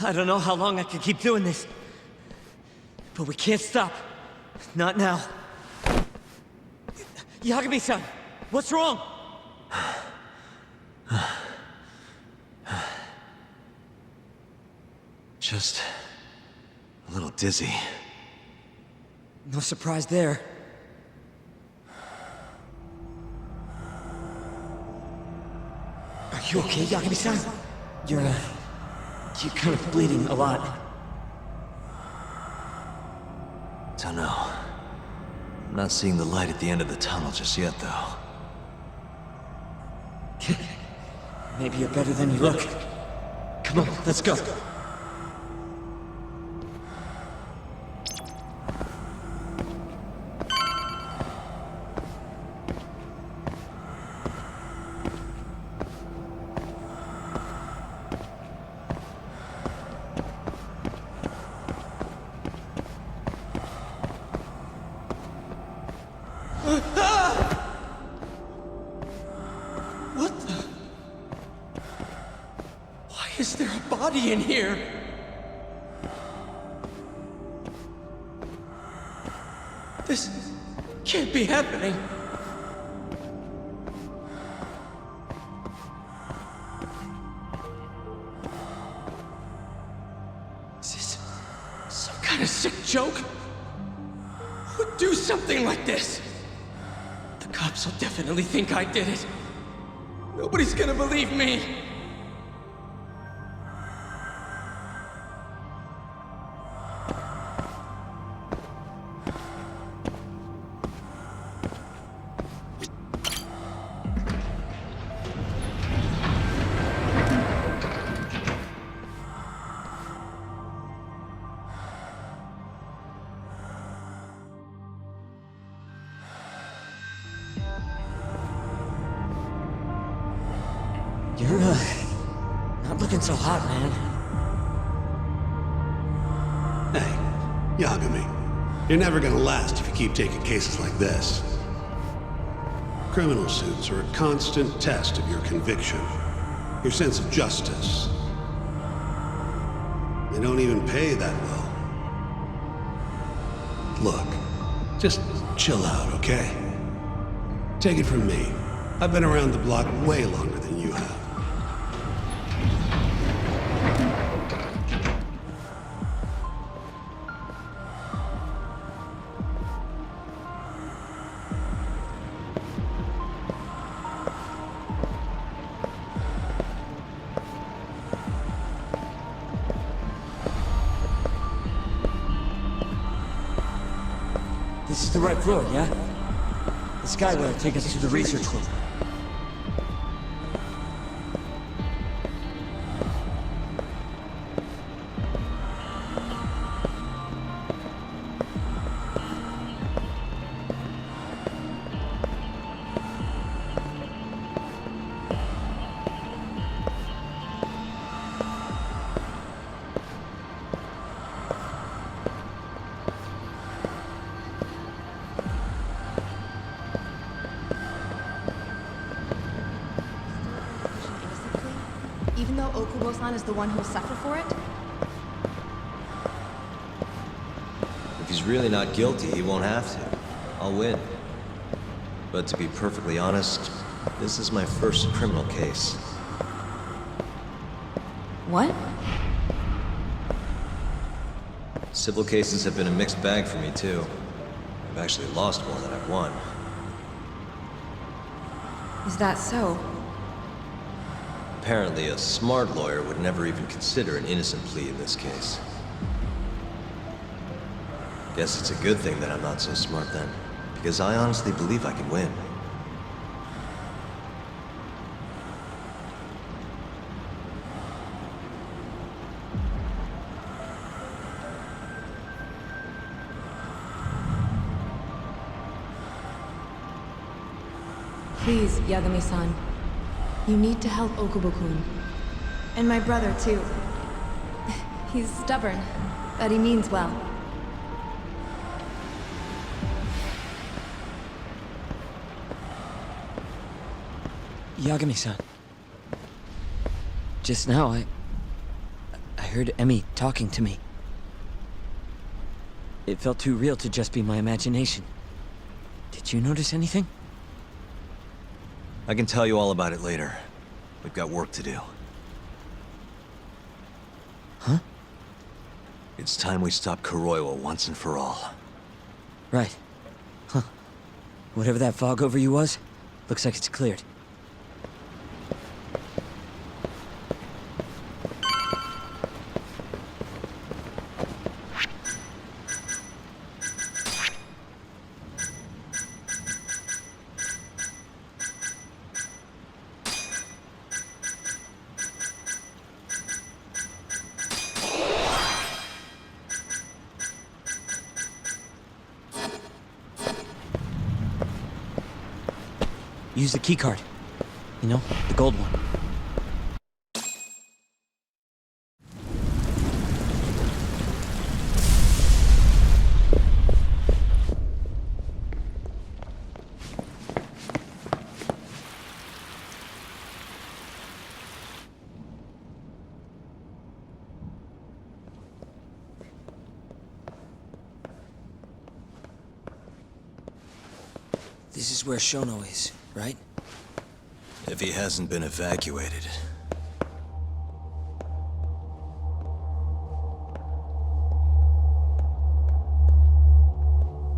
I don't know how long I can keep doing this. But we can't stop. Not now. Yagami-san, what's wrong? Just a little dizzy. No surprise there. Are you okay, Yagami-san? You're kind of bleeding a lot. Don't know. I'm not seeing the light at the end of the tunnel just yet, though. Maybe you're better than you look. Come on, let's go. Is there a body in here? This can't be happening. Is this some kind of sick joke? Who would do something like this? The cops will definitely think I did it. Nobody's gonna believe me. You're, not looking so hot, man. Hey, Yagami. You're never gonna last if you keep taking cases like this. Criminal suits are a constant test of your conviction. your sense of justice. They don't even pay that well. Look, just chill out, okay? Take it from me. I've been around the block way longer than you have. This is the right road, yeah? The skyway will take us to the research room. Even though Okubo-san is the one who'll suffer for it? If he's really not guilty, he won't have to. I'll win. But to be perfectly honest, this is my first criminal case. What? Civil cases have been a mixed bag for me, too. I've actually lost more than I've won. Is that so? Apparently, a smart lawyer would never even consider an innocent plea in this case. Guess it's a good thing that I'm not so smart then, because I honestly believe I can win. Please, Yagami-san. You need to help Okubo-kun. And my brother, too. He's stubborn, but he means well. Yagami-san. Just now, I heard Emmy talking to me. It felt too real to just be my imagination. Did you notice anything? I can tell you all about it later. We've got work to do. Huh? It's time we stop Kuroiwa once and for all. Right. Huh. Whatever that fog over you was, looks like it's cleared. Use the keycard. You know, the gold one. This is where Shono is, right? If he hasn't been evacuated.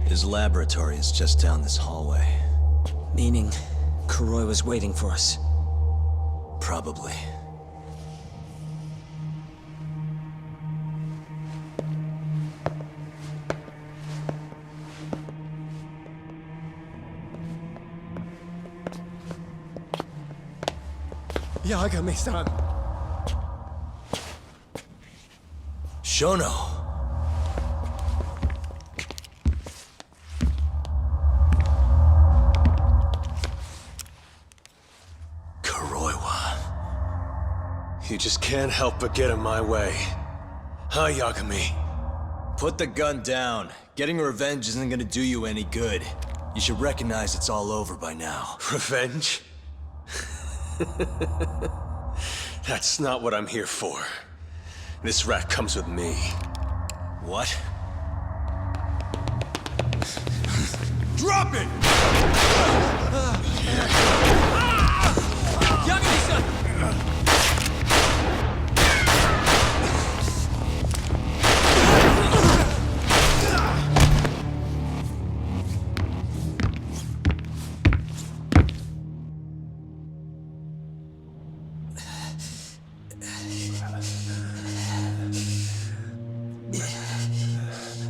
His laboratory is just down this hallway. Meaning, Kuroi was waiting for us. Probably. Yagami-san. Shono. Kuroiwa. You just can't help but get in my way. Huh, Yagami? Put the gun down. Getting revenge isn't gonna do you any good. You should recognize it's all over by now. Revenge? That's not what I'm here for. This rat comes with me. What? Drop it! Yagami-san!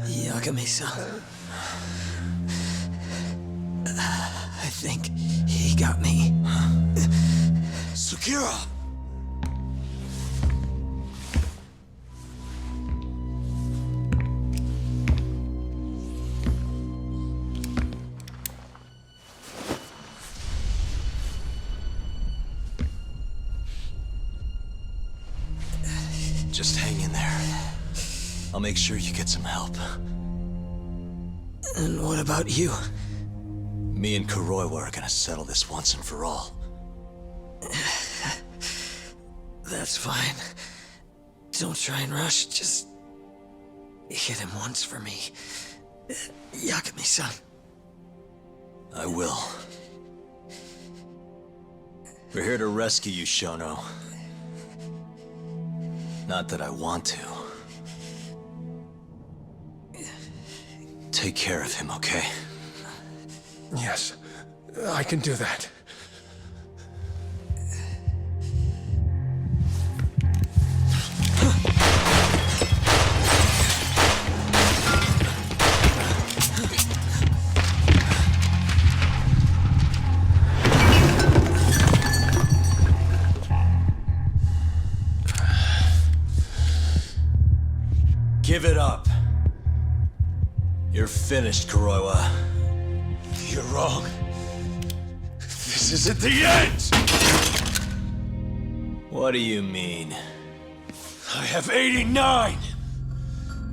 Yagami-san. I think he got me. Sukira! Just hang in there. I'll make sure you get some help. And what about you? Me and Kuroiwa are gonna settle this once and for all. That's fine. Don't try and rush, just hit him once for me. Yagami-san. I will. We're here to rescue you, Shono. Not that I want to. Take care of him, okay? Yes, I can do that. Give it up. You're finished, Kuroiwa. You're wrong. This isn't the end! What do you mean? I have 89!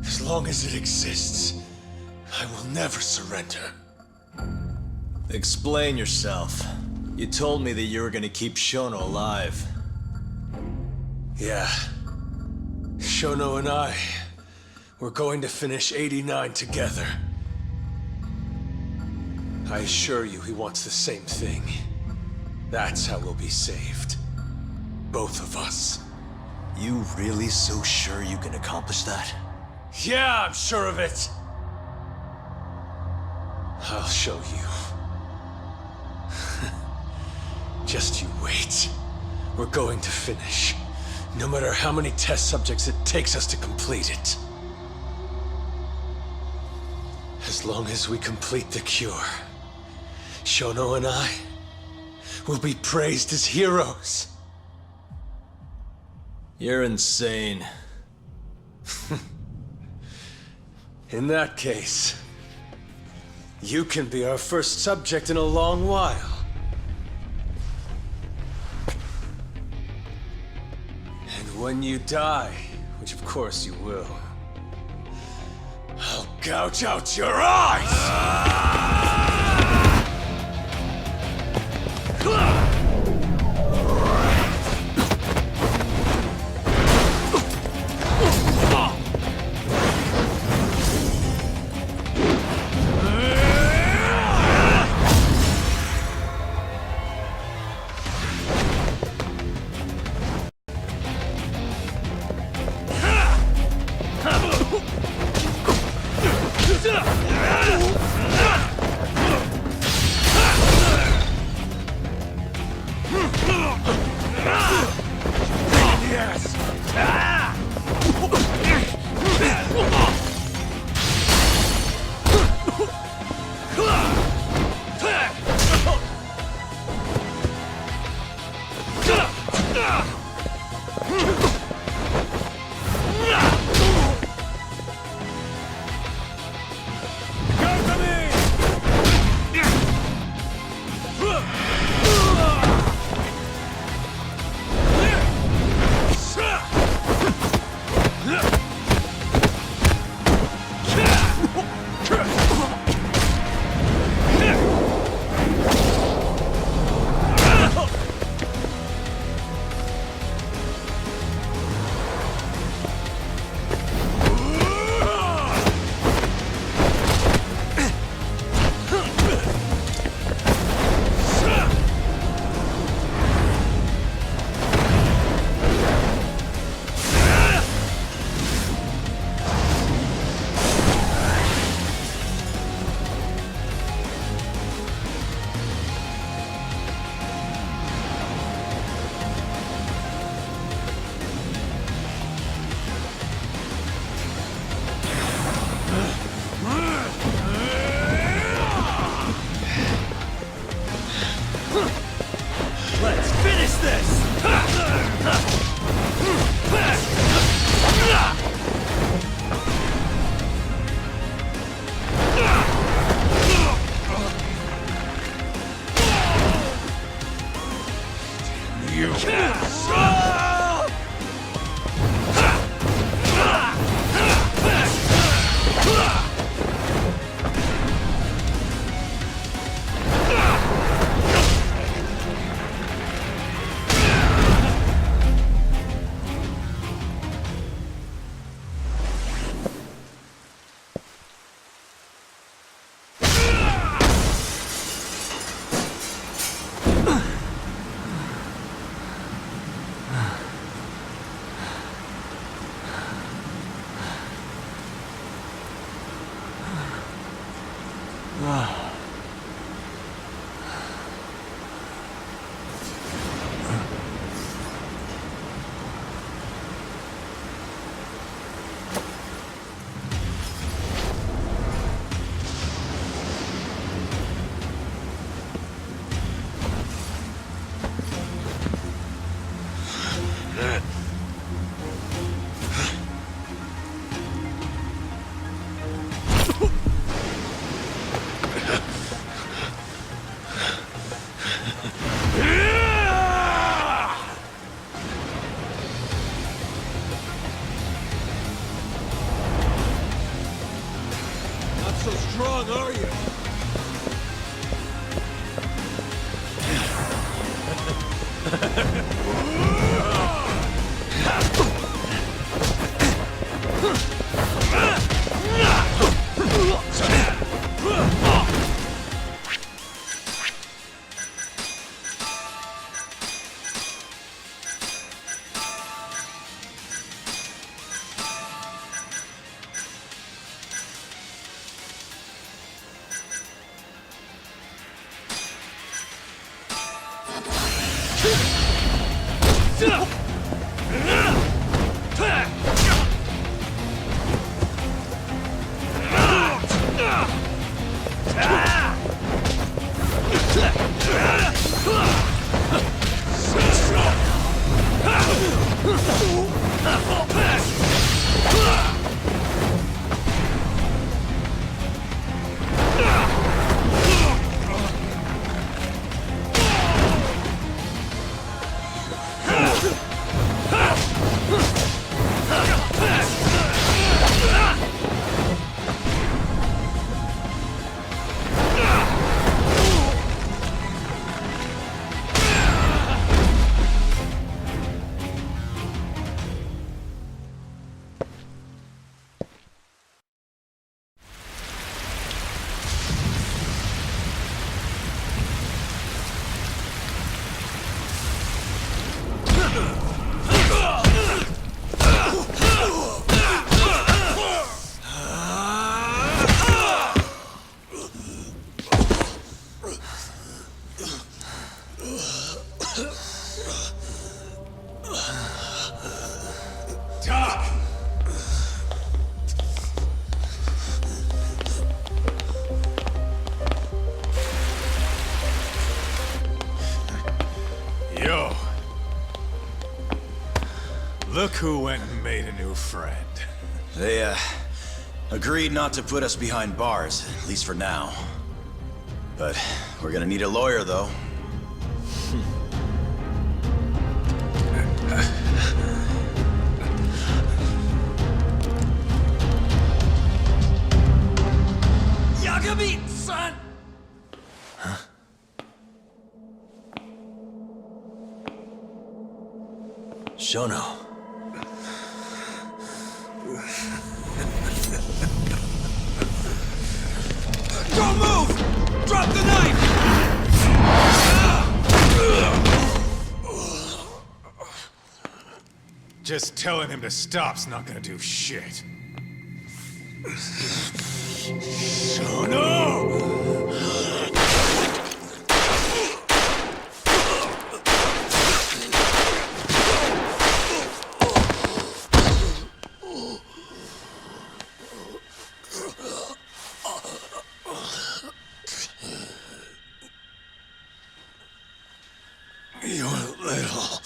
As long as it exists, I will never surrender. Explain yourself. You told me that you were gonna keep Shono alive. Yeah. Shono and I, we're going to finish 89 together. I assure you he wants the same thing. That's how we'll be saved. Both of us. You really so sure you can accomplish that? Yeah, I'm sure of it! I'll show you. Just you wait. We're going to finish. No matter how many test subjects it takes us to complete it. As long as we complete the cure, Shono and I will be praised as heroes. You're insane. In that case, you can be our first subject in a long while. And when you die, which of course you will, I'll gouge out your eyes! So strong, are you? Look who went and made a new friend. They, agreed not to put us behind bars, at least for now. But we're gonna need a lawyer, though. Yagami, son! Huh? Shono. Don't move! Drop the knife! Just telling him to stop's not gonna do shit. Your little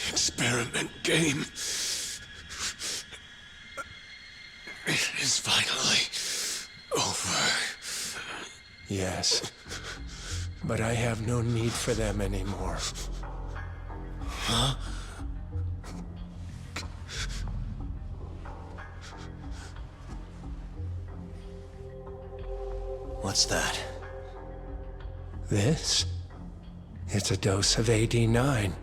experiment game is finally over. Yes, but I have no need for them anymore. Huh? What's that? This? It's a dose of AD9.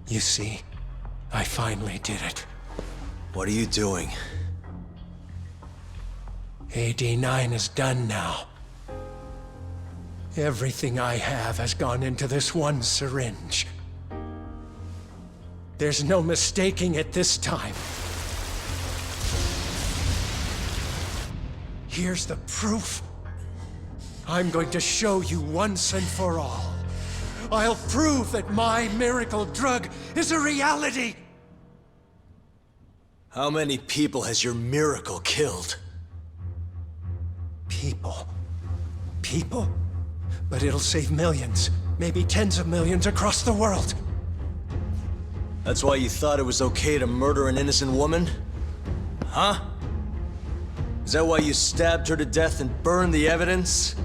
You see, I finally did it. What are you doing? AD9 is done now. Everything I have has gone into this one syringe. There's no mistaking it this time. Here's the proof. I'm going to show you once and for all. I'll prove that my miracle drug is a reality! How many people has your miracle killed? People. People? But it'll save millions, maybe tens of millions across the world. That's why you thought it was okay to murder an innocent woman? Huh? Is that why you stabbed her to death and burned the evidence?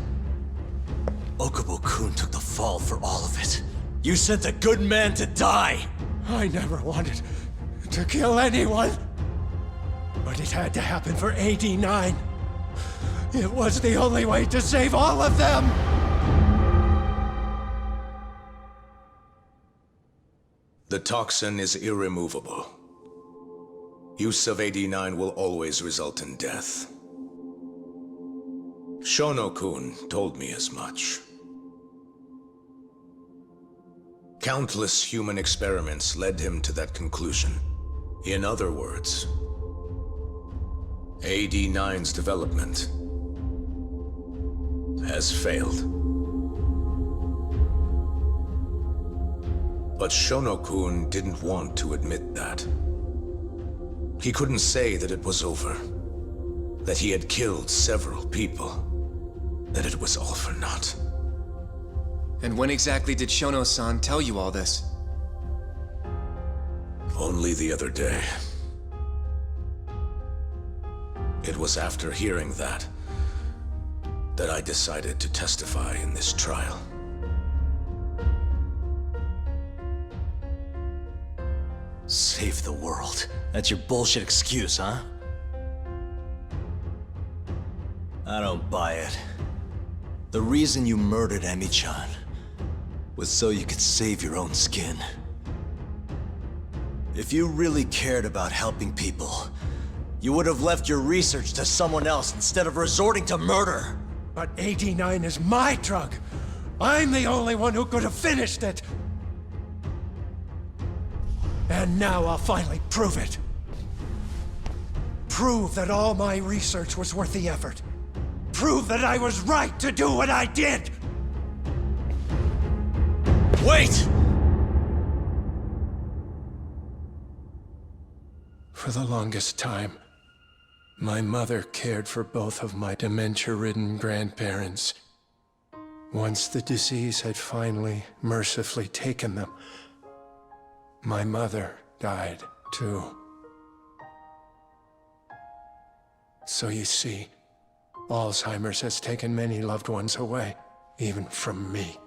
Okubo-kun took the fall for all of it. You sent a good man to die! I never wanted to kill anyone. But it had to happen for AD9. It was the only way to save all of them! The toxin is irremovable. Use of AD9 will always result in death. Shono-kun told me as much. Countless human experiments led him to that conclusion. In other words, AD9's development has failed. But Shono-kun didn't want to admit that. He couldn't say that it was over, that he had killed several people, that it was all for naught. And when exactly did Shono-san tell you all this? Only the other day. It was after hearing that I decided to testify in this trial. Save the world. That's your bullshit excuse, huh? I don't buy it. The reason you murdered Emi-chan was so you could save your own skin. If you really cared about helping people, you would have left your research to someone else instead of resorting to murder. But AD9 is my drug. I'm the only one who could have finished it. And now I'll finally prove it. Prove that all my research was worth the effort. Prove that I was right to do what I did! Wait! For the longest time, my mother cared for both of my dementia-ridden grandparents. Once the disease had finally, mercifully taken them, my mother died, too. So you see, Alzheimer's has taken many loved ones away, even from me.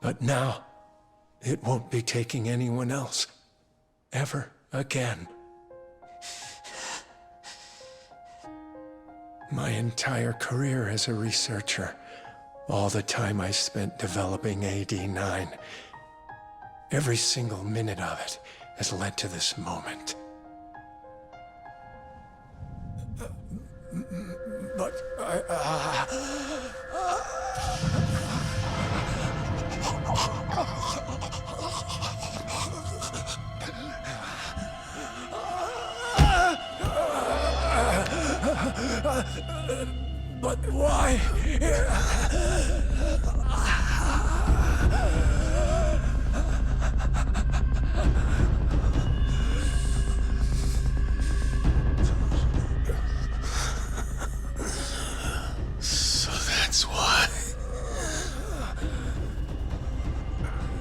But now, it won't be taking anyone else, ever again. My entire career as a researcher, all the time I spent developing AD9, every single minute of it has led to this moment. But but why? So that's why.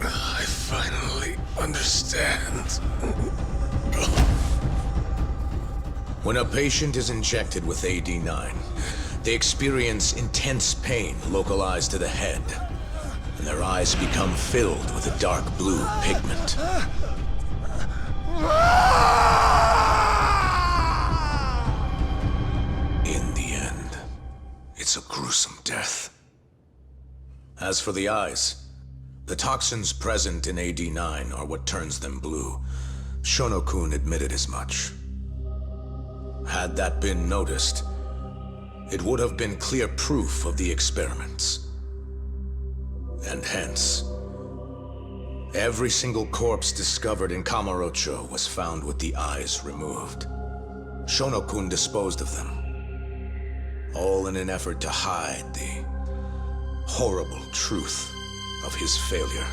I finally understand. When a patient is injected with AD9, they experience intense pain localized to the head, and their eyes become filled with a dark blue pigment. In the end, it's a gruesome death. As for the eyes, the toxins present in AD9 are what turns them blue. Shono-kun admitted as much. Had that been noticed, it would have been clear proof of the experiments. And hence, every single corpse discovered in Kamurocho was found with the eyes removed. Shono-kun disposed of them, all in an effort to hide the horrible truth of his failure.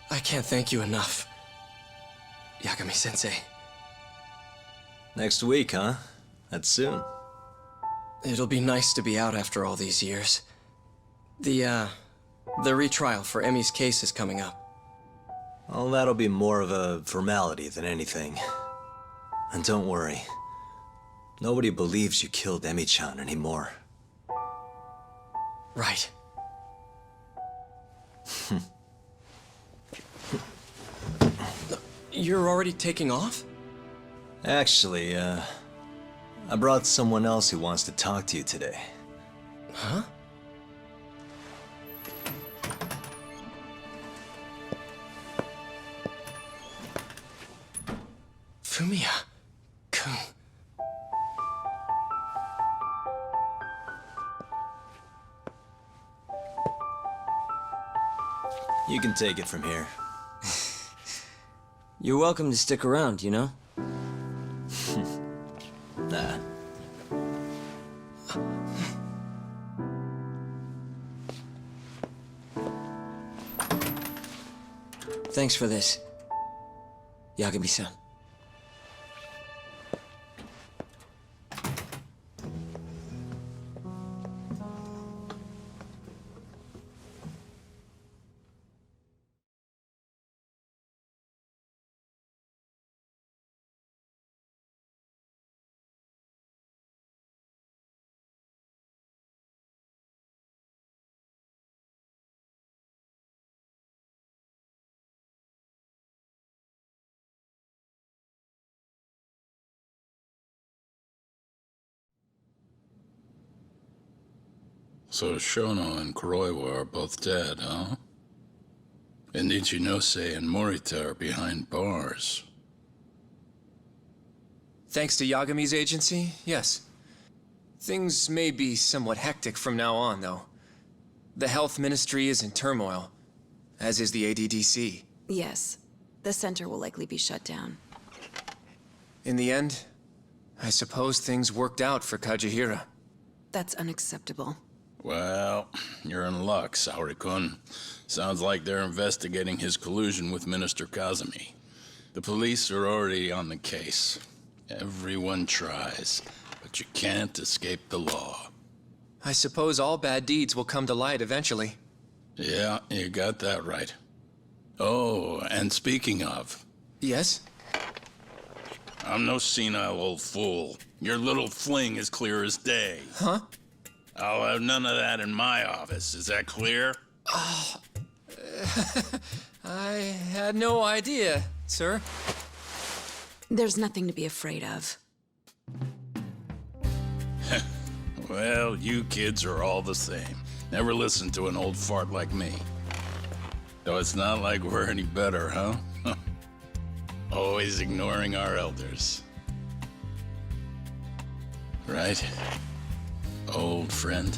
I can't thank you enough, Yagami-sensei. Next week, huh? That's soon. It'll be nice to be out after all these years. The retrial for Emmy's case is coming up. Well, that'll be more of a formality than anything. And don't worry. Nobody believes you killed Emmy-chan anymore. Right. You're already taking off? Actually, I brought someone else who wants to talk to you today. Huh? Fumiya-kun. You can take it from here. You're welcome to stick around, you know? Nah. Thanks for this, Yagami-san. So Shono and Kuroiwa are both dead, huh? And Ichinose and Morita are behind bars. Thanks to Yagami's agency, yes. Things may be somewhat hectic from now on, though. The health ministry is in turmoil, as is the ADDC. Yes. The center will likely be shut down. In the end, I suppose things worked out for Kajihira. That's unacceptable. Well, you're in luck, Saori-kun. Sounds like they're investigating his collusion with Minister Kazumi. The police are already on the case. Everyone tries, but you can't escape the law. I suppose all bad deeds will come to light eventually. Yeah, you got that right. Oh, and speaking of... Yes? I'm no senile old fool. Your little fling is clear as day. Huh? I'll have none of that in my office. Is that clear? I had no idea, sir. There's nothing to be afraid of. Well, you kids are all the same. Never listen to an old fart like me. Though it's not like we're any better, huh? Always ignoring our elders. Right? Old friend?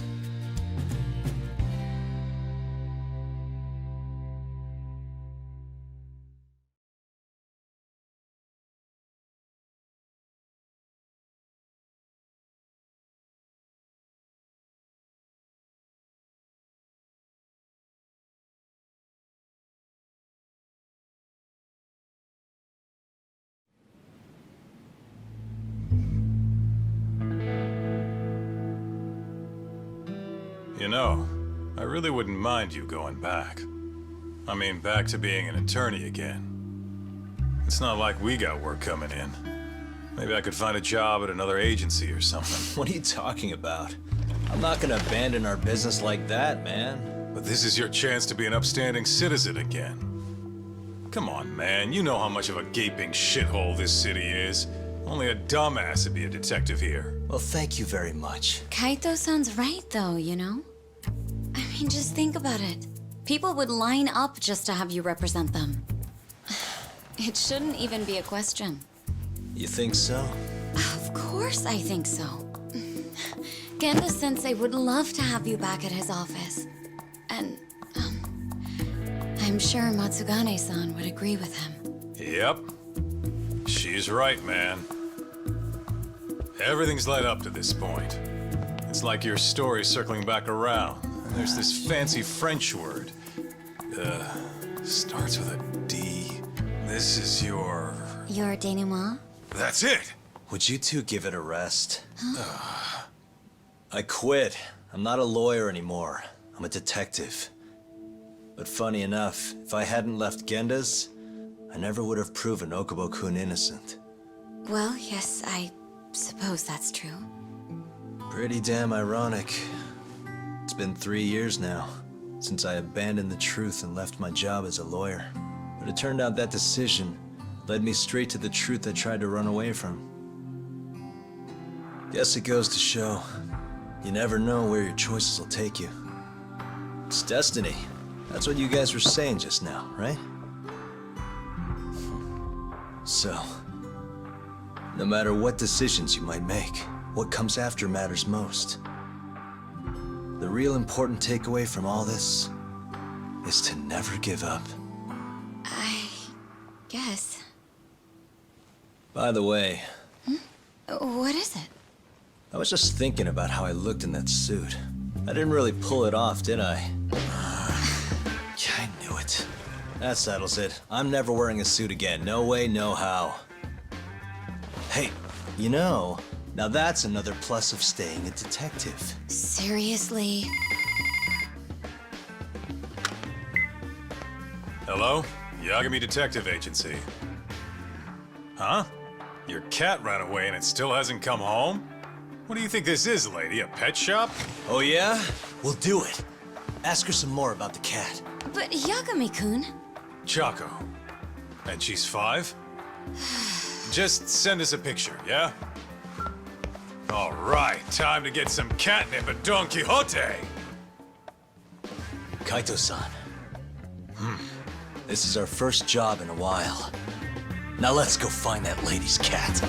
You know, I really wouldn't mind you going back. I mean, back to being an attorney again. It's not like we got work coming in. Maybe I could find a job at another agency or something. What are you talking about? I'm not gonna abandon our business like that, man. But this is your chance to be an upstanding citizen again. Come on, man. You know how much of a gaping shithole this city is. Only a dumbass would be a detective here. Well, thank you very much. Kaito sounds right, though, you know? I mean, just think about it. People would line up just to have you represent them. It shouldn't even be a question. You think so? Of course I think so. Genda-sensei would love to have you back at his office. And, I'm sure Matsugane-san would agree with him. Yep. She's right, man. Everything's led up to this point. It's like your story's circling back around. And there's this fancy French word. Starts with a D. This is your... Your denouement? That's it! Would you two give it a rest? I quit. I'm not a lawyer anymore. I'm a detective. But funny enough, if I hadn't left Genda's, I never would have proven Okubo-kun innocent. Well, yes, I suppose that's true. Pretty damn ironic. It's been 3 years now, since I abandoned the truth and left my job as a lawyer. But it turned out that decision led me straight to the truth I tried to run away from. Guess it goes to show, you never know where your choices will take you. It's destiny. That's what you guys were saying just now, right? So, no matter what decisions you might make, what comes after matters most. The real important takeaway from all this is to never give up. I guess. By the way... What is it? I was just thinking about how I looked in that suit. I didn't really pull it off, did I? Yeah, I knew it. That settles it. I'm never wearing a suit again. No way, no how. Hey, you know, now that's another plus of staying a detective. Seriously? Hello? Yagami Detective Agency. Huh? Your cat ran away and it still hasn't come home? What do you think this is, lady? A pet shop? Oh yeah? We'll do it. Ask her some more about the cat. But Yagami-kun... Chaco. And she's 5? Just send us a picture, yeah? All right, time to get some catnip at Don Quixote! Kaito-san. This is our first job in a while. Now let's go find that lady's cat.